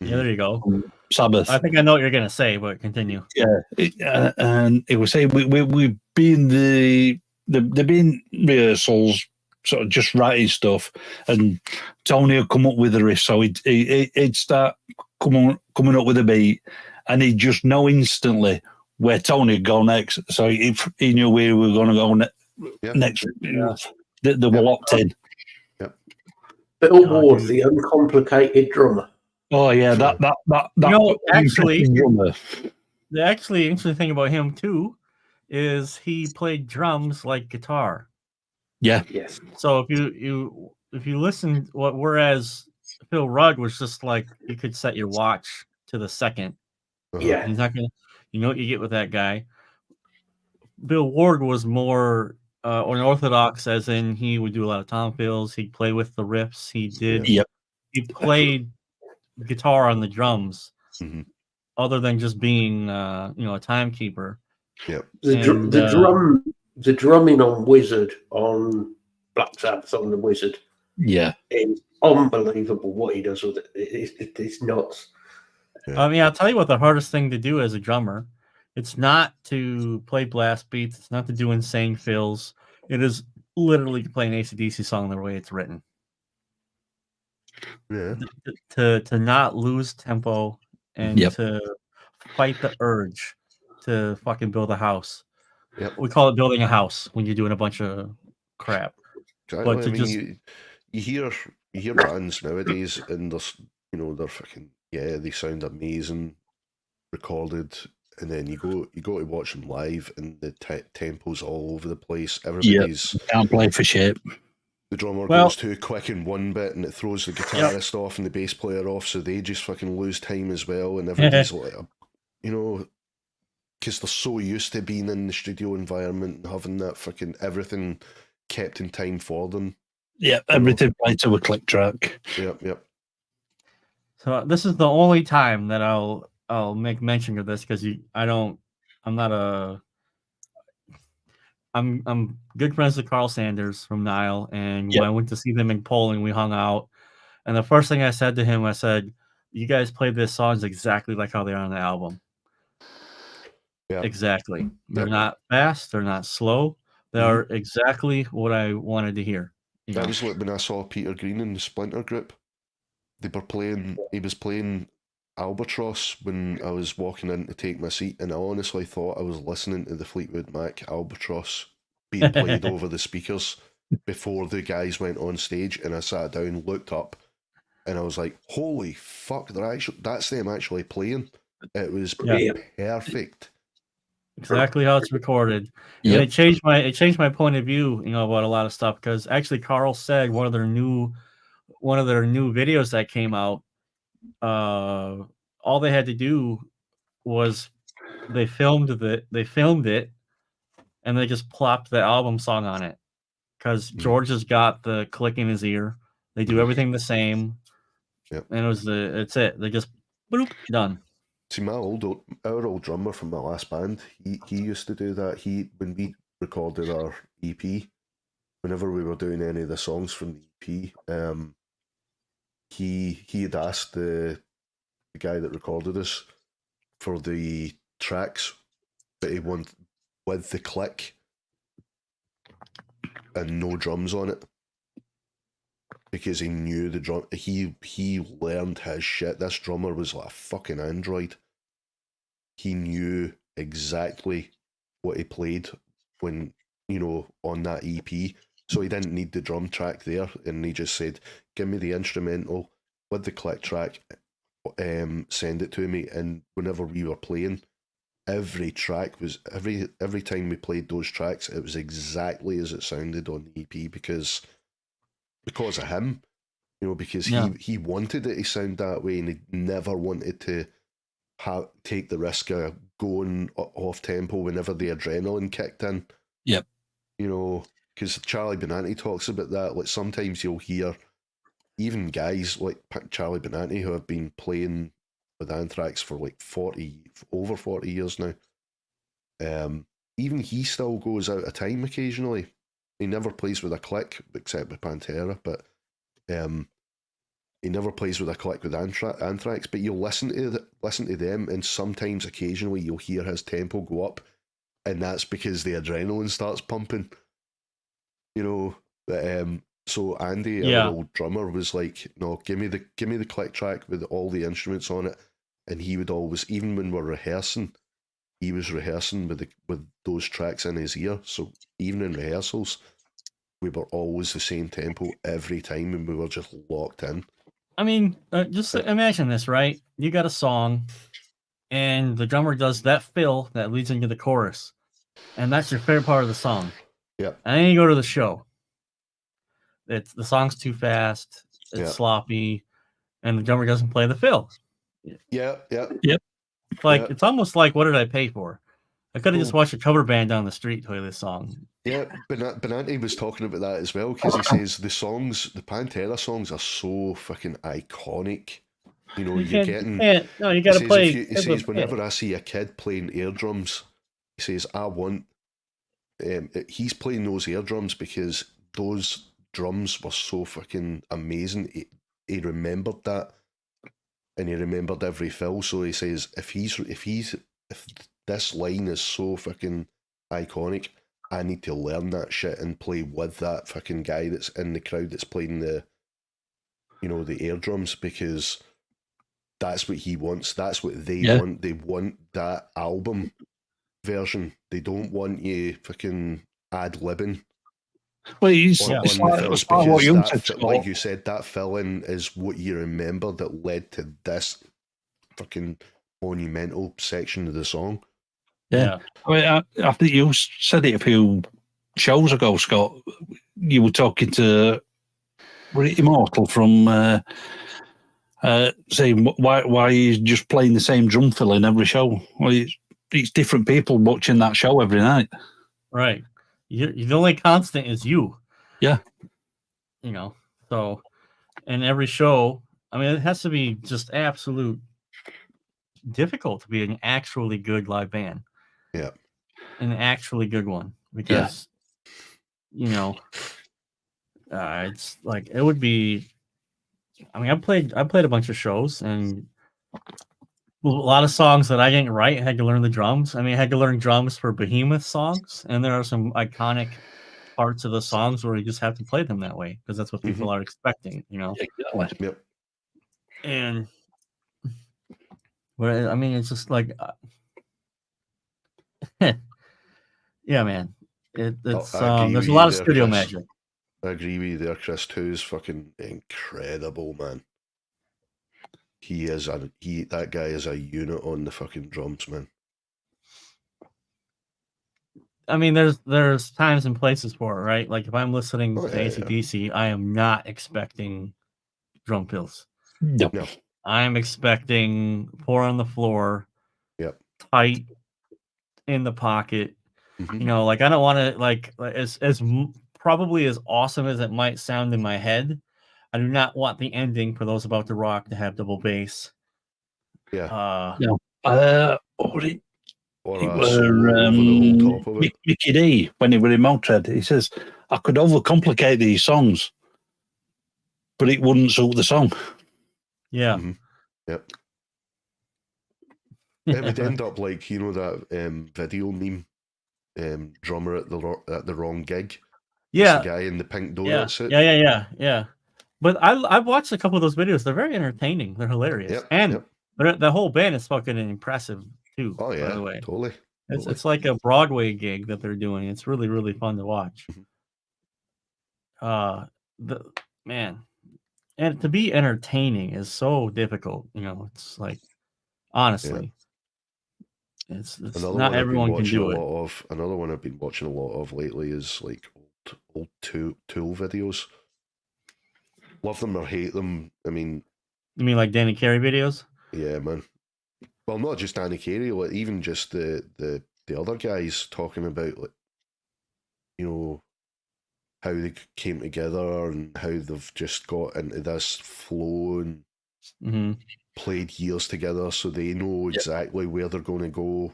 Yeah, there you go. Sabbath. I think I know what you're going to say, but continue. Yeah, and it was saying we've been the been rehearsals, sort of just writing stuff, and Tony would come up with a riff, so he'd start coming up with a beat, and he'd just know instantly where Tony would go next. So he knew where we were going to go next. They were locked in. Bill Ward, the uncomplicated drummer. Oh yeah, that you know, actually, the actually interesting thing about him too is he played drums like guitar. Yeah. Yes. So if you listen, whereas Phil Rudd was just like you could set your watch to the second. Yeah. He's not gonna, you know what you get with that guy. Bill Ward was more unorthodox, as in he would do a lot of tom fills. He'd play with the riffs. He did. Yep. He played guitar on the drums, other than just being a timekeeper. Yep. The drumming on Wizard, on Black Sabbath on the Wizard, is unbelievable what he does with it. It's nuts. Yeah. I mean, I'll tell you what the hardest thing to do as a drummer. It's not to play blast beats. It's not to do insane fills. It is literally to play an AC/DC song the way it's written. Yeah. To not lose tempo and to fight the urge to fucking build a house. Yep. We call it building a house when you're doing a bunch of crap. Exactly. But you hear bands nowadays and they're fucking they sound amazing recorded. And then you go to watch them live, and the tempo's all over the place. Everybody's can't play for shit. The drummer goes too quick in one bit, and it throws the guitarist off and the bass player off, so they just fucking lose time as well. And everybody's like, because they're so used to being in the studio environment and having that fucking everything kept in time for them. Yeah, everything played to a click track. Yep. So this is the only time that I'll make mention of this because I'm I'm good friends with Carl Sanders from Nile, and Yep. when I went to see them in Poland, we hung out. And the first thing I said to him, I said, "You guys play this songs exactly like how they are on the album. Yeah. Exactly. They're Yep. not fast. They're not slow. They are exactly what I wanted to hear." You That know? was like when I saw Peter Green in the Splinter Group. They were playing. He was playing Albatross when I was walking in to take my seat, and I honestly thought I was listening to the Fleetwood Mac Albatross being played over the speakers before the guys went on stage. And I sat down, looked up, and I was like, "Holy fuck! That's them actually playing." It was Yeah. perfect. Exactly how it's recorded. Yep. And it changed my point of view, about a lot of stuff, because actually Carl said one of their new videos that came out, all they had to do was they filmed it and they just plopped the album song on it, because George has got the click in his ear. They do everything the same. Yep. And it's it. They just boop, done. See, our old drummer from my last band, he used to do that. When we recorded our EP, whenever we were doing any of the songs from the EP, he had asked the guy that recorded us for the tracks that he wanted with the click and no drums on it, because he knew the drum. He learned his shit. This drummer was like a fucking android. He knew exactly what he played when, on that EP. So he didn't need the drum track there, and he just said, "Give me the instrumental with the click track, send it to me." And whenever we were playing, every track was every time we played those tracks, it was exactly as it sounded on the EP because of him, because he wanted it to sound that way, and he never wanted to take the risk of going off tempo whenever the adrenaline kicked in. Yep. Because Charlie Benanti talks about that. Like, sometimes you'll hear even guys like Charlie Benanti, who have been playing with Anthrax for like over 40 years now. Even he still goes out of time occasionally. He never plays with a click, except with Pantera, but he never plays with a click with Anthrax. But you'll listen to them, and sometimes, occasionally, you'll hear his tempo go up, and that's because the adrenaline starts pumping. So Andy, our old drummer, was like, "No, give me the click track with all the instruments on it," and he would always, even when we're rehearsing, he was rehearsing with those tracks in his ear. So even in rehearsals, we were always the same tempo every time, and we were just locked in. I mean, just imagine this, right? You got a song, and the drummer does that fill that leads into the chorus, and that's your favorite part of the song. Yeah. And then you go to the show. The song's too fast, it's sloppy, and the drummer doesn't play the fill. Yep. It's like it's almost like, what did I pay for? I could have just watched a cover band down the street play this song. Yeah, Benanti was talking about that as well, because he says the Pantera songs are so fucking iconic. You gotta play. He says, whenever I see a kid playing air drums, he says, I want. He's playing those air drums because those drums were so fucking amazing. He remembered that, and he remembered every fill. So he says, if this line is so fucking iconic, I need to learn that shit and play with that fucking guy that's in the crowd that's playing the air drums, because that's what he wants. That's what they want. They want that album version. They don't want you fucking ad-libbing. Well, it's like what you said, like you said, that fill-in is what you remember that led to this fucking monumental section of the song. Yeah. I mean, I think you said it a few shows ago, Scott. You were talking to Immortal from saying why he's just playing the same drum fill in every show. Well, it's different people watching that show every night. Right. The only constant is you. Yeah. So in every show, I mean, it has to be just absolute difficult to be an actually good live band. Yeah. An actually good one. because it's like it would be. I mean, I played a bunch of shows, and a lot of songs that I didn't write. I had to learn the drums. I mean, I had to learn drums for Behemoth songs, and there are some iconic parts of the songs where you just have to play them that way because that's what people are expecting, Exactly. Yep. And I mean, it's just like, yeah, man. It's I agree there's with a you lot of there, studio Chris. magic. I agree with you there. Chris 2 is fucking incredible, man. That guy is a unit on the fucking drums, man. I mean, there's times and places for it, right? Like if I'm listening to AC/DC, I am not expecting drum fills. No. I'm expecting 4 on the floor, tight in the pocket. Like I don't want to like as probably as awesome as it might sound in my head. I do not want the ending for those about to rock to have double bass. Yeah. No. Or it a were, solo over the whole top of it. Mickey D, when he was in Motörhead, he says, I could overcomplicate these songs, but it wouldn't suit the song. Yeah. Yep. It would end up like, that video meme, drummer at the wrong gig. Yeah. It's the guy in the pink donut suit. Yeah. But I've watched a couple of those videos. They're very entertaining. They're hilarious. The whole band is fucking impressive too. Oh yeah, by the way. totally. It's like a Broadway gig that they're doing. It's really, really fun to watch. Man, and to be entertaining is so difficult. It's like honestly, it's not everyone can do it. Another one I've been watching a lot of lately is like old Tool videos. Love them or hate them. I mean, you mean like Danny Carey videos? Yeah, man. Well, not just Danny Carey, like even just the other guys talking about like, how they came together and how they've just got into this flow and played years together, so they know exactly where they're going to go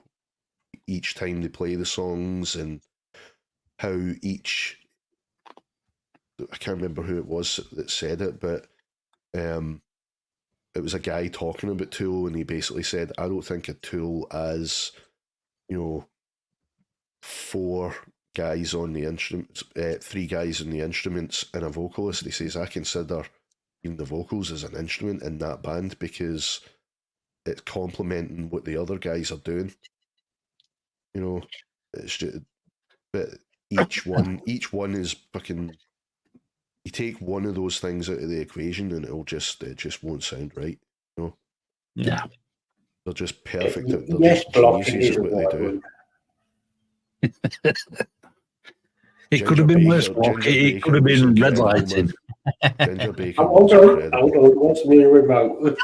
each time they play the songs, and how each, I can't remember who it was that said it, but it was a guy talking about Tool, and he basically said, I don't think of Tool as, 4 guys on the instruments, 3 guys on the instruments and a vocalist. He says, I consider even the vocals as an instrument in that band because it's complementing what the other guys are doing. It's just, but each one is fucking. You take one of those things out of the equation, and it just won't sound right. Yeah, they're just perfect. They're just geniuses at what they do. It could have been worse. It could have been red lighting. Ginger Baker. Hold on, what's me remote?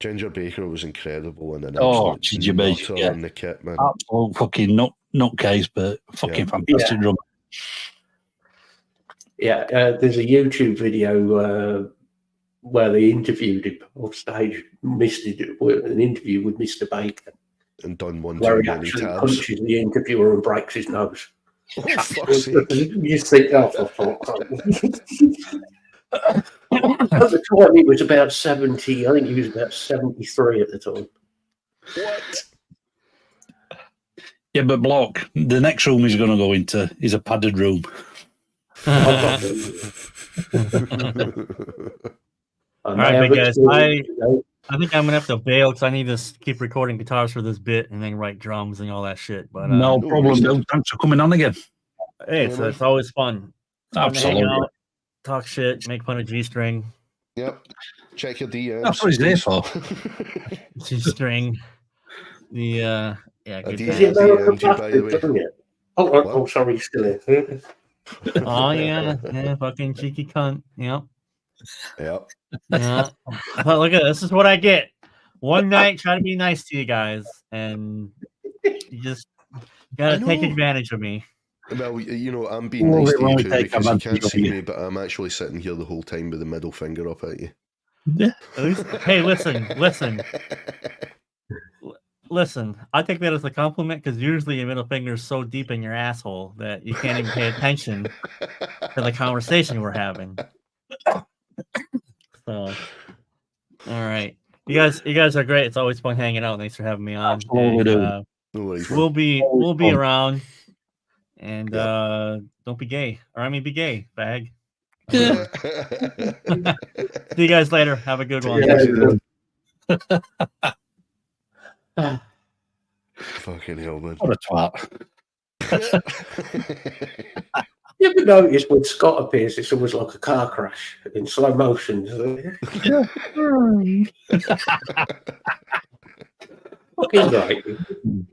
Ginger Baker was incredible, and an Ginger Baker, in the kit, man. Absolute fucking nutcase, but fucking fantastic drum. Yeah, there's a YouTube video where they interviewed him off stage. An interview with Mr. Baker. And done one where too he many actually tabs. punches the interviewer and breaks his nose. Oh, fuck's sake. You just think, for fuck's sake. At the time, he was about 70. I think he was about 73 at the time. What? Yeah, but Block, the next room he's going to go into is a padded room. All right, big guys. I think I'm gonna have to bail because I need to keep recording guitars for this bit and then write drums and all that shit. But no problem, Bill. Thanks for coming on again. Hey, it's always fun. Absolutely. Hang out, talk shit, make fun of G-string. Yep. Check your DMs. That's what he's there for. G-string. Good DMG, by the way. Oh, sorry, you're still here. Oh yeah, fucking cheeky cunt. Yep. Yep. Yeah. But look at this is what I get. One night, try to be nice to you guys, and you just gotta take advantage of me. Well, I'm being nice to you too because you can't see me, but I'm actually sitting here the whole time with the middle finger up at you. Yeah. Hey, listen. Listen, I take that as a compliment because usually your middle finger is so deep in your asshole that you can't even pay attention to the conversation we're having. So, all right, you guys are great. It's always fun hanging out. Thanks for having me on. Absolutely, And, No worries, we'll be fun. around. And Yep. don't be gay, or I mean, be gay, bag. Yeah. See you guys later. Have a good one. Yeah. Fucking hell, man. What a twat. You ever notice when Scott appears, it's always like a car crash in slow motion? Fucking great.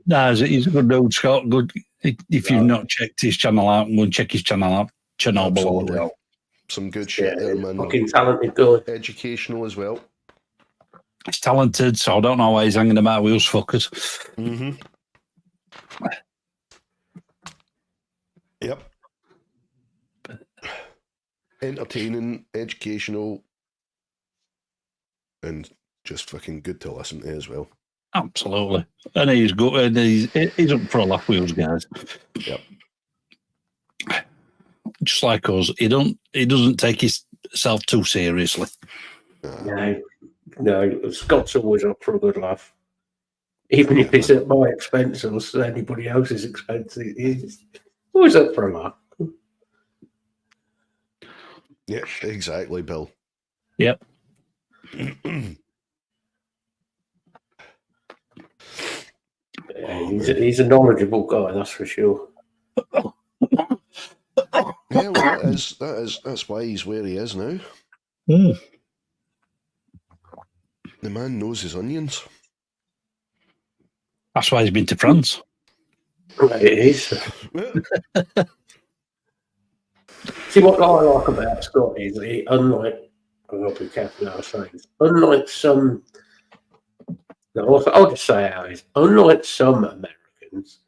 Nah, he's a good dude, Scott. Good. If you've not checked his channel out, go and check his channel out. Channel below. Absolutely. Some good shit there, man. Fucking talented guy. Educational as well. He's talented, so I don't know why he's hanging about with us fuckers. Mm-hmm. Yep. Entertaining, educational, and just fucking good to listen to as well. Absolutely. And he's good, and he's up for a laugh with us guys. Yep. Just like us, he doesn't take himself too seriously. No, Scott's always up for a good laugh. Even if it's at my expense or anybody else's expense, he's always up for a laugh. Yeah, exactly, Bill. Yep. He's a knowledgeable guy, that's for sure. Yeah, well, that's why he's where he is now. Mm. The man knows his onions. That's why he's been to France. It is. See, what I like about Scott is he, unlike, I've got to be careful how I say this, unlike some, no, I'll just say how it is, unlike some Americans,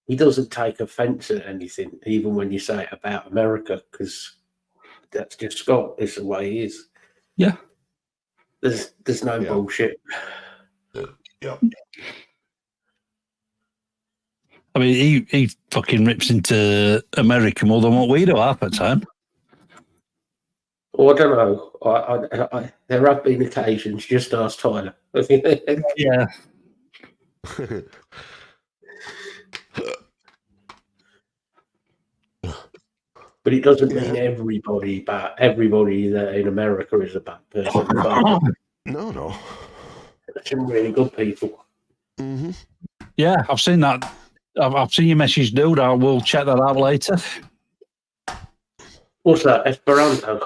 he doesn't take offence at anything, even when you say it about America, because that's just Scott. It's the way he is. Yeah. There's no bullshit. Yep. I mean, he fucking rips into America more than what we do half the time. Well, I don't know. I there have been occasions. Just ask Tyler. Yeah. But it doesn't mean everybody that in America is a bad person. No. There's some really good people. Mm-hmm. Yeah, I've seen that. I've seen your message, dude. I will check that out later. What's that? Esperanto?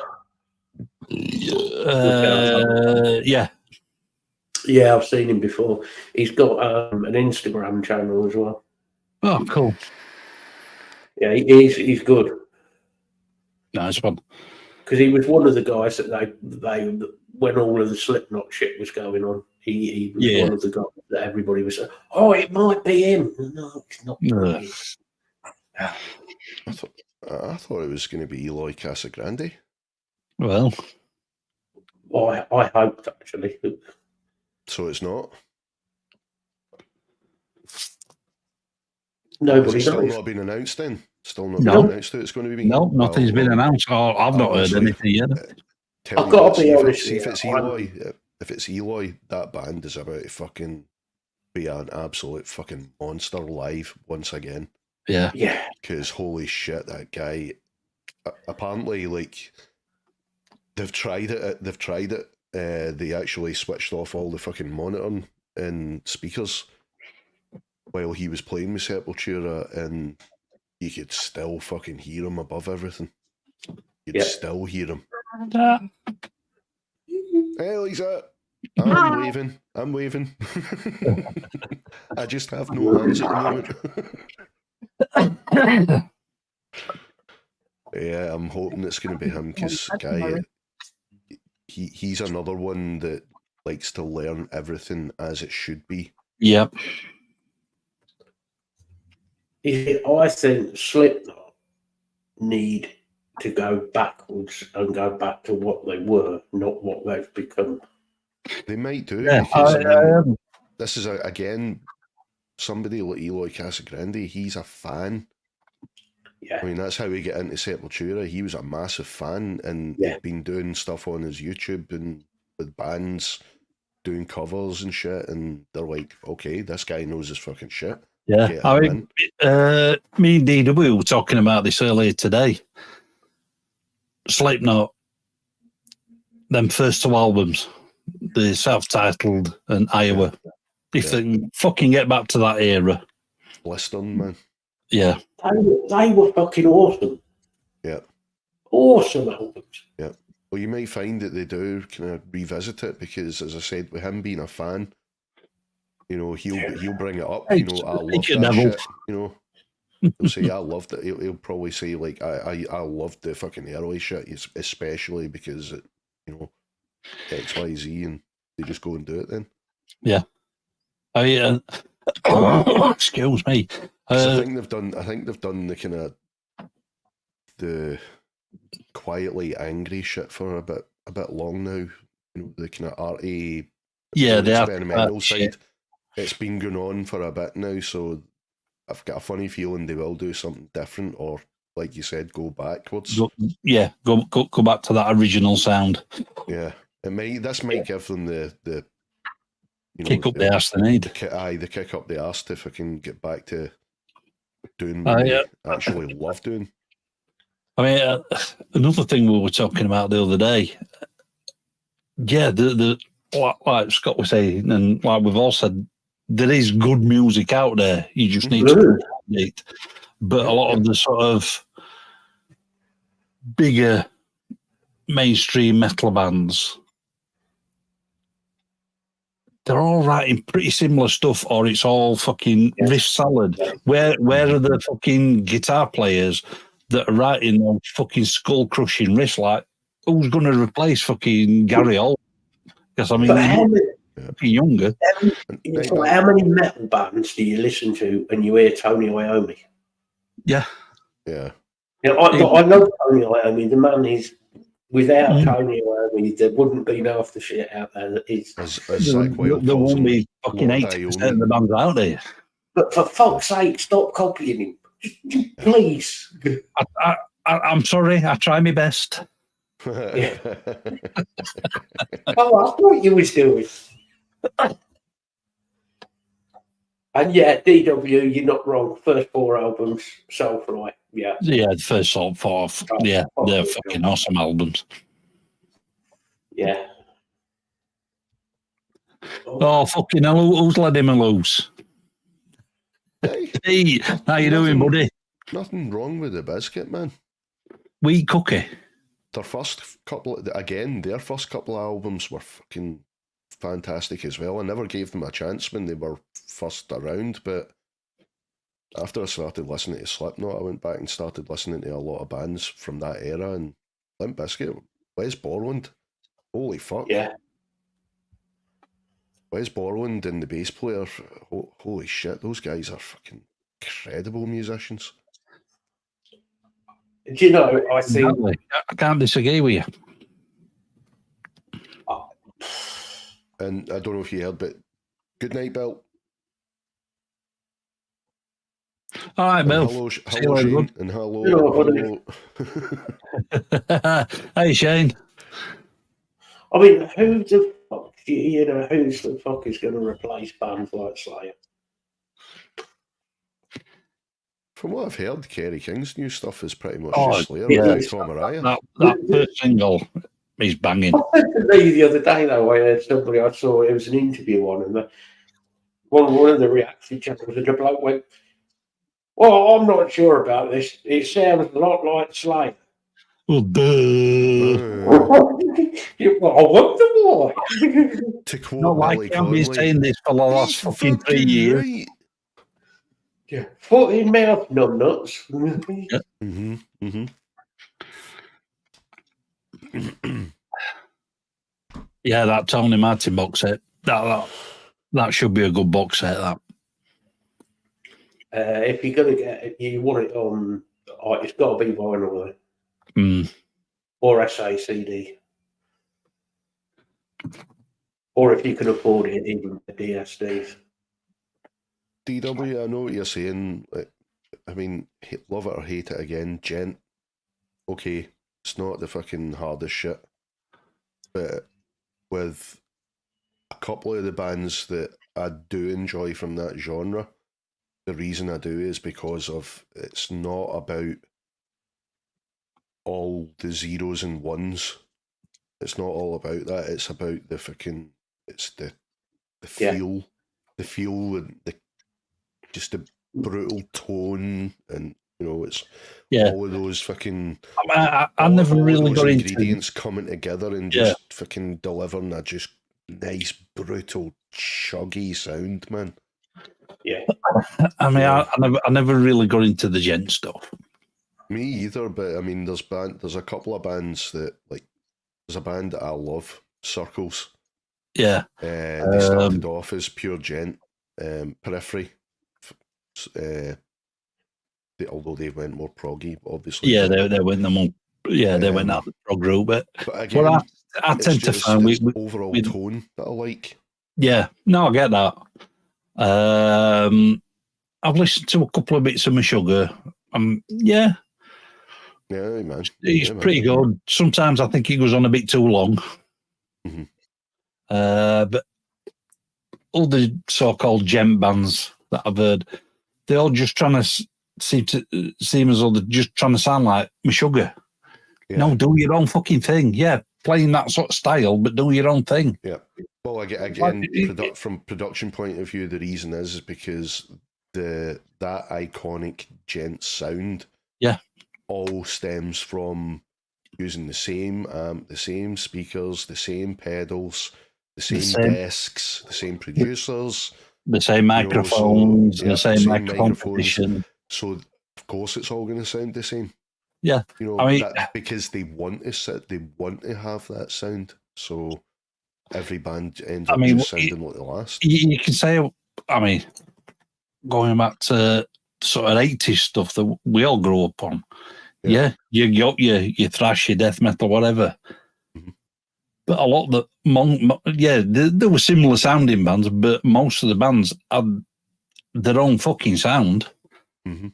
Yeah. Yeah, I've seen him before. He's got an Instagram channel as well. Oh, cool. Yeah, he's good. Nice one. Because he was one of the guys that they when all of the Slipknot shit was going on, he was one of the guys that everybody was saying, oh, it might be him. No, it's not. I thought it was going to be Eloy Casagrande. Well, I hoped actually. So it's not. Nobody still knows. not been announced then. Still not been announced that it's going to be. No, nothing's been announced. I've not heard anything yet. I've got to be honest. See if it's Eloy. If it's Eloy, that band is about to fucking be an absolute fucking monster live once again. Yeah. Because holy shit, that guy. Apparently, like they've tried it. They actually switched off all the fucking monitoring and speakers while he was playing with Sepultura, and you could still fucking hear him above everything. You'd still hear him. Hey, Lisa. I'm waving. I just have no hands at the moment. Yeah, I'm hoping it's going to be him because guy, he's another one that likes to learn everything as it should be. Yep. I think Slipknot need to go backwards and go back to what they were, not what they've become. They might do. Yeah, because, this is again somebody like Eloy Casagrande. He's a fan. Yeah. I mean, that's how we get into Sepultura. He was a massive fan, and Yeah. he'd been doing stuff on his YouTube and with bands doing covers and shit. And they're like, okay, this guy knows his fucking shit. Yeah, Get I him mean, me and DW were talking about this earlier today. Slipknot, them first two albums, the self-titled and Iowa. If they can fucking get back to that era, Blistering, man. yeah. They were fucking awesome. Yeah. Awesome albums. Yeah. Well, you might find that they do kind of revisit it because, as I said, with him being a fan, you know, he'll bring it up. You know, I love that shit. You know, he'll say I loved it. He'll probably say like I loved the fucking early shit, especially because it, you know, XYZ, and they just go and do it then. Yeah. Excuse me. I think they've done the kind of the quietly angry shit for a bit long now. You know, the kind of arty, the experimental side. It's been going on for a bit now, so I've got a funny feeling they will do something different, or like you said, go backwards. Go back to that original sound. Yeah, this might give them the you know, kick up the arse they need. The kick up the arse to fucking get back to doing what they actually love doing. I mean, another thing we were talking about the other day. Yeah, like Scott was saying, and like we've all said, there is good music out there. You just need to find it. But a lot of the sort of bigger mainstream metal bands, they're all writing pretty similar stuff, or it's all fucking riff salad. Where are the fucking guitar players that are writing those fucking skull crushing riffs? Like, who's going to replace fucking Gary Holt? Because I mean, younger. How many metal bands do you listen to and you hear Tony Iommi? Yeah. Yeah. You know, I love Tony Iommi. The man is, without Tony Iommi, there wouldn't be half the shit out there that is. There won't be fucking 80% of the bands out there. But for fuck's sake, stop copying him. Please. I'm sorry, I try my best. Yeah. Oh, I thought you was doing. And yeah, DW, you're not wrong. First 4 albums, Soulfly, yeah. Yeah, the first 4, they're fucking awesome albums. Yeah. Oh, fucking hell, who's let him loose? Hey, how you doing, buddy? Nothing wrong with the biscuit, man. Wheat Cookie. Their first couple of albums were fucking fantastic as well. I never gave them a chance when they were first around, but after I started listening to Slipknot, I went back and started listening to a lot of bands from that era, and Limp Bizkit, Wes Borland, holy fuck. Yeah. Wes Borland and the bass player, holy shit, those guys are fucking incredible musicians. Do you know, I think... I can't disagree with you. And I don't know if you heard, but good night, Bill. All right, Bill. Hello, Shane. And hello. Hey, Shane. I mean, who the fuck, who's the fuck is going to replace bands like Slayer? From what I've heard, Kerry King's new stuff is pretty much just Slayer. That first single is banging. I said to me the other day, though, I heard somebody I saw, it was an interview on, and one of the reaction channels, and the bloke went, well, I'm not sure about this. It sounds a lot like Slayer. Well, duh. Well, I wonder why. To quote Not like I've been saying this for the last fucking 3 years. Right. Yeah, foot in mouth, numbnuts. Yeah, that Tony Martin box set. That should be a good box set. That. If you're gonna get it, you want it on. It's got to be vinyl though, or SACD. Or if you can afford it, even the DSDs. DW, I know what you're saying. I mean, love it or hate it again, Gent. Okay, it's not the fucking hardest shit, but with a couple of the bands that I do enjoy from that genre, the reason I do is because of it's not about all the zeros and ones. It's not all about that. It's about the fucking. It's the feel, the feel, and just the brutal tone, and it's all of those fucking. I never all really those got ingredients coming together and just fucking delivering a just nice, brutal, chuggy sound, man. Yeah. I mean, I never really got into the gent stuff. Me either, but I mean, there's a couple of bands that there's a band that I love, Circles. Yeah. They started off as pure gent, Periphery. Although they went more proggy, obviously. Yeah, they went the more. Yeah, they went out the prog route, but again, I tend to find we overall tone that I like. Yeah, no, I get that. I've listened to a couple of bits of Meshuggah. Yeah, man, it's pretty good. Sometimes I think it goes on a bit too long. Mm-hmm. But all the so-called gem bands that I've heard, they're all just trying to seem as though they're just trying to sound like Meshuggah. Yeah. No, do your own fucking thing. Yeah, playing that sort of style, but do your own thing. Yeah. Well, again, from production point of view, the reason is because that iconic gent sound, all stems from using the same amp, the same speakers, the same pedals, the same desks, the same producers, the same microphones, the same microphone. So of course it's all going to sound the same. Yeah, I mean, because they want to have that sound. So every band ends up just sounding like the last. You can say, I mean, going back to sort of 80s stuff that we all grew up on. Yeah, you got your thrash, your death metal, whatever. Mm-hmm. But a lot of there were similar sounding bands, but most of the bands had their own fucking sound. Mm-hmm.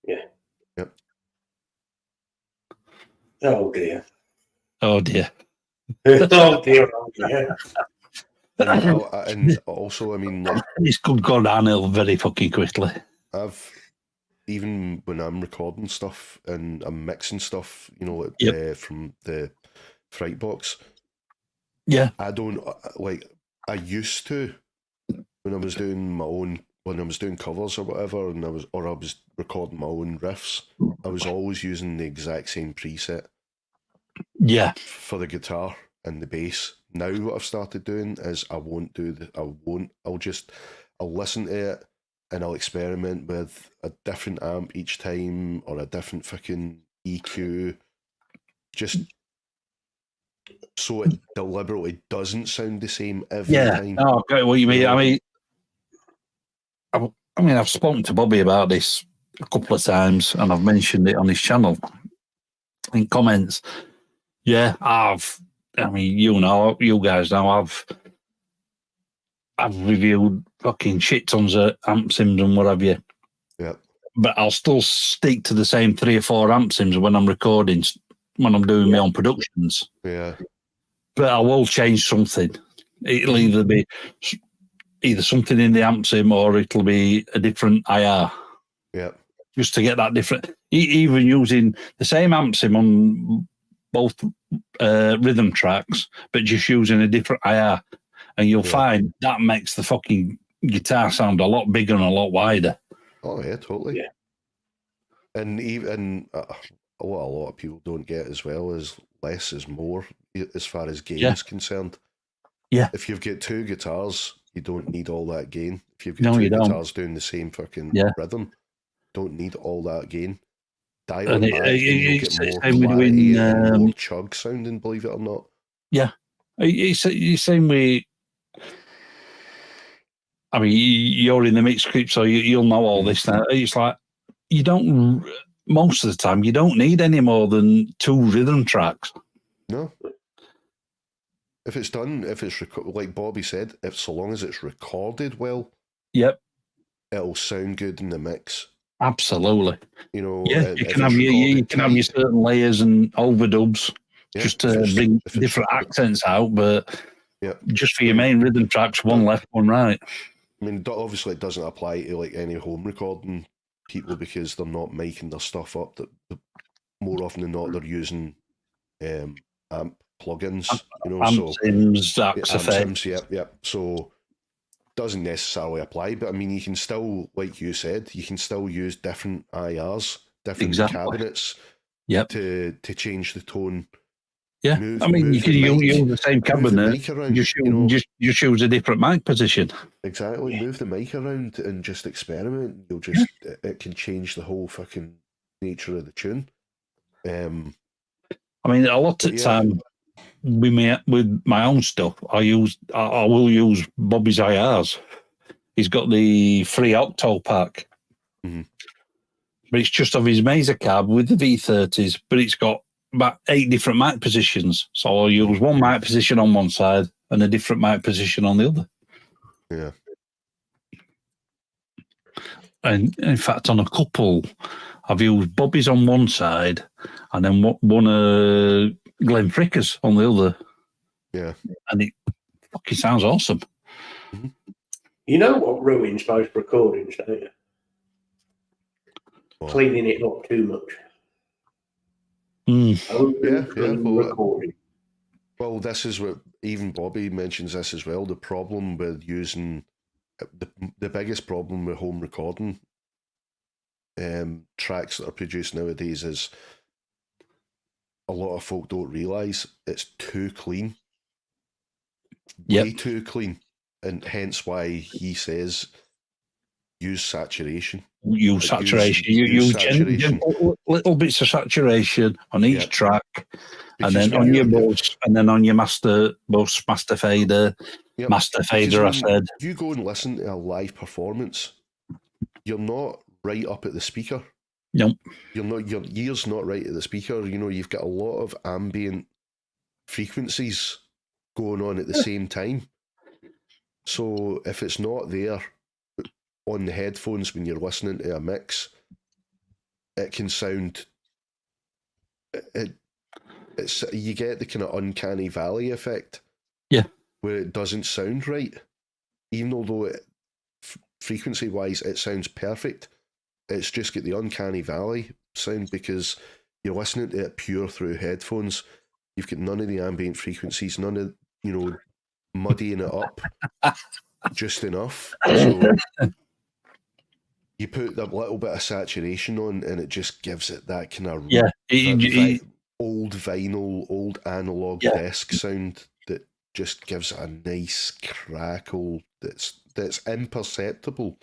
Yeah. Yep. Oh dear. Oh dear. Oh dear. Oh dear. And also, I mean, this could go downhill very fucking quickly. Even when I'm recording stuff and I'm mixing stuff, from the Fright Box. Yeah. I don't I used to when I was doing covers or whatever, and I was recording my own riffs. I was always using the exact same preset. Yeah. For the guitar and the bass. Now what I've started doing is I'll listen to it and I'll experiment with a different amp each time or a different fucking EQ, just so it deliberately doesn't sound the same every time. Yeah, I get what you mean. I mean, I've spoken to Bobby about this a couple of times and I've mentioned it on his channel in comments. Yeah, you guys know, I've reviewed fucking shit tons of amp sims and what have you. Yeah. But I'll still stick to the same 3 or 4 amp sims when I'm recording, when I'm doing my own productions. Yeah. But I will change something. It'll either be something in the amp sim or it'll be a different IR. Yeah. Just to get that different. Even using the same amp sim on both rhythm tracks, but just using a different IR. And you'll find that makes the fucking guitar sound a lot bigger and a lot wider. Oh, yeah, totally. Yeah. And even what a lot of people don't get as well is less is more as far as gain is concerned. Yeah. If you've got 2 guitars, you don't need all that gain. If you've got 2 guitars doing the same fucking rhythm, don't need all that gain. Dial it back and you'll get more clarity and more chug sounding, believe it or not. Yeah. It's the same way. I mean, you're in the mixed group, so you'll know all this now. It's like, most of the time, you don't need any more than 2 rhythm tracks. No. if it's done, if it's like Bobby said, if so long as it's recorded well, Yep, it'll sound good in the mix. absolutely. You know, Yeah, if you it's can have you recorded can have your tight, certain layers and overdubs yeah, just if to it's- bring if it's- different accents out, but yeah. just for your main rhythm tracks, one left, one right. I mean, obviously, it doesn't apply to like any home recording people because they're not making their stuff up. That more often than not, they're using amp plugins. You know, Amp so sims, Axe amp effects. sims, yep. So doesn't necessarily apply, but I mean, you can still, like you said, you can still use different IRs, different Exactly. cabinets, Yep. to change the tone. Yeah, Move, I mean, move you can the mic, use the same move the cabinet, mic around. just you know, just use a different mic position. exactly. Move the mic around and just experiment. You'll just it can change the whole fucking nature of the tune. I mean, a lot of the time with my own stuff, I will use Bobby's IRs. He's got the free Octo pack, Mhm. but it's just of his Mesa cab with the V30s, but it's got about 8 different mic positions. So I'll use one mic position on one side and a different mic position on the other. Yeah. And in fact, on a couple, I've used Bobby's on one side and then one Glenn Fricker's on the other. Yeah. And it fucking sounds awesome. You know what ruins most recordings, don't you? Well, Cleaning it up too much. Recording. Well, this is what even Bobby mentions this as well. The problem with using the biggest problem with home recording tracks that are produced nowadays is a lot of folk don't realise it's too clean. Way too clean. And hence why he says use saturation. Use saturation. Use saturation. Little bits of saturation on each track, and then on your bus, and then on your master bus, master fader, master fader. I said, if you go and listen to a live performance, you're not right up at the speaker. Nope. You're not. Your ear's not right at the speaker. You know, you've got a lot of ambient frequencies going on at the same time. So if it's not there on the headphones when you're listening to a mix, it can sound. It's you get the kind of uncanny valley effect. Yeah. Where it doesn't sound right, even although frequency wise it sounds perfect. It's just got the uncanny valley sound because you're listening to it pure through headphones. You've got none of the ambient frequencies, none of muddying it up just enough. So you put that little bit of saturation on, and it just gives it that kind of old vinyl, old analog desk sound that just gives it a nice crackle that's imperceptible,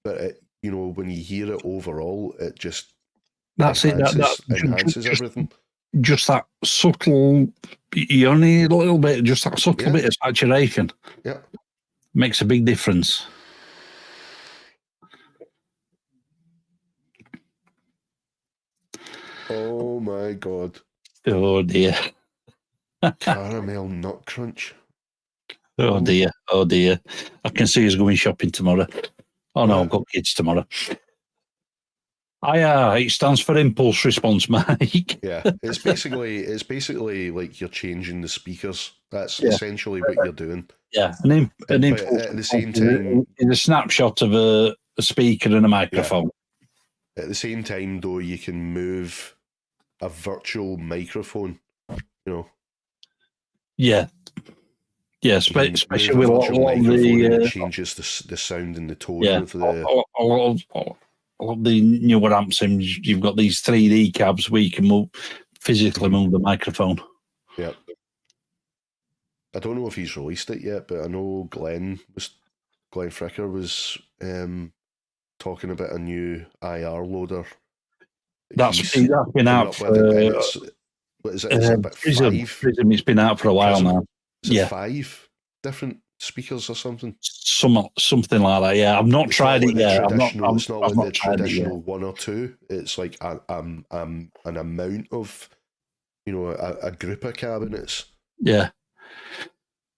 but it, when you hear it overall, it just enhances everything. Just that subtle, you only need a little bit, just that subtle bit of saturation. Yeah, makes a big difference. Oh my God. Oh dear. Caramel nut crunch. Oh dear. Oh dear. I can see us going shopping tomorrow. Oh no, I've got kids tomorrow. It stands for impulse response, Mike. Yeah, it's basically like you're changing the speakers. That's essentially what you're doing. Yeah, an impulse at the same time, in a snapshot of a speaker and a microphone. Yeah. At the same time, though, you can move a virtual microphone. Yeah, especially with a lot of it changes the sound and the tone of the. A lot of the newer amp sims, you've got these 3D cabs where you can physically move the microphone. Yeah. I don't know if he's released it yet, but I know Glenn Fricker was talking about a new IR loader. That's been out for. What is it? Is it about Prism. It's been out for a while now. Is it 5 different speakers or something? Something like that. Yeah, I've not tried it yet. It's not like the traditional 1 or 2. It's like an amount of, a group of cabinets. Yeah.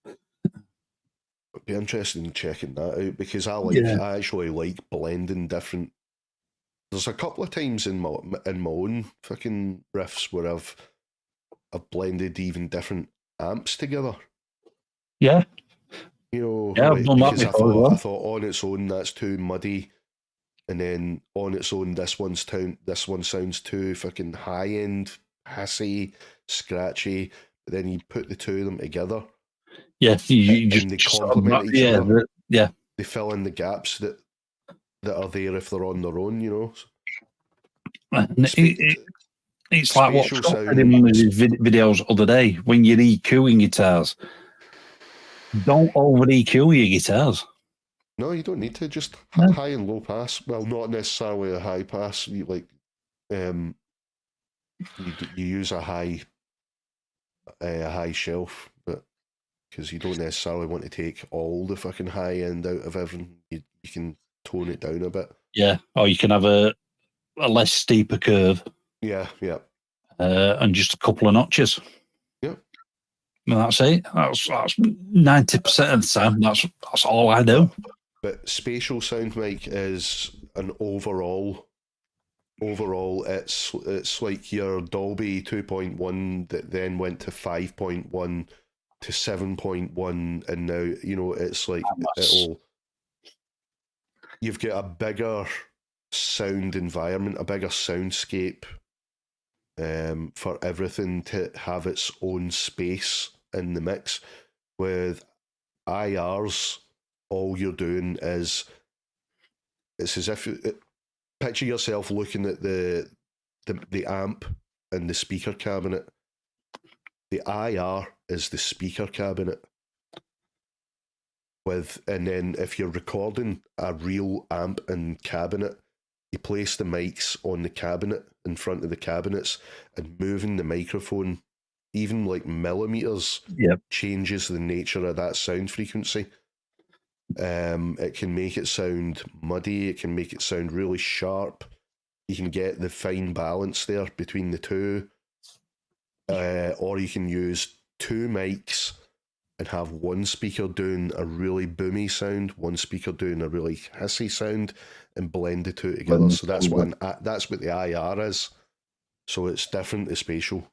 It'd be interesting in checking that out because I actually like blending different. There's a couple of times in my own fucking riffs where I've blended even different amps together. Yeah. You know, Yeah, I've done that because before as well. I thought on its own that's too muddy, and then on its own this one sounds too fucking high end, hissy, scratchy. But then you put the two of them together. Yeah, you and they just complement each other. Yeah. They fill in the gaps that are there if they're on their own, you know. It's like what spatial Scott sound- said in one of his videos the other day. When you're EQing guitars, don't over EQ your guitars. No, you don't need to. Just No. high and low pass. Well, not necessarily a high pass. You use a high shelf, but because you don't necessarily want to take all the fucking high end out of everything, you can tone it down a bit. Yeah, or you can have a less steeper curve. Yeah. And just a couple of notches. Yeah. And that's it. That's 90% of the time. That's all I do. But spatial sound, Mike, is an overall. It's like your Dolby 2.1 that then went to 5.1 to 7.1, and now it's like you've got a bigger sound environment, a bigger soundscape, for everything to have its own space in the mix. With IRs, all you're doing is it's as if picture yourself looking at the amp and the speaker cabinet. The IR is the speaker cabinet. And then if you're recording a real amp and cabinet, you place the mics on the cabinet in front of the cabinets, and moving the microphone, even like millimeters, changes the nature of that sound frequency. It can make it sound muddy. It can make it sound really sharp. You can get the fine balance there between the two. Or you can use two mics and have one speaker doing a really boomy sound, one speaker doing a really hissy sound, and blend the two together. So that's what the IR is. So it's different to spatial.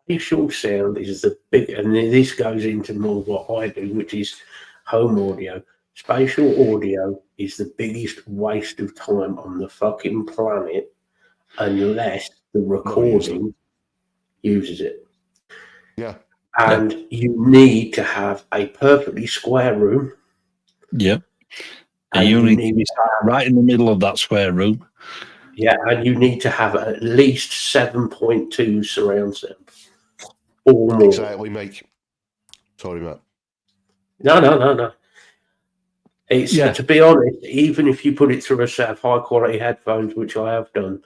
Spatial sound is the big, and this goes into more what I do, which is home audio. Spatial audio is the biggest waste of time on the fucking planet unless the recording uses it. Yeah. And you need to have a perfectly square room. Yeah. And you need to be right in the middle of that square room. Yeah, and you need to have at least 7.2 surround sound. Or more. Exactly, Mike. Sorry, Matt. No. It's to be honest, even if you put it through a set of high quality headphones, which I have done,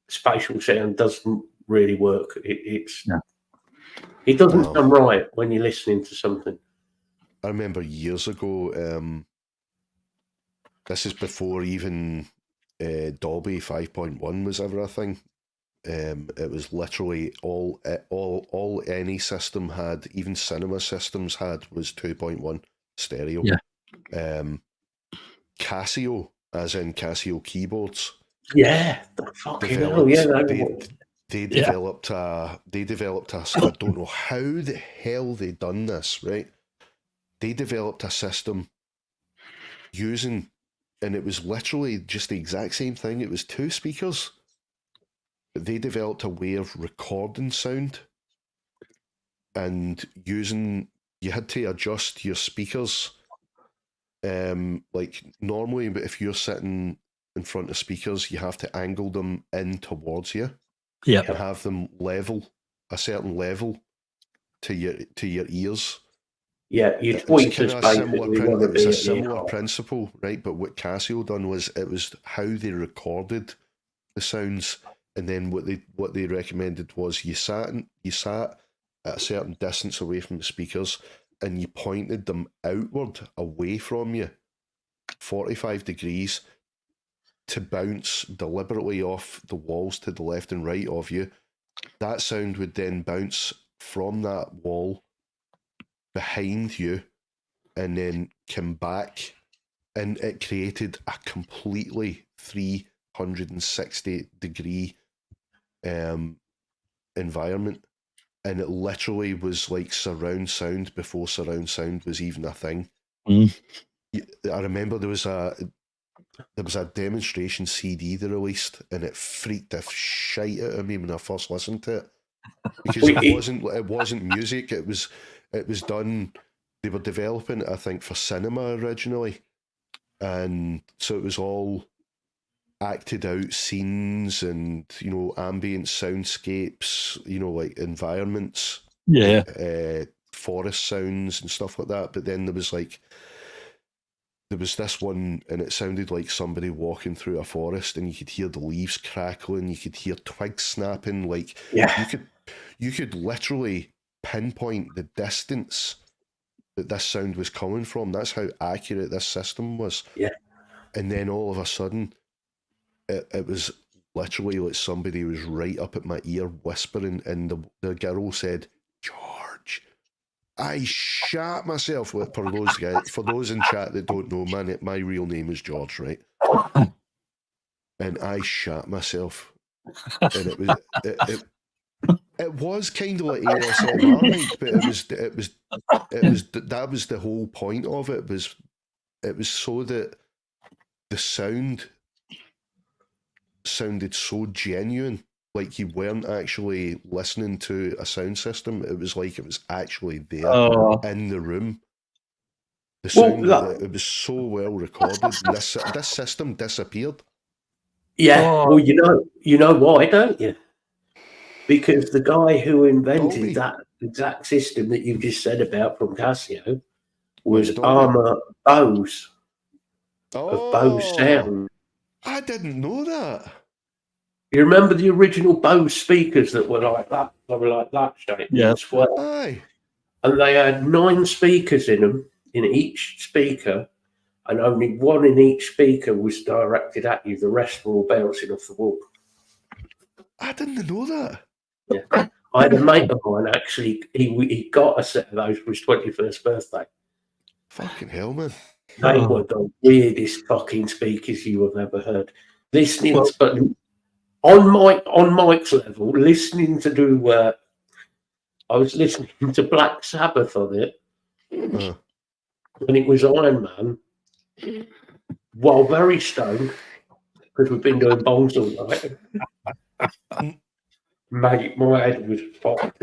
spatial sound doesn't really work. It doesn't sound right when you're listening to something. I remember years ago, this is before even Dolby 5.1 was ever a thing. It was literally all any system had, even cinema systems had, was 2.1 stereo. Yeah. Casio, as in Casio keyboards. Yeah, fucking hell, yeah. They developed a. I don't know how the hell they done this, right? They developed a system using, and it was literally just the exact same thing. It was two speakers, but they developed a way of recording sound, and you had to adjust your speakers. Like normally, but if you're sitting in front of speakers, you have to angle them in towards you. Yeah. And have them a certain level to your ears. Yeah, you tweak it was a similar principle, right? But what Casio done was it was how they recorded the sounds, and then what they recommended was you sat at a certain distance away from the speakers, and you pointed them outward, away from you, 45 degrees, to bounce deliberately off the walls to the left and right of you. That sound would then bounce from that wall behind you and then came back, and it created a completely 360-degree environment, and it literally was like surround sound before surround sound was even a thing. I remember there was a demonstration CD they released, and it freaked the shite out of me when I first listened to it, because it wasn't music. It was done. They were developing it, I think, for cinema originally, and so it was all acted out scenes and, you know, ambient soundscapes, you know, like environments, forest sounds and stuff like that. But then there was this one, and it sounded like somebody walking through a forest, and you could hear the leaves crackling, you could hear twigs snapping, like you could literally pinpoint the distance that this sound was coming from. That's how accurate this system was. Yeah. And then all of a sudden, it was literally like somebody was right up at my ear whispering, and the girl said, "George." I shat myself. For those in chat that don't know, my real name is George, right? And I shat myself, and it was kind of like ASMR, right? But that was the whole point of it. It was so that the sound sounded so genuine, like you weren't actually listening to a sound system. It was like it was actually there in the room. The sound, it was so well recorded, and this system disappeared. Yeah, well, you know why, don't you? Because the guy who invented that exact system that you just said about from Casio was Armour Bose of Bose Sound. I didn't know that. You remember the original Bose speakers that were like that? They were like that shape. Yeah. Aye. And they had 9 speakers in them, in each speaker, and only one in each speaker was directed at you. The rest were all bouncing off the wall. I didn't know that. Yeah. I had a mate of mine, actually, he got a set of those for his 21st birthday. Fucking hell, man. They were the weirdest fucking speakers you have ever heard. Listening, but on Mike's level, listening to do. I was listening to Black Sabbath on it, and it was Iron Man, while very stoned, because we've been doing bongs all night. Mate, my head was fucked.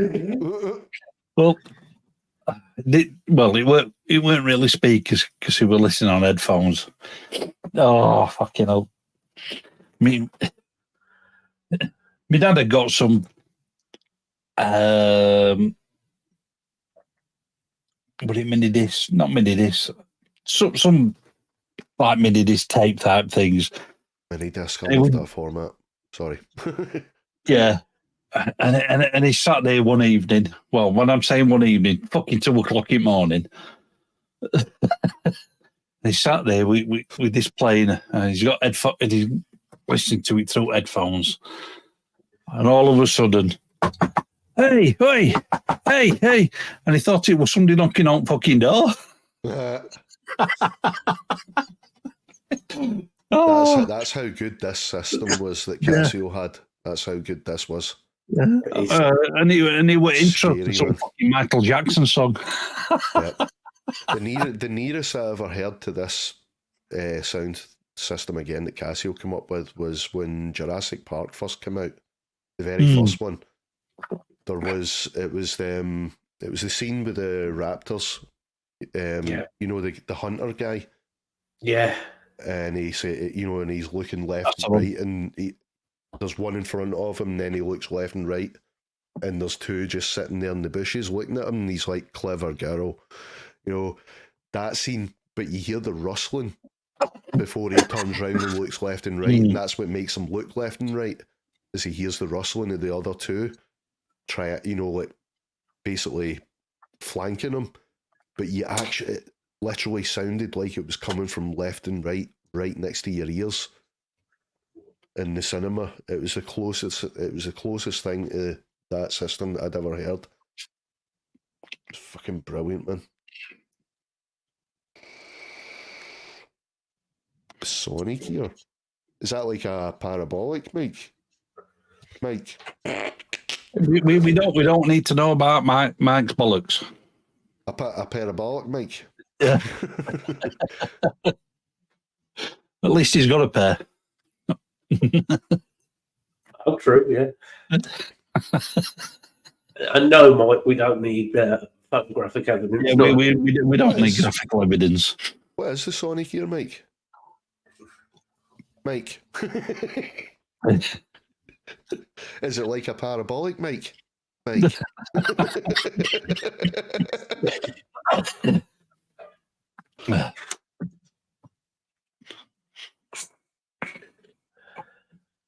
It weren't really speakers because we were listening on headphones. Oh, fucking hell. My dad had got some mini disc, not mini disc, some like mini disc tape type things. Mini disc, I love that format. Sorry. Yeah. And he sat there one evening. Well, when I'm saying one evening, fucking 2:00 in the morning. He sat there with this playing, and he's got headphones, and he's listening to it through headphones. And all of a sudden, hey, and he thought it was somebody knocking on fucking door. That's how good this system was that Casio had. That's how good this was. Yeah. And he were interested in some fucking Michael Jackson song. Yep. The nearest I ever heard to this sound system again that Casio came up with was when Jurassic Park first came out. The very first one. It was the scene with the raptors. You know, the hunter guy. Yeah. And he said, you know, and he's looking left and right, and there's one in front of him, and then he looks left and right, and there's 2 just sitting there in the bushes looking at him, and he's like, clever girl. You know, that scene, but you hear the rustling before he turns round and looks left and right, and that's what makes him look left and right, as he hears the rustling of the other 2 try it, you know, like basically flanking him, but you actually, it literally sounded like it was coming from left and right next to your ears. In the cinema, it was the closest thing to that system that I'd ever heard. It's fucking brilliant, man. Sonic here. Is that like a parabolic, Mike? Mike. We don't need to know about Mike's bollocks. A parabolic, Mike. Yeah. At least he's got a pair. Oh, true, yeah. And no, Mike, we don't need photographic evidence. Yeah, we don't need graphical evidence. What is the Sonic here, Mike? Mike. Is it like a parabolic, Mike? Mike.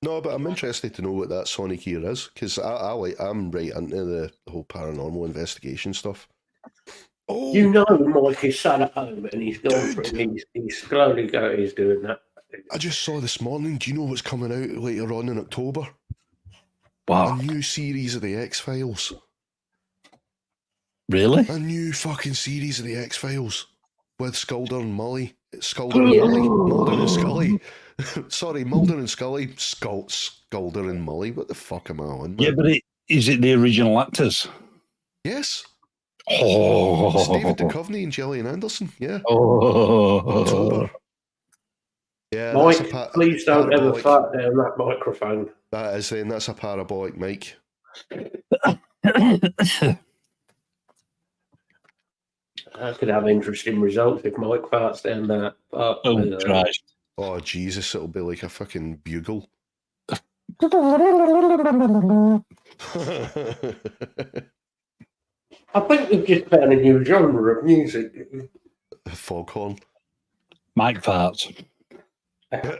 No, but I'm interested to know what that Sonic here is, because I'm right into the whole paranormal investigation stuff. Oh, you know, Mike is sat at home and he's gone for it. He's slowly he's doing that. I just saw this morning. Do you know what's coming out later on in October? Wow. A new series of the X-Files. Really? A new fucking series of the X-Files with Sculder and Mully. Mulder and Scully. Sorry, Mulder and Scully. Sculder and Mully. What the fuck am I on, man? Yeah, but is it the original actors? Yes. Oh. It's David Duchovny and Gillian Anderson. Yeah. Oh. October. Yeah, Mike, please don't ever fart down that microphone. That is then. That's a parabolic mic. I could have interesting results if Mike farts down that. But, Oh, Christ. Oh, Jesus, it'll be like a fucking bugle. I think we've just found a new genre of music. Foghorn. Mike farts. I'm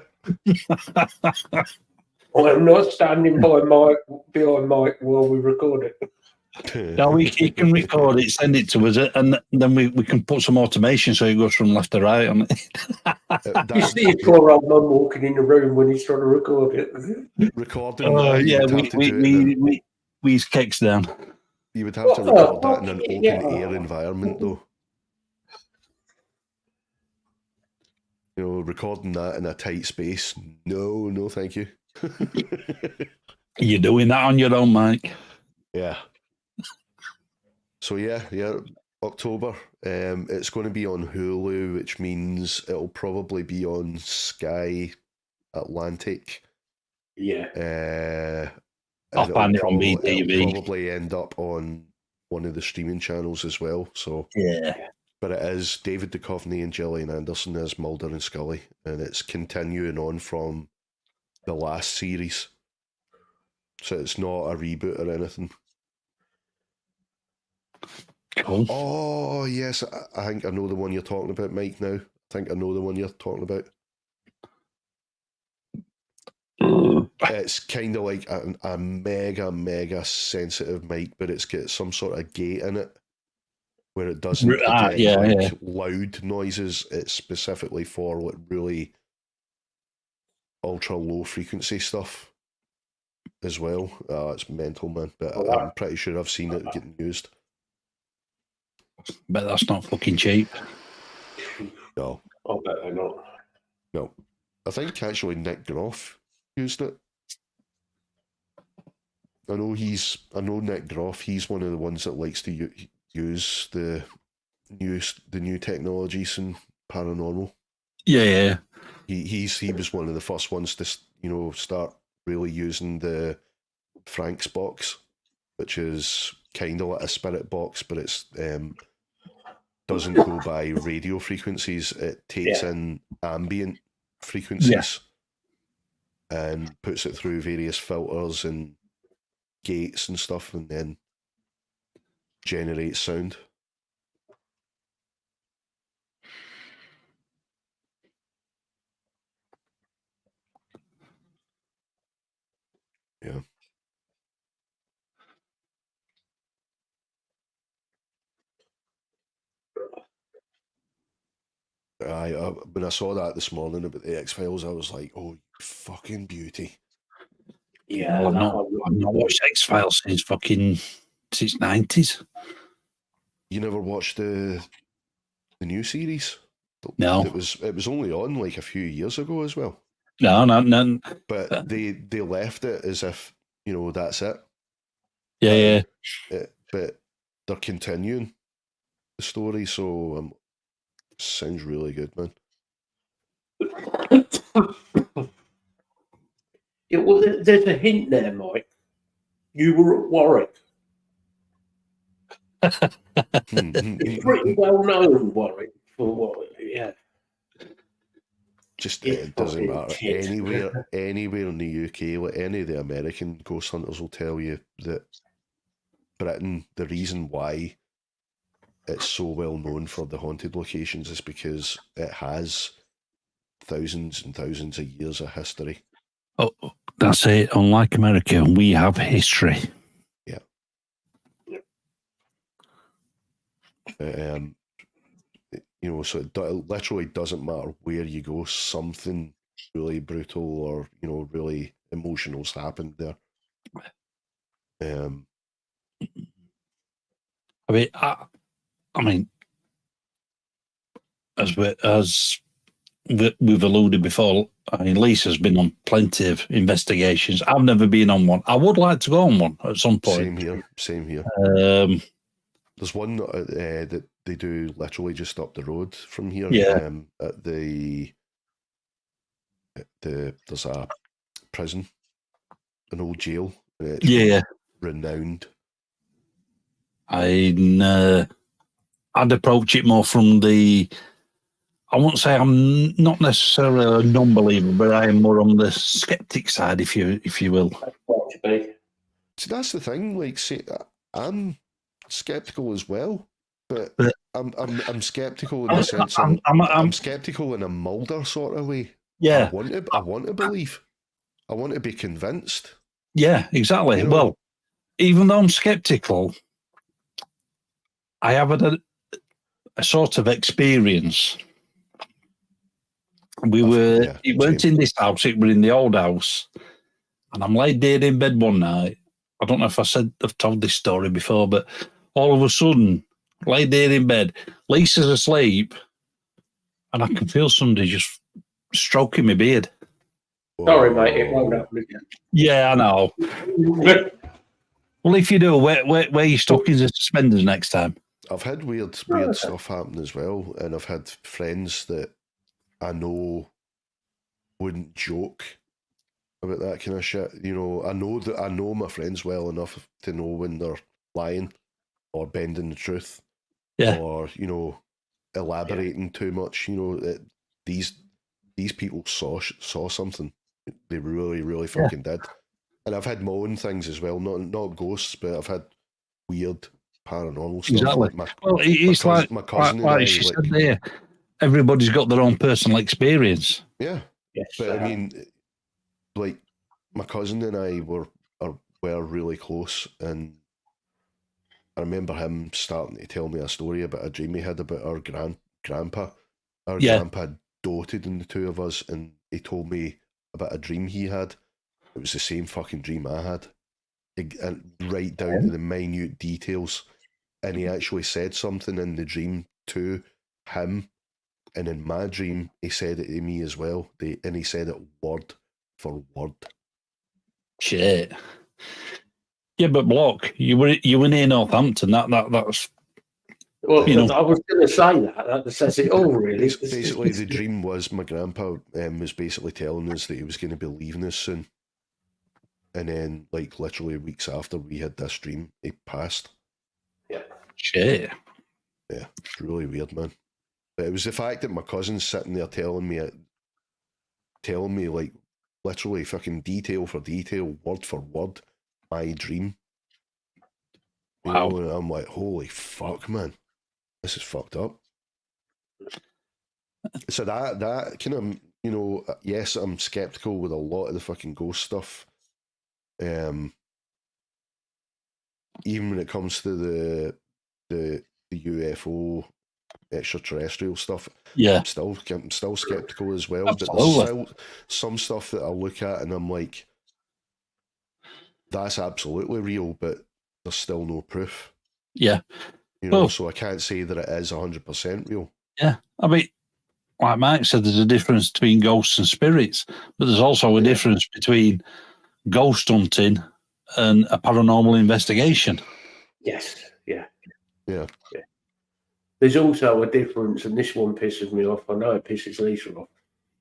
not standing behind Mike while we record it. No, he can record it, send it to us, and then we can put some automation so it goes from left to right on it. You see his poor old mum walking in the room when he's trying to record it. Recording. Yeah, we his kicks down. You would have to record that in an open air environment, though. You know, recording that in a tight space. No, thank you. You're doing that on your own, Mike. Yeah. So yeah, October. It's going to be on Hulu, which means it'll probably be on Sky Atlantic. Yeah. I'll find it on BTV. It'll probably end up on one of the streaming channels as well. So yeah. But it is David Duchovny and Gillian Anderson as Mulder and Scully, and it's continuing on from the last series. So it's not a reboot or anything. Cool. Oh, yes. I think I know the one you're talking about, Mike, now. I think I know the one you're talking about. It's kind of like a mega sensitive mic, but it's got some sort of gate in it where it doesn't detect loud noises. It's specifically for like really ultra low frequency stuff as well. It's mental, man. But I'm pretty sure I've seen it getting used. Bet that's not fucking cheap. No. I'll bet they're not. No. I think actually Nick Groff used it. I know Nick Groff, he's one of the ones that likes to use the new technologies in paranormal. Yeah. He was one of the first ones to start really using the Frank's box, which is kind of like a spirit box, but it's doesn't go by radio frequencies. It takes in ambient frequencies and puts it through various filters and gates and stuff, and then generates sound. Yeah. When I saw that this morning about the X-Files, I was like, oh, fucking beauty. Yeah. I've not watched X-Files since 90s. You never watched the new series? No. It was only on like a few years ago as well. No. But they left it as if, you know, that's it. Yeah. But they're continuing the story, so sounds really good, man. There's a hint there, Mike. You were at Warwick. It's pretty well known, Warwick, for what, yeah. Just It's it doesn't fucking matter. shit. Anywhere in the UK, like any of the American ghost hunters will tell you that Britain, the reason why it's so well known for the haunted locations is because it has thousands and thousands of years of history. Oh, that's it. Unlike America, we have history. Yeah. You know, so it literally doesn't matter where you go. Something really brutal or, you know, really emotional's happened there. I mean, as we've alluded before, I mean, Lisa's been on plenty of investigations. I've never been on one. I would like to go on one at some point. Same here. There's one that they do literally just up the road from here. Yeah. At there's a prison, an old jail. It's renowned. I'd approach it more from the. I won't say I'm not necessarily a non-believer, but I am more on the skeptic side, if you will. See, that's the thing. Like, say, I'm skeptical as well, but I'm skeptical in the sense I'm skeptical in a Mulder sort of way. Yeah, I want to believe. I want to be convinced. Yeah, exactly. You know, well, even though I'm skeptical, I have a sort of experience. It weren't in this house, it was in the old house. And I'm laid there in bed one night. I don't know if I've told this story before, but all of a sudden, laid there in bed, Lisa's asleep, and I can feel somebody just stroking my beard. Sorry, mate, it won't happen again. Yeah, I know. Well, if you do, wear your stockings and suspenders next time. I've had weird stuff happen as well, and I've had friends that I know wouldn't joke about that kind of shit. You know, I know my friends well enough to know when they're lying or bending the truth, or, you know, elaborating too much. You know, these people saw something. They really, really fucking did. And I've had my own things as well, not ghosts, but I've had weird paranormal stuff. Exactly. Like my cousin and I, she said there, everybody's got their own personal experience. Yeah. Yes, but I mean, like, my cousin and I were really close, and I remember him starting to tell me a story about a dream he had about our grandpa. Our grandpa doted on the two of us, and he told me about a dream he had. It was the same fucking dream I had, and right down to the minute details. And he actually said something in the dream to him, and in my dream he said it to me as well. And he said it word for word. Shit. Yeah, but Block, you were near Northampton. That's. Well, you know, I was going to say that says it all, really. Basically, the dream was my grandpa was basically telling us that he was going to be leaving us soon. And then, like, literally weeks after we had this dream, he passed. Yeah. Shit. Yeah, it's really weird, man. But it was the fact that my cousin's sitting there telling me, like, literally fucking detail for detail, word for word, my dream. Wow. You know, and I'm like, holy fuck, man. This is fucked up. So that kind of, you know, yes, I'm skeptical with a lot of the fucking ghost stuff. Even when it comes to the UFO extraterrestrial stuff, yeah, I'm still skeptical as well. Absolutely. But there's still some stuff that I look at and I'm like, that's absolutely real, but there's still no proof. Yeah. You know, Well- so I can't say that it is 100% real. Yeah. I mean, like Mike said, there's a difference between ghosts and spirits, but there's also a difference between ghost hunting and a paranormal investigation. Yes, yeah. Yeah. There's also a difference, and this one pisses me off. I know it pisses Lisa off,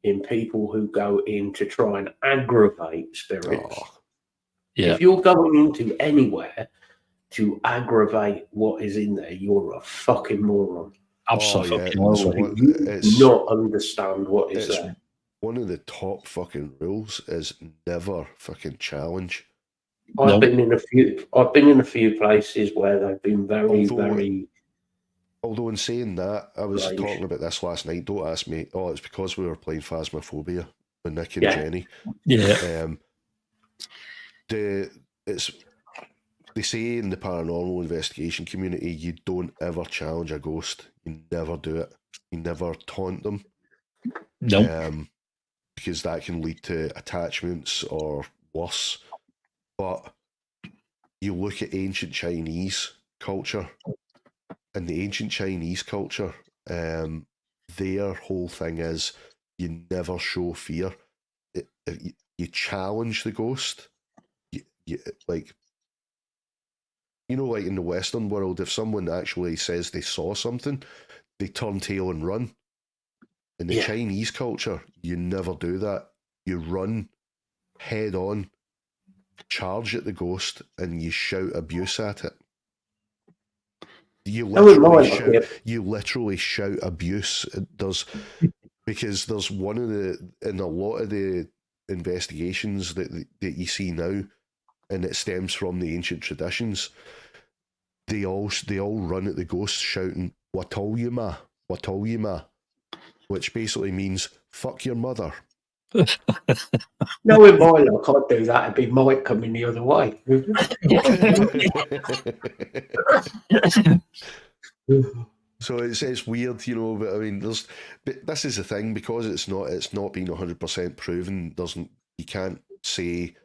in people who go in to try and aggravate spirits. Oh, Yeah. If you're going into anywhere to aggravate what is in there, you're a fucking moron. Absolutely. You do not understand what is it's there. one of the top fucking rules is never fucking challenge. I've been in a few places where they've been very. Although in saying that, I was Strange. talking about this last night. Don't ask me. Oh, it's because we were playing Phasmophobia with Nick and Jenny. Yeah. They say in the paranormal investigation community, you don't ever challenge a ghost. You never do it. You never taunt them. Nope. Because that can lead to attachments or worse. But you look at ancient Chinese culture, and the ancient Chinese culture, their whole thing is you never show fear. You challenge the ghost. Like in the Western world, if someone actually says they saw something, they turn tail and run. In the Chinese culture, you never do that. You run head on, charge at the ghost, and you shout abuse at it. You literally shout abuse. It does, because there's in a lot of the investigations that you see now, and it stems from the ancient traditions. They all run at the ghost shouting "What all you ma? What all you ma?" which basically means "fuck your mother." No, in my luck, I'd do that. It'd be Mike coming the other way. So it's weird, but I mean, but this is the thing, because it's not been 100% proven. You can't say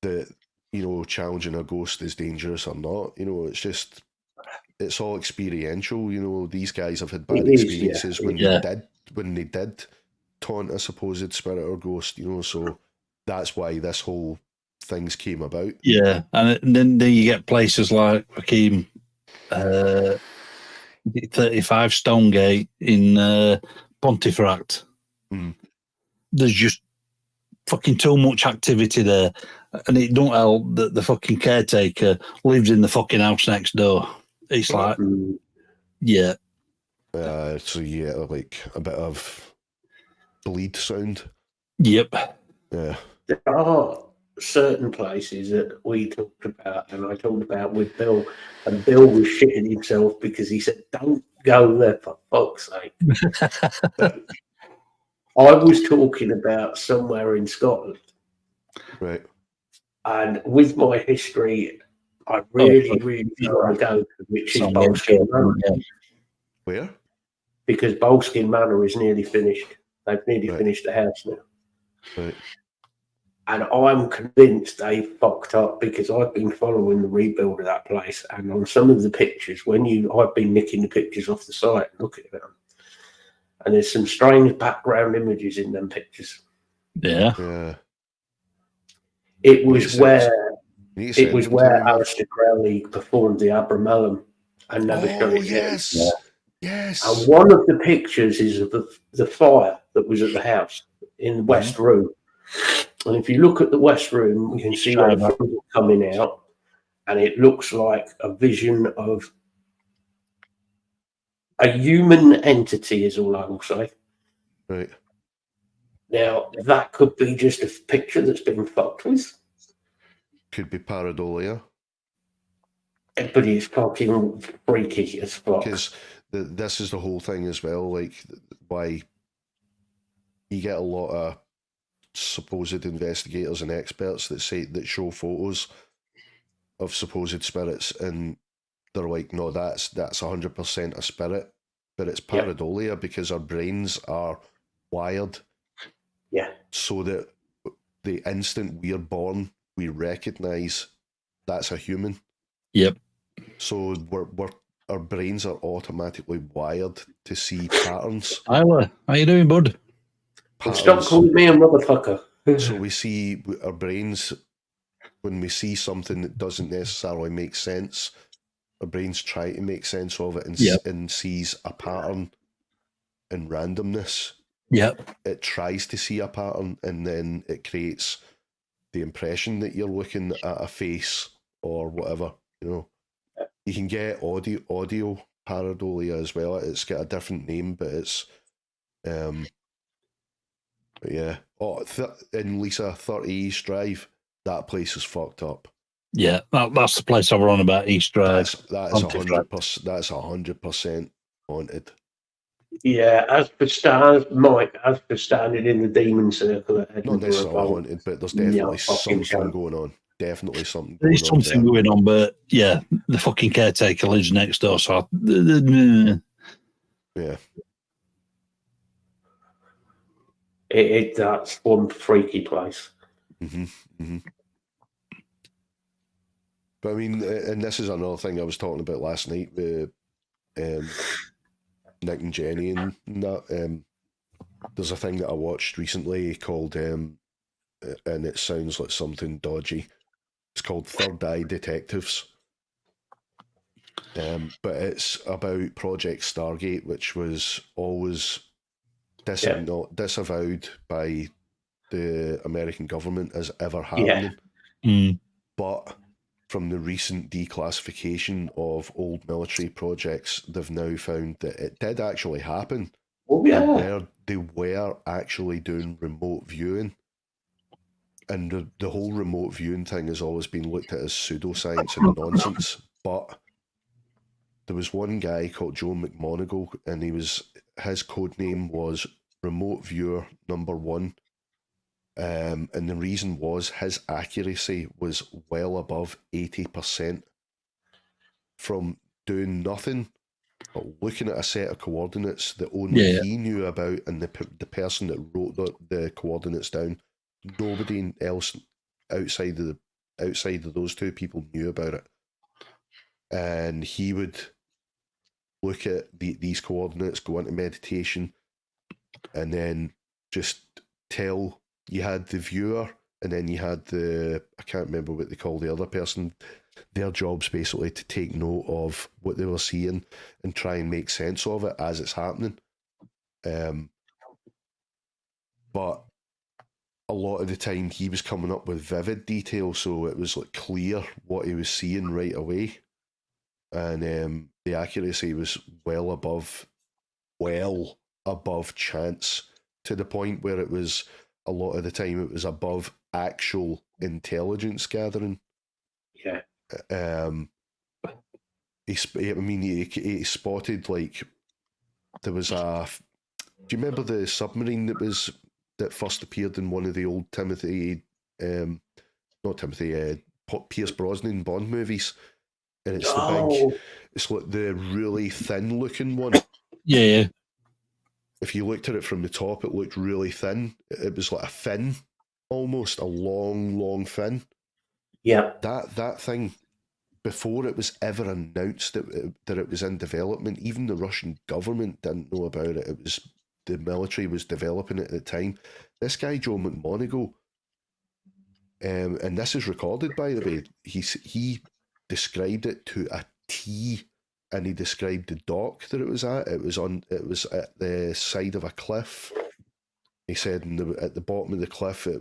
that challenging a ghost is dangerous or not. It's all experiential. These guys have had bad experiences when they did taunt a supposed spirit or ghost. So that's why this whole things came about. Yeah, and then you get places like fucking 35 Stonegate in Pontefract. Mm. There's just fucking too much activity there, and it don't help that the fucking caretaker lives in the fucking house next door. It's like, yeah. So yeah, like a bit of bleed sound. Yep. Yeah. There are certain places that we talked about, and I talked about with Bill, and Bill was shitting himself because he said, "Don't go there, for fuck's sake." I was talking about somewhere in Scotland. Right. And with my history, I really want to go to, which is Boleskine Manor. Where? Because Boleskine Manor is nearly finished. They've nearly finished the house now. Right. And I'm convinced they fucked up, because I've been following the rebuild of that place. And on some of the pictures, I've been nicking the pictures off the site and looking at them. And there's some strange background images in them pictures. Yeah. Yeah. It was where Aleister Crowley performed the Abramelin and never showed it. Yes. Yes. And one of the pictures is of the fire that was at the house in the West Room. And if you look at the West Room, you can see where the flames are coming out, and it looks like a vision of a human entity, is all I will say. Right. Now, that could be just a picture that's been fucked with. Could be pareidolia. But it's fucking freaky as fuck. Because this is the whole thing as well, like why you get a lot of supposed investigators and experts that show photos of supposed spirits, and they're like, no, that's 100% a spirit, but it's pareidolia, because our brains are wired so that the instant we're born, we recognize that's a human. Yep. So we're our brains are automatically wired to see patterns. Tyler, how you doing, bud? Stop calling me a motherfucker. So we see our brains, when we see something that doesn't necessarily make sense, our brains try to make sense of it and sees a pattern in randomness. Yep. It tries to see a pattern, and then it creates the impression that you're looking at a face or whatever. You know, you can get audio pareidolia as well. It's got a different name, but it's but yeah. Oh, in Lisa 30 East Drive, that place is fucked up. Yeah, that's the place I were on about, East Drive. That's 100%. That's 100% haunted. Yeah, as for standing in the demon circle at Edinburgh, Not necessarily haunted, but there's definitely something going on. Definitely something going There's on. something going on, but yeah, the fucking caretaker lives next door, so yeah. That's one freaky place. Mm-hmm, mm-hmm. But I mean, and this is another thing I was talking about last night with Nick and Jenny and that. There's a thing that I watched recently called, and it sounds like something dodgy. It's called Third Eye Detectives. But it's about Project Stargate, which was always disavowed by the American government as ever happening. Yeah. But from the recent declassification of old military projects, they've now found that it did actually happen. Oh, yeah. They were actually doing remote viewing. And the whole remote viewing thing has always been looked at as pseudoscience and nonsense. But there was one guy called Joe McMonigal, and his code name was Remote Viewer Number 1. And the reason was his accuracy was well above 80% from doing nothing but looking at a set of coordinates that only he knew about, and the person that wrote the coordinates down, nobody else outside of those two people knew about it. And he would look at these coordinates, go into meditation, and then just tell. You had the viewer, and then you had I can't remember what they call the other person. Their job's basically to take note of what they were seeing and try and make sense of it as it's happening. But a lot of the time he was coming up with vivid detail, so it was like clear what he was seeing right away. And the accuracy was well above chance, to the point where it was, a lot of the time it was above actual intelligence gathering. Yeah. He spotted, like, there was do you remember the submarine that first appeared in one of the old Pierce Brosnan Bond movies? And it's it's like the really thin looking one. Yeah. If you looked at it from the top, it looked really thin. It was like a fin, almost a long fin. Yeah. That thing, before it was ever announced that it was in development, even the Russian government didn't know about it. It was the military was developing it at the time. This guy, Joe McMonigal, and this is recorded, by the way, he described it to a T. And he described the dock that it was at. It was at the side of a cliff. He said at the bottom of the cliff, it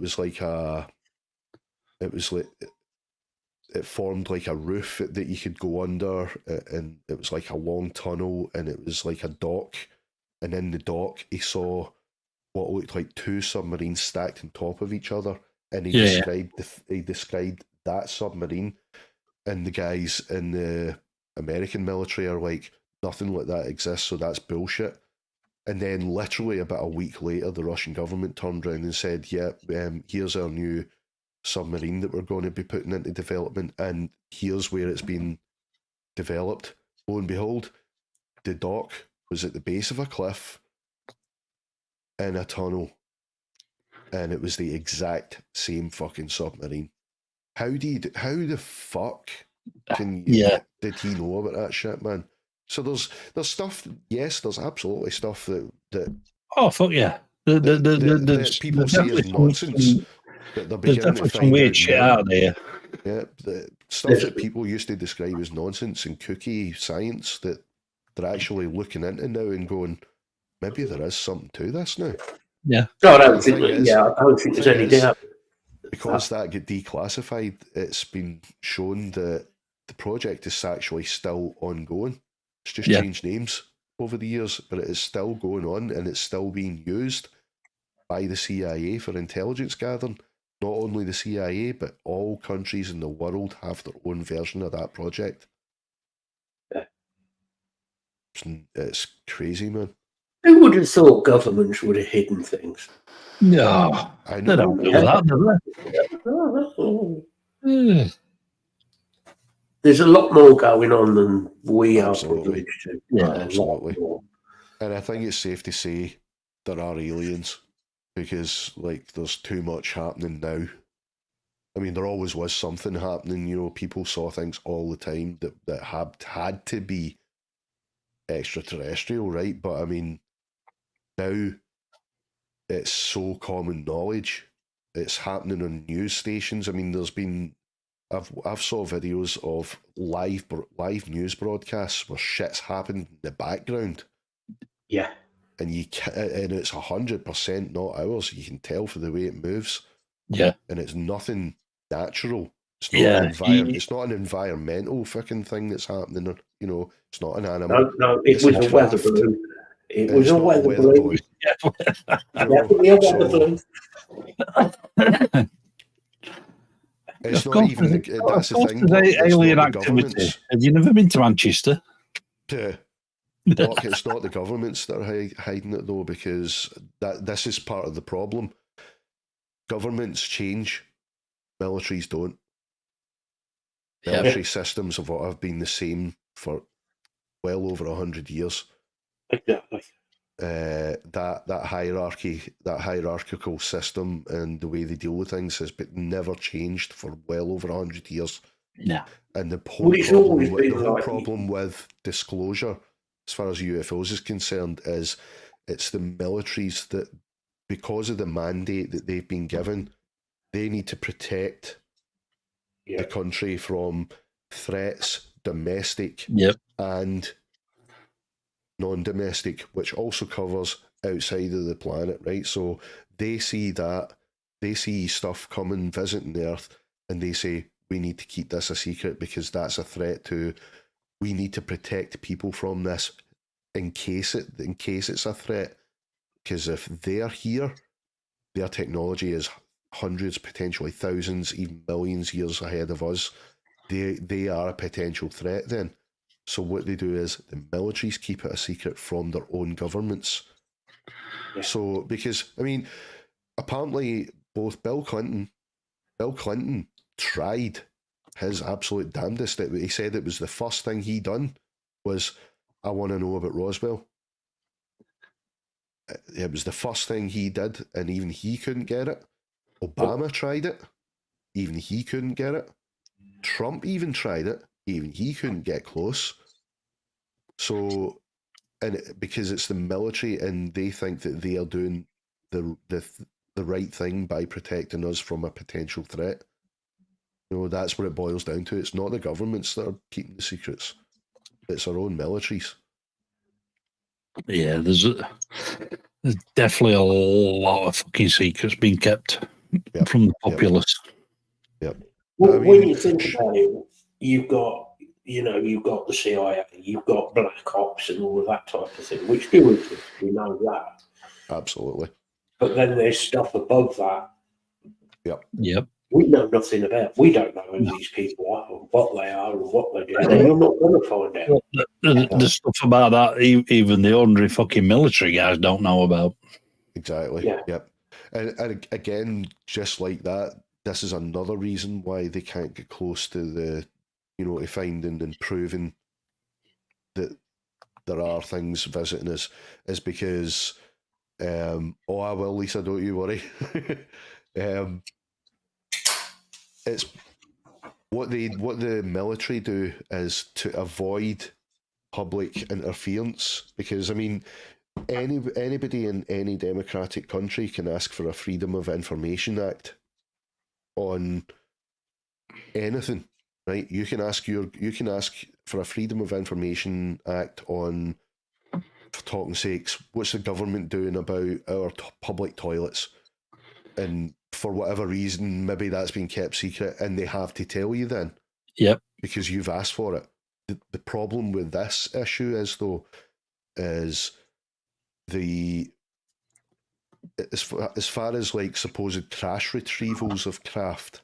formed like a roof that you could go under, and it was like a long tunnel, and it was like a dock. And in the dock, he saw what looked like two submarines stacked on top of each other. And he described that submarine, and the guys in the American military are like, nothing like that exists, so that's bullshit. And then literally about a week later, the Russian government turned around and said, here's our new submarine that we're going to be putting into development, and here's where it's been developed. Lo and behold, the dock was at the base of a cliff in a tunnel, and it was the exact same fucking submarine. How the fuck did he know about that shit, man? So there's stuff. Yes, there's absolutely stuff that Oh fuck yeah! that people see as nonsense that they're There's beginning to definitely some find weird out shit now. out there. Yeah, the stuff that people used to describe as nonsense and cookie science that they're actually looking into now and going, maybe there is something to this now. Yeah. No, I The don't think. thing is- Yeah, I don't think there's thing any is, doubt. Because that get declassified, it's been shown that the project is actually still ongoing. It's just Yeah. changed names over the years, but it is still going on and it's still being used by the CIA for intelligence gathering. Not only the CIA, but all countries in the world have their own version of that project. Yeah. It's crazy, man. Who would have thought governments would have hidden things? No, I they know. don't do that, do they? Ugh. There's a lot more going on than we are Absolutely. privileged to. Yeah, A lot absolutely. more. And I think it's safe to say there are aliens because, like, there's too much happening now. I mean, there always was something happening. You know, people saw things all the time that had to be extraterrestrial, right? But I mean, now it's so common knowledge. It's happening on news stations. I mean, there's been I've saw videos of live news broadcasts where shit's happened in the background, Yeah. and and it's 100% not ours. You can tell for the way it moves, Yeah. and it's nothing natural. It's not Yeah, an environment. It's not an environmental fucking thing that's happening. You know, it's not an animal. No, it It's was a a weather craft. balloon. It And was it's a not weather balloon. You know, Definitely a weather so balloon. it's Of not course, even that's the thing. there's Doc, it's alien not the activity. governments. Have you never been to Manchester? Doc, it's not the governments that are hiding it though, because this is part of the problem. Governments change, militaries don't. Yeah. Military systems have been the same for well over 100 years. Exactly. That hierarchical system and the way they deal with things has been never changed for well over 100 years. No. And the whole Well, it's always been the whole like- problem with disclosure, as far as UFOs is concerned, is it's the militaries that, because of the mandate that they've been given, they need to protect Yeah. the country from threats, domestic Yep. and non-domestic, which also covers outside of the planet, right? So they see stuff coming, visiting the Earth, and they say, we need to keep this a secret because that's a threat to, we need to protect people from this in case it's a threat. Because if they're here, their technology is hundreds, potentially thousands, even millions years ahead of us. They are a potential threat then. So what they do is the militaries keep it a secret from their own governments. Yeah. So, because, I mean, apparently both Bill Clinton tried his absolute damnedest. He said it was the first thing he done was, I want to know about Roswell. It was the first thing he did, and even he couldn't get it. Obama tried it. Even he couldn't get it. Trump even tried it. Even he couldn't get close. So, because it's the military and they think that they are doing the right thing by protecting us from a potential threat. You know, that's what it boils down to. It's not the governments that are keeping the secrets. It's our own militaries. Yeah, there's definitely a lot of fucking secrets being kept from the populace. Yep. Well, I mean, when you think about it, you've got the CIA, you've got black ops and all of that type of thing, which do exist. We know that. Absolutely. But then there's stuff above that Yep. we know nothing about. We don't know who these people are, or what they are, or what they do. And you're not going to find out. Well, the stuff about that, even the ordinary fucking military guys don't know about. Exactly. Yeah. Yep. And again, just like that, this is another reason why they can't get close to to finding and proving that there are things visiting us, is because, I will, Lisa, don't you worry. It's what the military do is to avoid public interference, because I mean, anybody in any democratic country can ask for a Freedom of Information Act on anything, right? You can ask for a Freedom of Information Act on, for talking sakes, what's the government doing about our public toilets? And for whatever reason, maybe that's been kept secret, and they have to tell you then. Yep. Because you've asked for it. The problem with this issue is as far as like supposed crash retrievals of craft,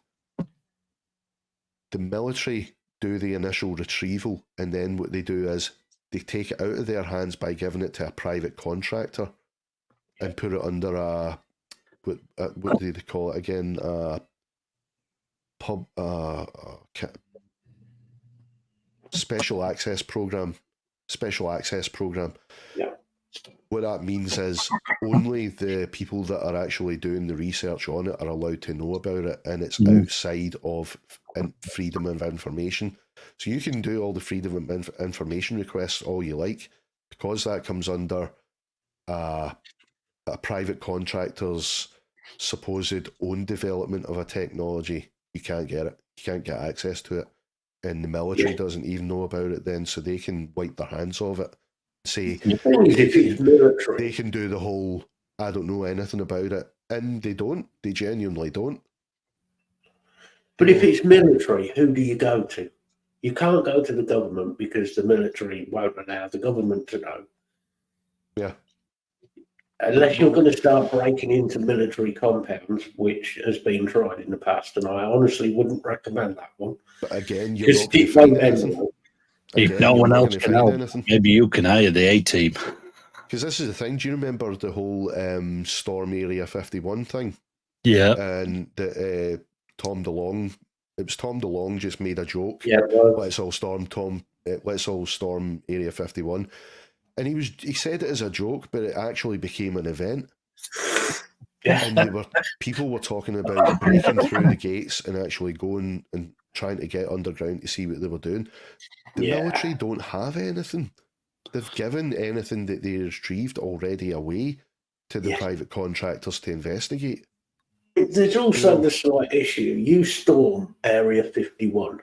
the military do the initial retrieval, and then what they do is they take it out of their hands by giving it to a private contractor and put it under a what do they call it again? Special access program. Yeah. What that means is only the people that are actually doing the research on it are allowed to know about it, and it's outside of freedom of information. So you can do all the freedom of information requests all you like, because that comes under a private contractor's supposed own development of a technology. You can't get it. You can't get access to it. And the military doesn't even know about it then, so they can wipe their hands of it. Say if it's military, they can do the whole, I don't know anything about it. And they don't. They genuinely don't. but if it's military, who do you go to? You can't go to the government because the military won't allow the government to know. Yeah. Unless you're going to start breaking into military compounds, which has been tried in the past, and I honestly wouldn't recommend that one. But again, you're not going to find anything. If no one else can help, maybe you can hire the A-team. Because this is the thing. Do you remember the whole Storm Area 51 thing? Yeah. And that Tom DeLonge, it was Tom DeLonge just made a joke. Yeah. Let's all storm Area 51. And he said it as a joke, but it actually became an event. Yeah. And people were talking about breaking through the gates and actually going and trying to get underground to see what they were doing. The military don't have anything. They've given anything that they retrieved already away to the private contractors to investigate. There's also the slight issue. You storm Area 51.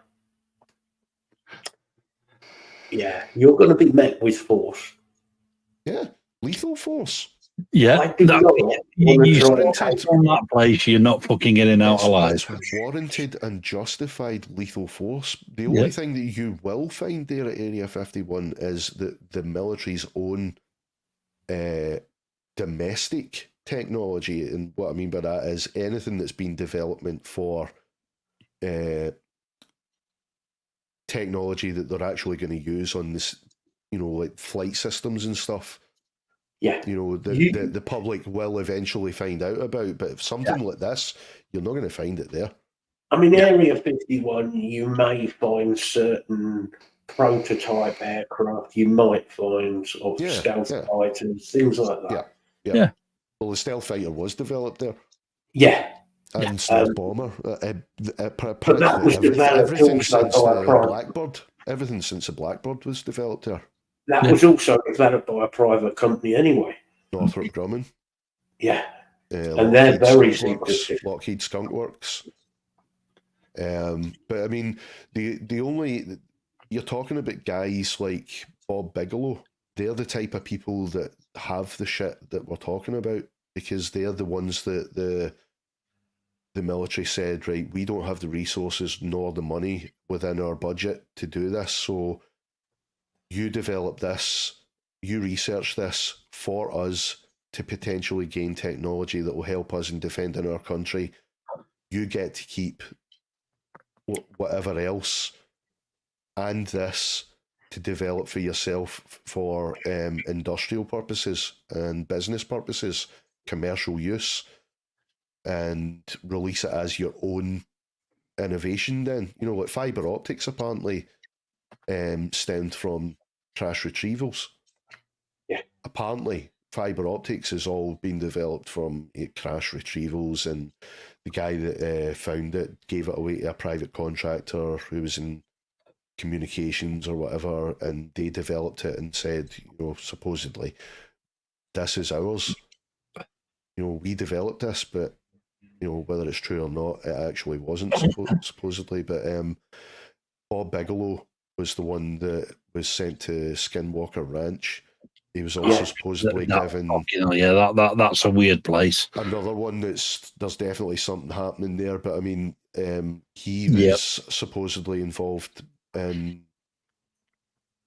Yeah, you're going to be met with force. Yeah, lethal force. Yeah, you from that place, you're not fucking getting out alive. It's warranted and justified lethal force. The only thing that you will find there at Area 51 is that the military's own domestic technology, and what I mean by that is anything that's been development for technology that they're actually going to use on this, like flight systems and stuff. Yeah. The public will eventually find out about, but if something like this, you're not going to find it there. I mean, Area 51, you may find certain prototype aircraft, you might find sort of stealth fighters, things like that. Yeah. Well, the stealth fighter was developed there. Yeah. And stealth bomber. But that was developed everything since also the Blackbird. Everything since the Blackbird was developed there. That was also developed by a private company anyway. Northrop Grumman. Yeah. And they're very secretive. Lockheed Skunk Works. But I mean, the only... You're talking about guys like Bob Bigelow. They're the type of people that have the shit that we're talking about, because they're the ones that the military said, right, we don't have the resources nor the money within our budget to do this, so you develop this, you research this for us to potentially gain technology that will help us in defending our country. You get to keep whatever else and this to develop for yourself for industrial purposes and business purposes, commercial use, and release it as your own innovation then. Like fibre optics apparently stemmed from crash retrievals. Yeah. Apparently, fibre optics has all been developed from crash retrievals, and the guy that found it gave it away to a private contractor who was in communications or whatever, and they developed it and said, supposedly, this is ours. We developed this, but whether it's true or not, it actually wasn't supposedly. But Bob Bigelow was the one that was sent to Skinwalker Ranch. He was also supposedly given. That's a weird place. Another one there's definitely something happening there, but I mean, he was supposedly involved in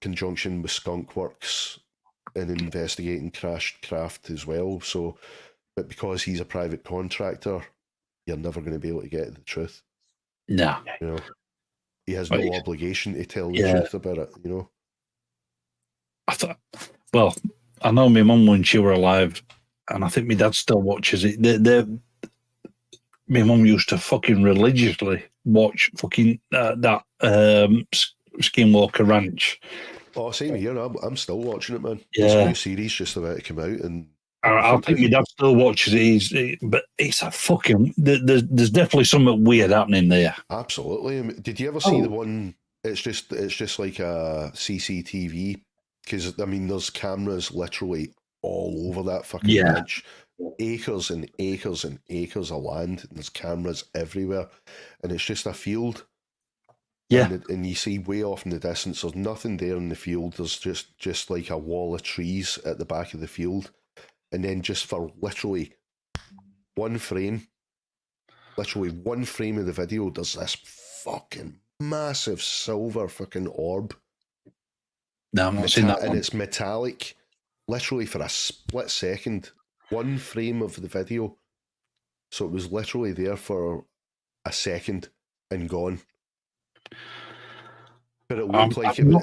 conjunction with Skunk Works in investigating crashed craft as well. So, but because he's a private contractor, you're never going to be able to get the truth. No. He has no obligation to tell the truth about it, I know my mum when she were alive, and I think my dad still watches it. My mum used to fucking religiously watch fucking that Skinwalker Ranch. Oh, same here. I'm still watching it, man. Yeah. This new series just about to come out, and I think my dad still watches it. But it's a fucking. There's definitely something weird happening there. Absolutely. I mean, did you ever see the one? It's just like a CCTV, because I mean, there's cameras literally all over that fucking ranch. Acres and acres and acres of land, and there's cameras everywhere, and it's just a field. Yeah, and you see way off in the distance, there's nothing there in the field. There's just like a wall of trees at the back of the field, and then just for literally one frame of the video, there's this fucking massive silver fucking orb. No, I'm not seeing that one. And it's metallic, literally for a split second. One frame of the video, so it was literally there for a second and gone. But it looked like it was.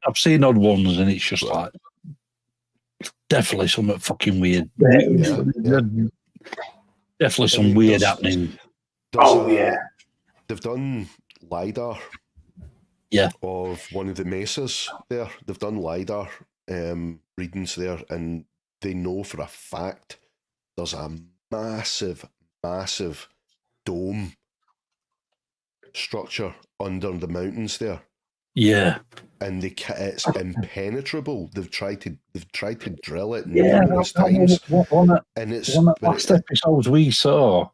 I've seen odd ones, and it's just like definitely something fucking weird. Definitely some weird happening. They've done LiDAR. Yeah. Of one of the mesas there. They've done LiDAR readings there, and they know for a fact there's a massive, massive dome structure under the mountains there. Yeah. And it's impenetrable. They've tried to drill it numerous times. And it's one of the last episodes we saw,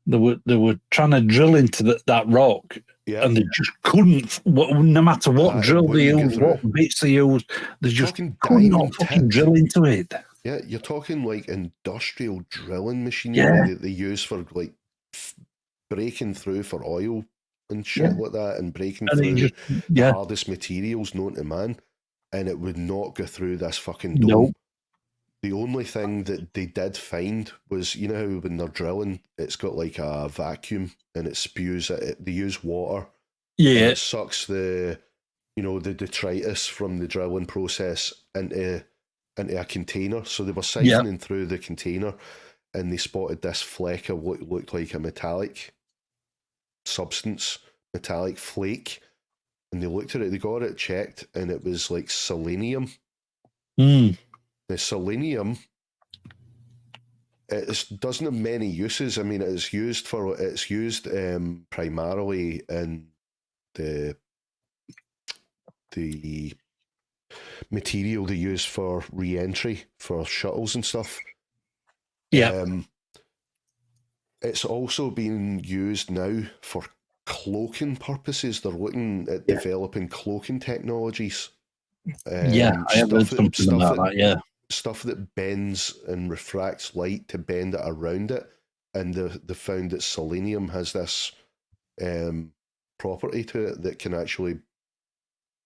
they were trying to drill into that rock. Yeah. And they just couldn't, no matter what drill they used, what bits they used, they just could not fucking drill into it. Yeah, you're talking like industrial drilling machinery that they use for like breaking through for oil and shit like that, and breaking through the hardest materials known to man, and it would not go through this fucking dome. Nope. The only thing that they did find was, you know how when they're drilling, it's got like a vacuum and it spews it. They use water. Yeah. And it sucks the detritus from the drilling process into a container. So they were siphoning through the container, and they spotted this fleck of what looked like a metallic substance, metallic flake. And they looked at it, they got it checked, and it was like selenium. The selenium, it doesn't have many uses. I mean, it's used primarily in the material they use for re-entry for shuttles and stuff. Yeah. It's also being used now for cloaking purposes. They're looking at developing cloaking technologies. I have heard something about that, stuff that bends and refracts light to bend it around it, and they found that selenium has this property to it that can actually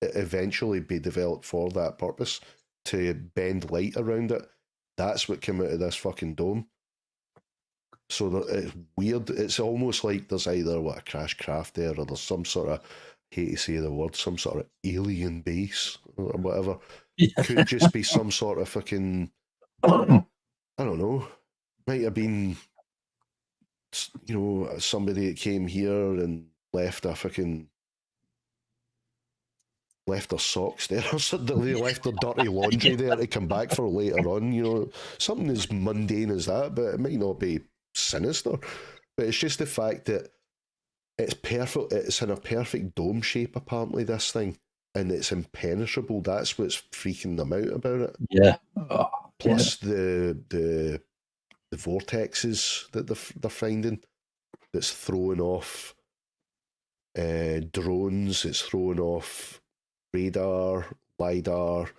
eventually be developed for that purpose, to bend light around it. That's what came out of this fucking dome. So it's weird. It's almost like there's either a crash craft there, or there's some sort of, hate to say the word, some sort of alien base or whatever. Could just be some sort of fucking, I don't know, might have been, somebody that came here and left their socks there, or something. They left their dirty laundry there to come back for later on. Something as mundane as that, but it might not be sinister. But it's just the fact that It's perfect. It's in a perfect dome shape, apparently, this thing. And it's impenetrable. That's what's freaking them out about it. Yeah. Oh, Plus the vortexes that they're finding that's throwing off drones, it's throwing off radar, LiDAR,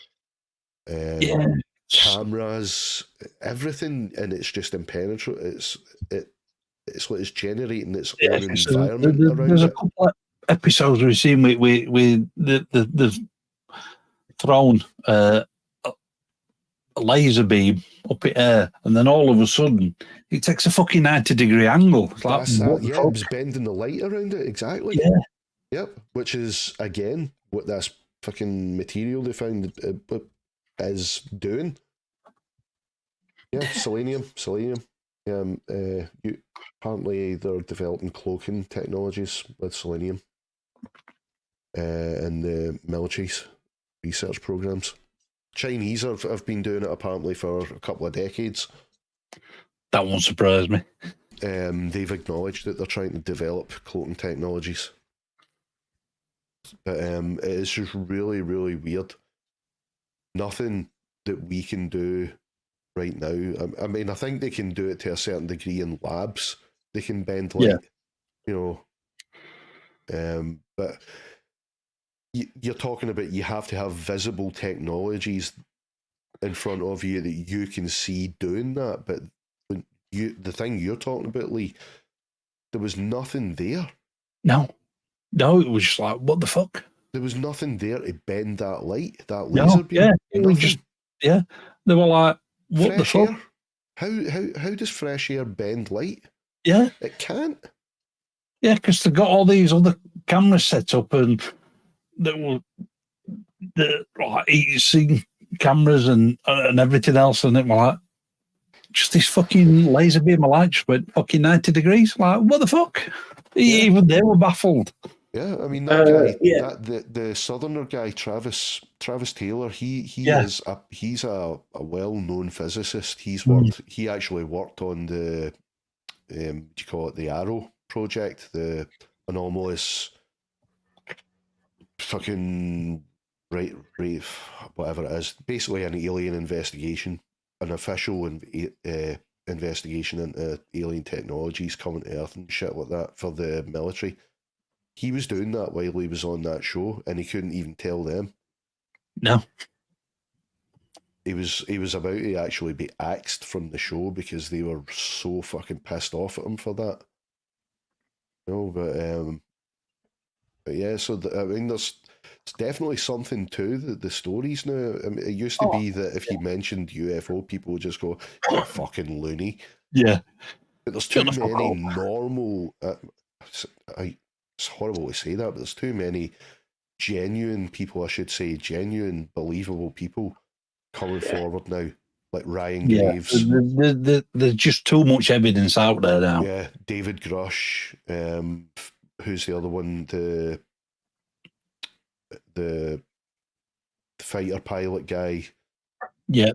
cameras, everything, and it's just impenetrable. It's what it's generating its own environment around there's it. a couple of episodes we've seen with the thrown a laser beam up in air, and then all of a sudden it takes a fucking 90-degree angle. It's like, That's what that, the yeah, fuck? it was bending the light around it, exactly. Yeah. Yep, which is, again, what this fucking material they found is doing. Yeah, selenium. Apparently they're developing cloaking technologies with selenium in the military's research programs. Chinese have been doing it apparently for a couple of decades. That won't surprise me. They've acknowledged that they're trying to develop cloaking technologies. But it is just really, really weird. Nothing that we can do right now. I mean, I think they can do it to a certain degree in labs. They can bend light, you know. But you're talking about you have to have visible technologies in front of you that you can see doing that. But when the thing you're talking about, Lee, there was nothing there. No, it was just like, what the fuck? There was nothing there to bend that light, that laser beam. Yeah, it was just, they were like, what fresh the fuck? Air? How does fresh air bend light? Yeah. It can't. Yeah, because they've got all these other cameras set up and that will like heat cameras and everything else, and it was like just this fucking laser beam of light just went fucking 90 degrees. Like, what the fuck? Even they were baffled. Yeah, I mean that guy, the southerner guy, Travis Taylor. He's a well-known physicist. He actually worked on the what do you call it, the Arrow project, the anomalous fucking right whatever it is. Basically, an alien investigation, an official investigation into alien technologies coming to Earth and shit like that for the military. He was doing that while he was on that show, and he couldn't even tell them. No. He was about to actually be axed from the show because they were so fucking pissed off at him for that. But yeah, so I mean, there's definitely something to the stories now. I mean, it used to be that if you mentioned UFO, people would just go, "You're fucking loony." Yeah. But there's too many normal. It's horrible to say that, but there's too many genuine people, I should say, genuine, believable people coming forward now, like Ryan Graves. There's just too much evidence out there now. Yeah, David Grush. Who's the other one? The fighter pilot guy. Yeah.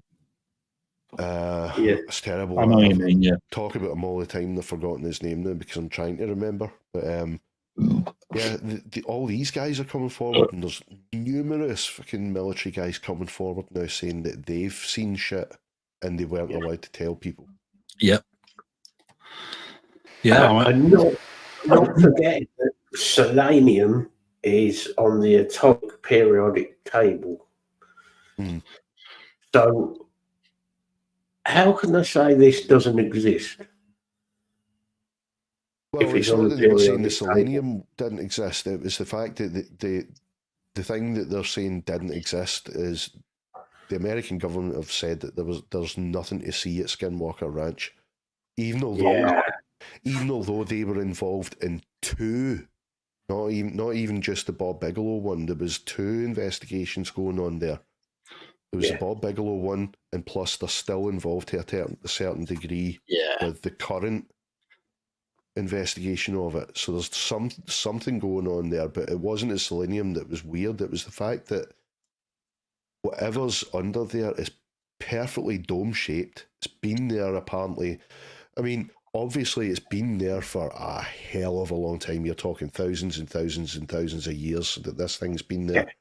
It's terrible. I know you mean, yeah. Talk about him all the time. I've forgotten his name now because I'm trying to remember. But yeah, all these guys are coming forward, and there's numerous fucking military guys coming forward now saying that they've seen shit and they weren't allowed to tell people. Yep. Yeah. And not forgetting that selenium is on the atomic periodic table. Mm. So how can they say this doesn't exist? Well, it's not that they were saying the selenium didn't exist. It was the fact that the thing that they're saying didn't exist is the American government have said that there's nothing to see at Skinwalker Ranch, even although they were involved in two, not even just the Bob Bigelow one. There was two investigations going on there. There was the Bob Bigelow one, and plus they're still involved to a certain degree with the current investigation of it. So there's something going on there, but it wasn't the selenium that was weird. It was the fact that whatever's under there is perfectly dome shaped. It's been there apparently. I mean, obviously it's been there for a hell of a long time. You're talking thousands and thousands and thousands of years that this thing's been there.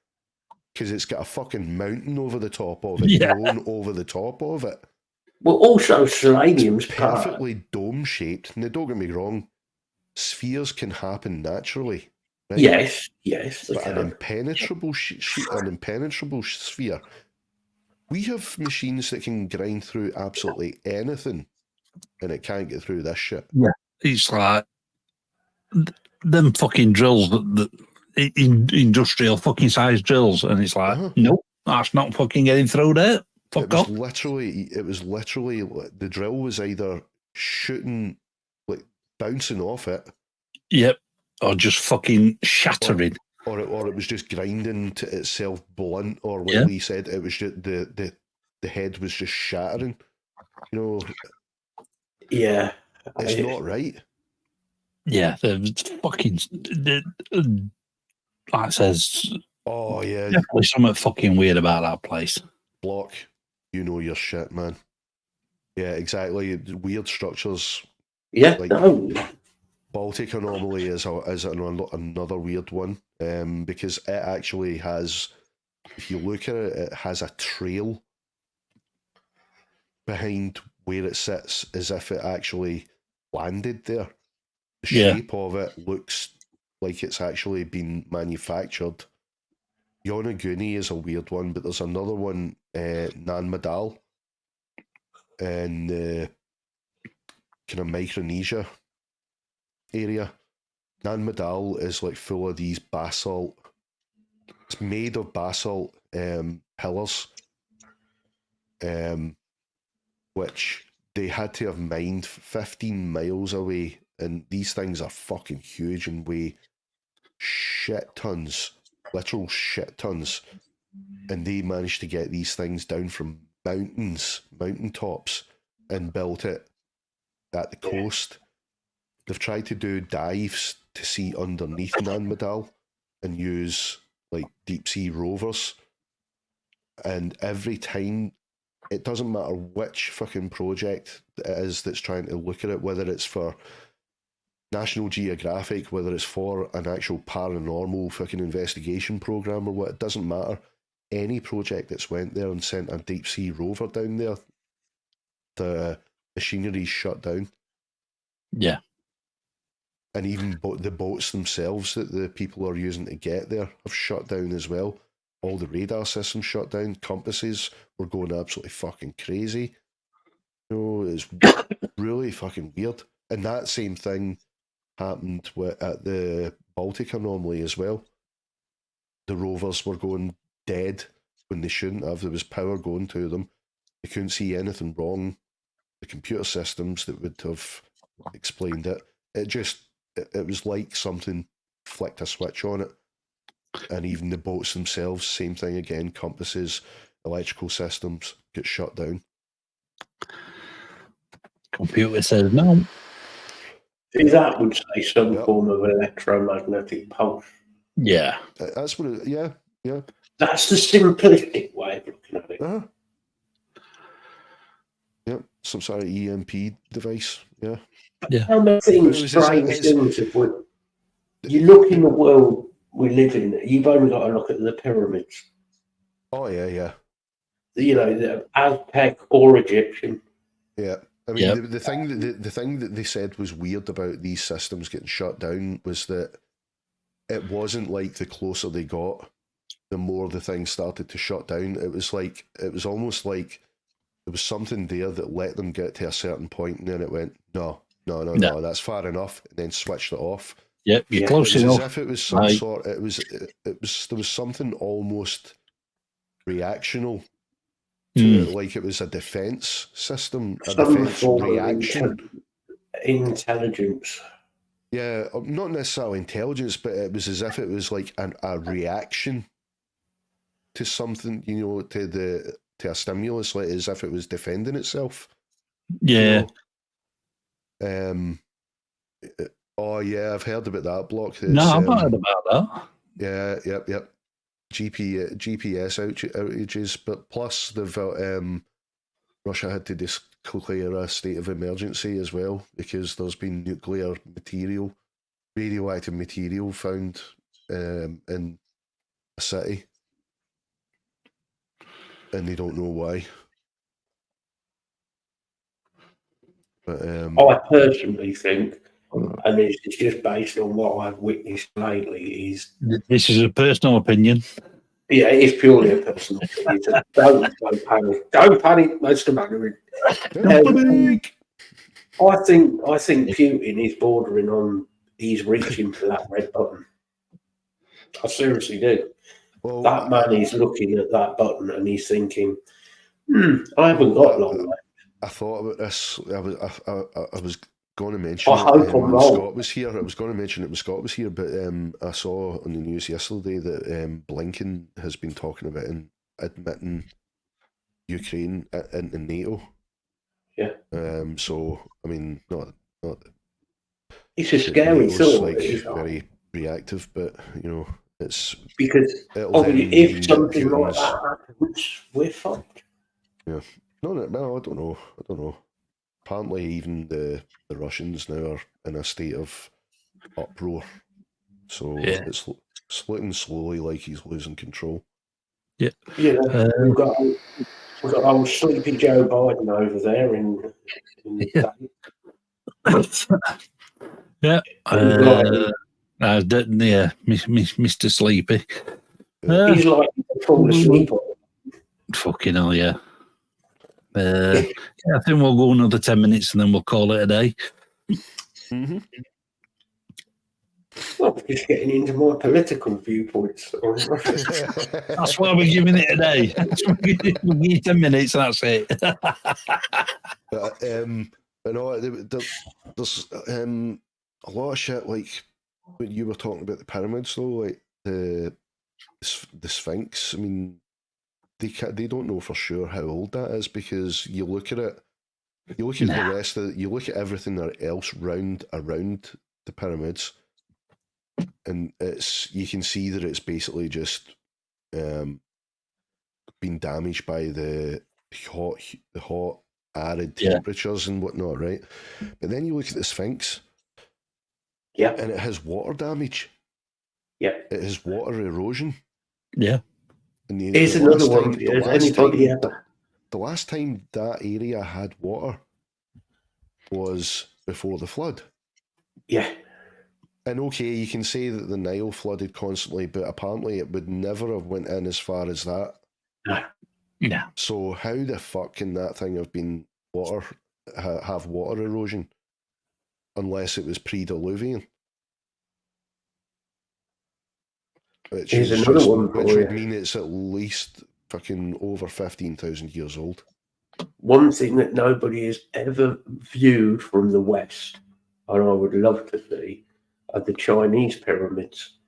Because it's got a fucking mountain over the top of it, grown over the top of it. Well, also selenium's Perfectly dome-shaped. Now, don't get me wrong, spheres can happen naturally. Right? Yes, but an impenetrable sphere. We have machines that can grind through absolutely anything, and it can't get through this shit. Yeah, it's like them fucking drills, industrial fucking size drills, and it's like, nope, that's not fucking getting through there. Fuck off. It was literally the drill was either shooting, like bouncing off it. Yep. Or just fucking shattering. Or it was just grinding to itself blunt, or like Lee said, it was just the head was just shattering. You know. Yeah. It's not right. Yeah, the fucking that says. Oh yeah. Definitely something fucking weird about that place. Block, you know your shit, man. Yeah, exactly. Weird structures. Yeah. Like, Baltic anomaly is another weird one, because it actually has, if you look at it, it has a trail behind where it sits, as if it actually landed there. The shape of it looks like it's actually been manufactured. Yonaguni is a weird one, but there's another one, Nan Madal, in the kind of Micronesia area. Nan Madal is like full of these basalt. It's made of basalt pillars, which they had to have mined 15 miles away, and these things are fucking huge and weigh shit tons, literal shit tons, and they managed to get these things down from mountain tops, and built it at the coast. They've tried to do dives to see underneath Nan Madal and use like deep sea rovers, and every time, it doesn't matter which fucking project it is that's trying to look at it, whether it's for National Geographic, whether it's for an actual paranormal fucking investigation program or what, it doesn't matter. Any project that's went there and sent a deep sea rover down there, the machinery's shut down. Yeah. And even the boats themselves that the people are using to get there have shut down as well. All the radar systems shut down. Compasses were going absolutely fucking crazy. You know, it's really fucking weird. And that same thing happened at the Baltic anomaly as well. The rovers were going dead when they shouldn't have. There was power going to them. They couldn't see anything wrong. The computer systems that would have explained it. It was like something flicked a switch on it. And even the boats themselves, same thing again. Compasses, electrical systems get shut down. Computer says no. That would say some form of electromagnetic pulse. Yeah. That's what it, yeah. That's the simplistic way of looking at it. Yep, some sort of EMP device, yeah. How many things, strange things have we... You look in the world we live in, you've only got to look at the pyramids. Oh, yeah. You know, the Aztec or Egyptian. Yeah. I mean, the thing that they said was weird about these systems getting shut down was that it wasn't like the closer they got, the more the thing started to shut down. It was almost like there was something there that let them get to a certain point, and then it went, no, that's far enough, and then switched it off. Yep, you're close enough. As if it was some sort. There was something almost reactional to it, like it was a defense system, a defense reaction. Intelligence. Yeah, not necessarily intelligence, but it was as if it was like a reaction to something, you know, to a stimulus, like as if it was defending itself. Yeah. You know? Oh yeah, I've heard about that block. No, I've not heard about that. Yeah, yep. GPS outages, but plus they've Russia had to declare a state of emergency as well because there's been nuclear material, radioactive material found in a city, and they don't know why. But I personally think, and this is just based on what I've witnessed lately, is This is a personal opinion. yeah, it's purely a personal opinion. So don't panic. Don't panic, Mr. Mandarin. I think Putin is bordering on he's reaching for that red button. I seriously do. well, That man is looking at that button and he's thinking, I haven't got long left. I thought about this. I was going to mention I hope I'm when wrong. Scott was here. I was going to mention it when Scott was here, but I saw on the news yesterday that Blinken has been talking about admitting Ukraine into NATO. Yeah. So I mean, not It's a scary NATO's thought. like it is. very reactive, but you know, it's Because it'll then mean if that something like Putin's- that happens, we're fucked. No, I don't know. Apparently, even the Russians now are in a state of uproar. So Yeah. it's looking slowly like he's losing control. Yeah, we've got old sleepy Joe Biden over there in the Yeah. Mr. Sleepy. he's like to fall asleep on it. Fucking hell, yeah. I think we'll go another 10 minutes and then we'll call it a day. Mm-hmm. Well, just getting into my political viewpoints. That's why we're giving it a day. We'll give you 10 minutes and that's it. But no, there's a lot of shit like when you were talking about the pyramids, though, like the Sphinx. I mean, they don't know for sure how old that is because you look at it, you look at the rest of it, you look at everything else around the pyramids, and you can see that it's basically just been damaged by the hot arid temperatures and whatnot, right? But then you look at the Sphinx, and it has water damage. Yeah, it has water erosion. Yeah. And Here's another one. The last time that area had water was before the flood. Yeah. And okay, you can say that the Nile flooded constantly, but apparently it would never have went in as far as that. No. So how the fuck can that thing have been have water erosion unless it was pre-Diluvian? Which would mean it's at least fucking over 15,000 years old. One thing that nobody has ever viewed from the West, and I would love to see, are the Chinese pyramids.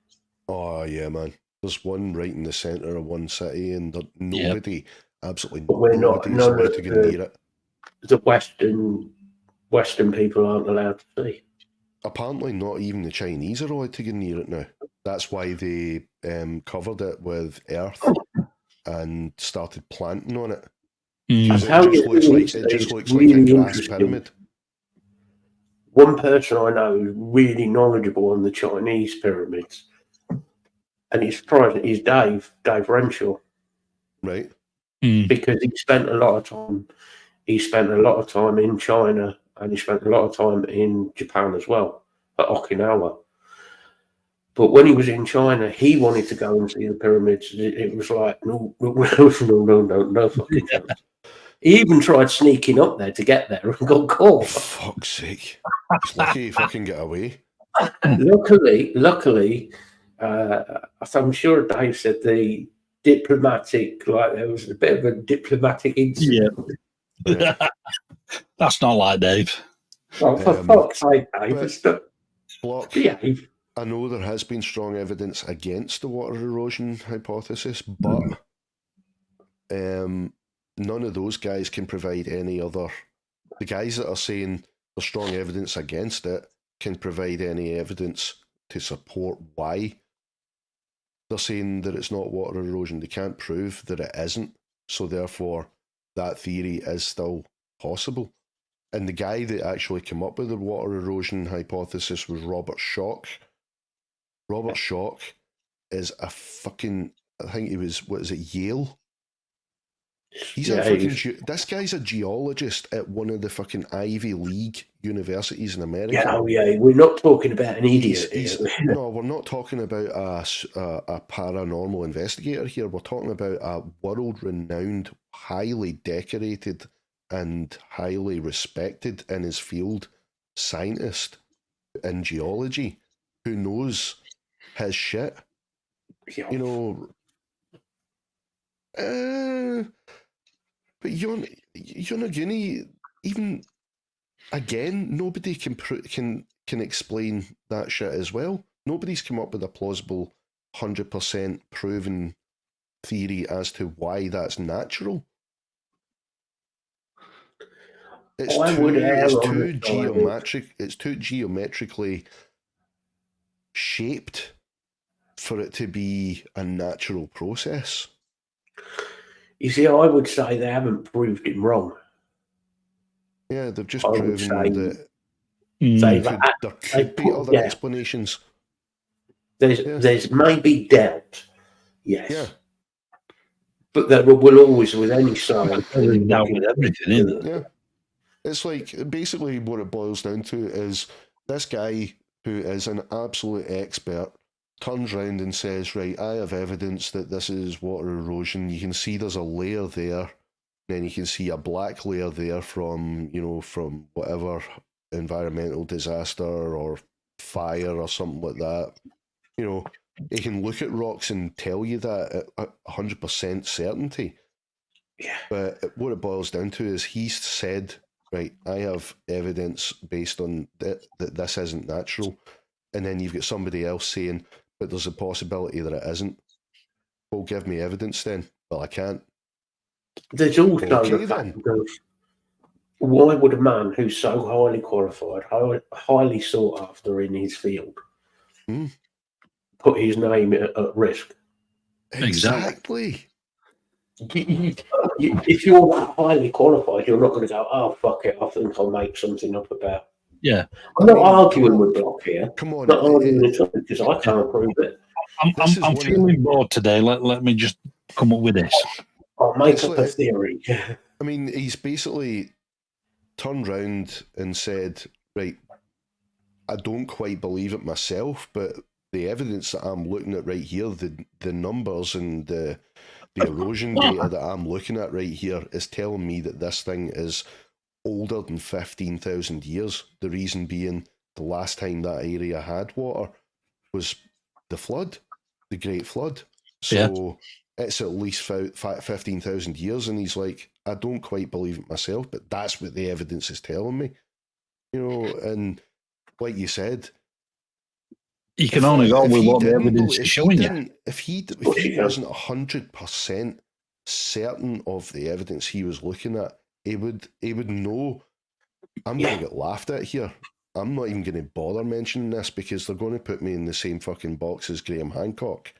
Oh yeah, man. There's one right in the centre of one city, and nobody, absolutely nobody is allowed to go near it. The Western people aren't allowed to see. Apparently, not even the Chinese are allowed to go near it now. That's why they covered it with earth and started planting on it. It just looks like a grass pyramid. One person I know is really knowledgeable on the Chinese pyramids, and he's Dave Renshaw, right? Because he spent a lot of time. He spent a lot of time in China, and he spent a lot of time in Japan as well, at Okinawa. But when he was in China, he wanted to go and see the pyramids. It was like, no fucking chance. He even tried sneaking up there to get there and got caught. For fuck's sake. He's lucky he fucking got away. Luckily, I'm sure Dave said there was a bit of a diplomatic incident. Yeah. That's not like Dave. Oh, for fuck's sake, Dave. Behave. I know there has been strong evidence against the water erosion hypothesis, but none of those guys can provide any other. The guys that are saying there's strong evidence against it can provide any evidence to support why they're saying that it's not water erosion. They can't prove that it isn't, so therefore that theory is still possible. And the guy that actually came up with the water erosion hypothesis was Robert Schoch. Robert Schoch is a fucking, I think he was, what is it, Yale? He's a fucking, this guy's a geologist at one of the fucking Ivy League universities in America. Yeah, oh yeah, we're not talking about an idiot here. No, we're not talking about a paranormal investigator here. We're talking about a world-renowned, highly decorated and highly respected in his field scientist in geology who knows his shit. Yeah. You know, but you're not gonna even again. Nobody can explain that shit as well. Nobody's come up with a plausible 100% proven theory as to why that's natural. It's too geometrically shaped for it to be a natural process. You see, I would say they haven't proved him wrong. Yeah, they've just proven that there could be other explanations. There's maybe doubt, yes. Yeah. But there will always, with any science, doubt with everything, isn't it? Yeah. It's like, basically what it boils down to is this guy who is an absolute expert turns around and says, right, I have evidence that this is water erosion. You can see there's a layer there. Then you can see a black layer there from whatever environmental disaster or fire or something like that. You know, he can look at rocks and tell you that at 100% certainty. Yeah. But what it boils down to is he's said, right, I have evidence based on that this isn't natural. And then you've got somebody else saying, but there's a possibility that it isn't. Well, give me evidence then. Well, I can't. There's also the fact of why would a man who's so highly qualified, highly sought after in his field, put his name at risk? Exactly. If you're that highly qualified, you're not going to go, oh, fuck it, I think I'll make something up about. Yeah. I'm not arguing with Block here. Come on. Not arguing at all because I can't prove it. I'm feeling bored today. Let me just come up with this. I'll make up a theory. I mean, he's basically turned round and said, right, I don't quite believe it myself, but the evidence that I'm looking at right here, the numbers and the erosion data that I'm looking at right here is telling me that this thing is older than 15,000 years. The reason being, the last time that area had water was the flood, the Great Flood. So it's at least 15,000 years, and he's like, I don't quite believe it myself, but that's what the evidence is telling me. You know, and like you said, you can only go with what the evidence is showing you. If he wasn't 100% certain of the evidence he was looking at, he would know, I'm going to get laughed at here. I'm not even going to bother mentioning this because they're going to put me in the same fucking box as Graham Hancock.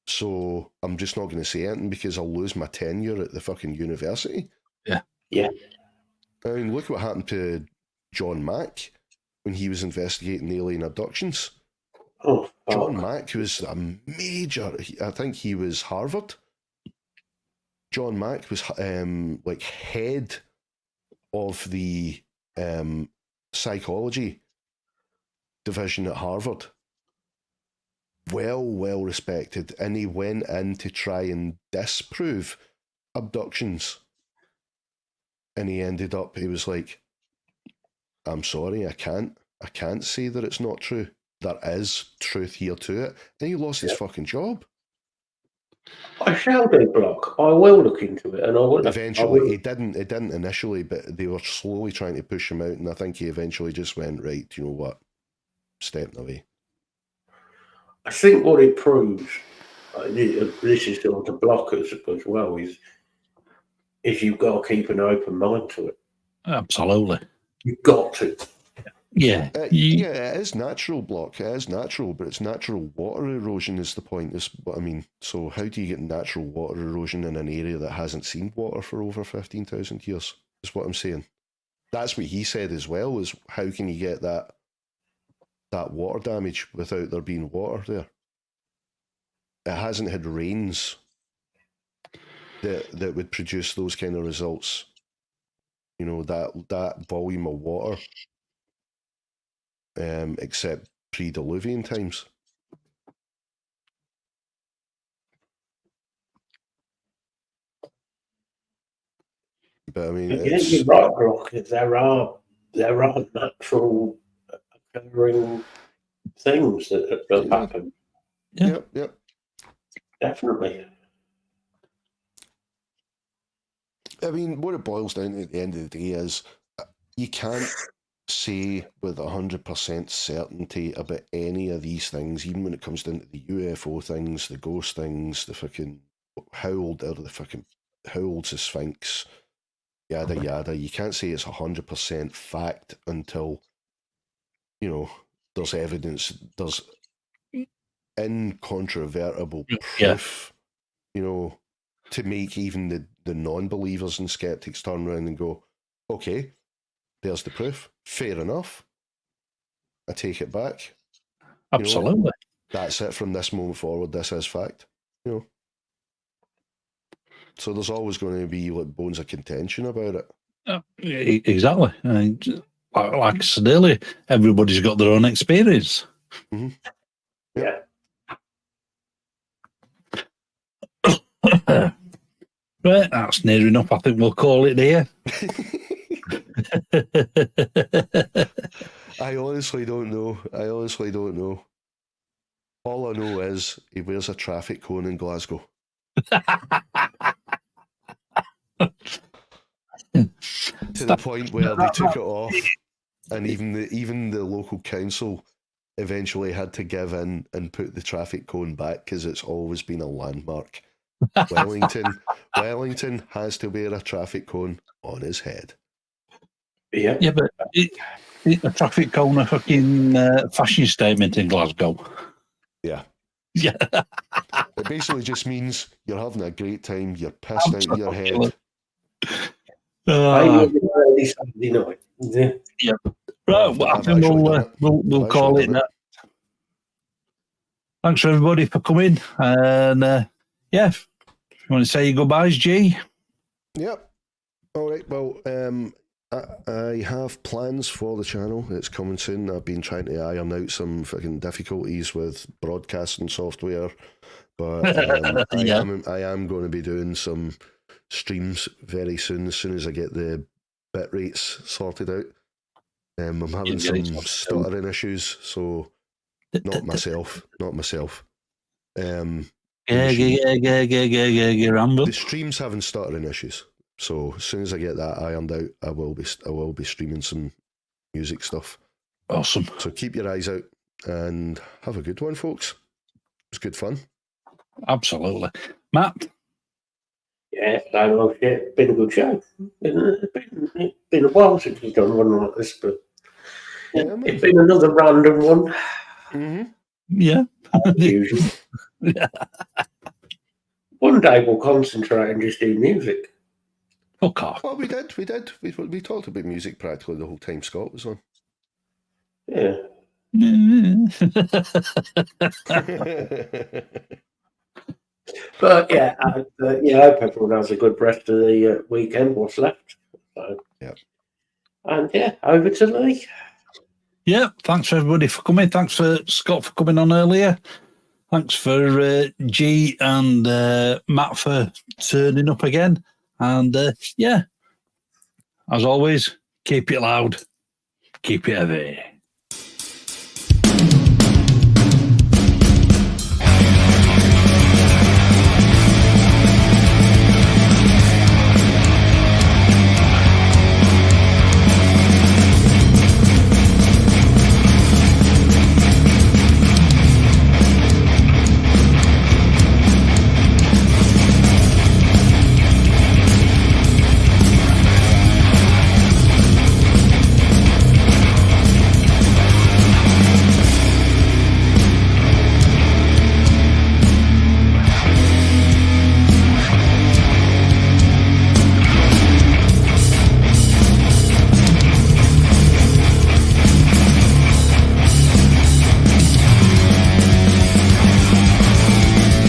So I'm just not going to say anything because I'll lose my tenure at the fucking university. Yeah. Yeah. I mean, look what happened to John Mack when he was investigating alien abductions. Oh, John Mack was a major, I think he was Harvard. John Mack was like head of the psychology division at Harvard. Well respected. And he went in to try and disprove abductions. And he ended up, he was like, I'm sorry, I can't say that it's not true. There is truth here to it. And he lost his fucking job. I shall do, Block. I will look into it, and I will. Eventually, he didn't initially, but they were slowly trying to push him out, and I think he eventually just went, right, you know what, stepping away. I think what it proves, this is on the blockers as well, is you've got to keep an open mind to it. Absolutely. You've got to. Yeah. Yeah, it is natural, Block. It is natural, but it's natural water erosion is the point, is what I mean. So how do you get natural water erosion in an area that hasn't seen water for over 15,000 years, is what I'm saying. That's what he said as well, is how can you get that water damage without there being water there? It hasn't had rains that would produce those kind of results. You know, that volume of water. Except pre-Diluvian times. But I mean, yeah, you're right, Brock. There are natural occurring things that happen. Yeah. Yep. Definitely. I mean, what it boils down to at the end of the day is you can't say with 100% certainty about any of these things, even when it comes down to the UFO things, the ghost things, the fucking how old's the Sphinx, yada yada. You can't say it's 100% fact until, you know, there's evidence, there's incontrovertible proof, you know, to make even the non-believers and skeptics turn around and go, okay, there's the proof, fair enough, I take it back. Absolutely. You know, that's it from this moment forward, this is fact, you know. So there's always going to be like bones of contention about it. Exactly. Like I said earlier, everybody's got their own experience. Mm-hmm. Yeah. Right, that's near enough. I think we'll call it here. I honestly don't know. All I know is he wears a traffic cone in Glasgow. To the point where they took it off, and even the local council eventually had to give in and put the traffic cone back because it's always been a landmark. Wellington has to wear a traffic cone on his head. Yeah. Yeah, but a traffic cone, a fucking fashion statement in Glasgow. Yeah. Yeah. It basically just means you're having a great time, you're pissed out of your head. Saturday night. Yeah. Yep. Right, well, I think we'll call it that. Thanks for everybody for coming. And yeah, if you want to say your goodbyes, G? Yep. All right. Well, I have plans for the channel. It's coming soon. I've been trying to iron out some fucking difficulties with broadcasting software, but I am going to be doing some streams very soon. As soon as I get the bit rates sorted out. I'm having some stuttering issues, so not myself. The stream's having stuttering issues. So as soon as I get that ironed out, I will be streaming some music stuff. Awesome. So keep your eyes out and have a good one, folks. It was good fun. Absolutely. Matt? Yeah, same old shit. Been a good show. It's been a while since we've done one like this, but it's been another random one. Mm-hmm. Yeah. Usually. One day we'll concentrate and just do music. Fuck off. Well, we did. We talked about music practically the whole time Scott was on. Yeah. But yeah, I hope everyone has a good rest of the weekend, what's left. So, yeah. And yeah, over to Lee. Yeah, thanks for everybody for coming. Thanks for Scott for coming on earlier. Thanks for G and Matt for turning up again. And yeah, as always, keep it loud, keep it heavy.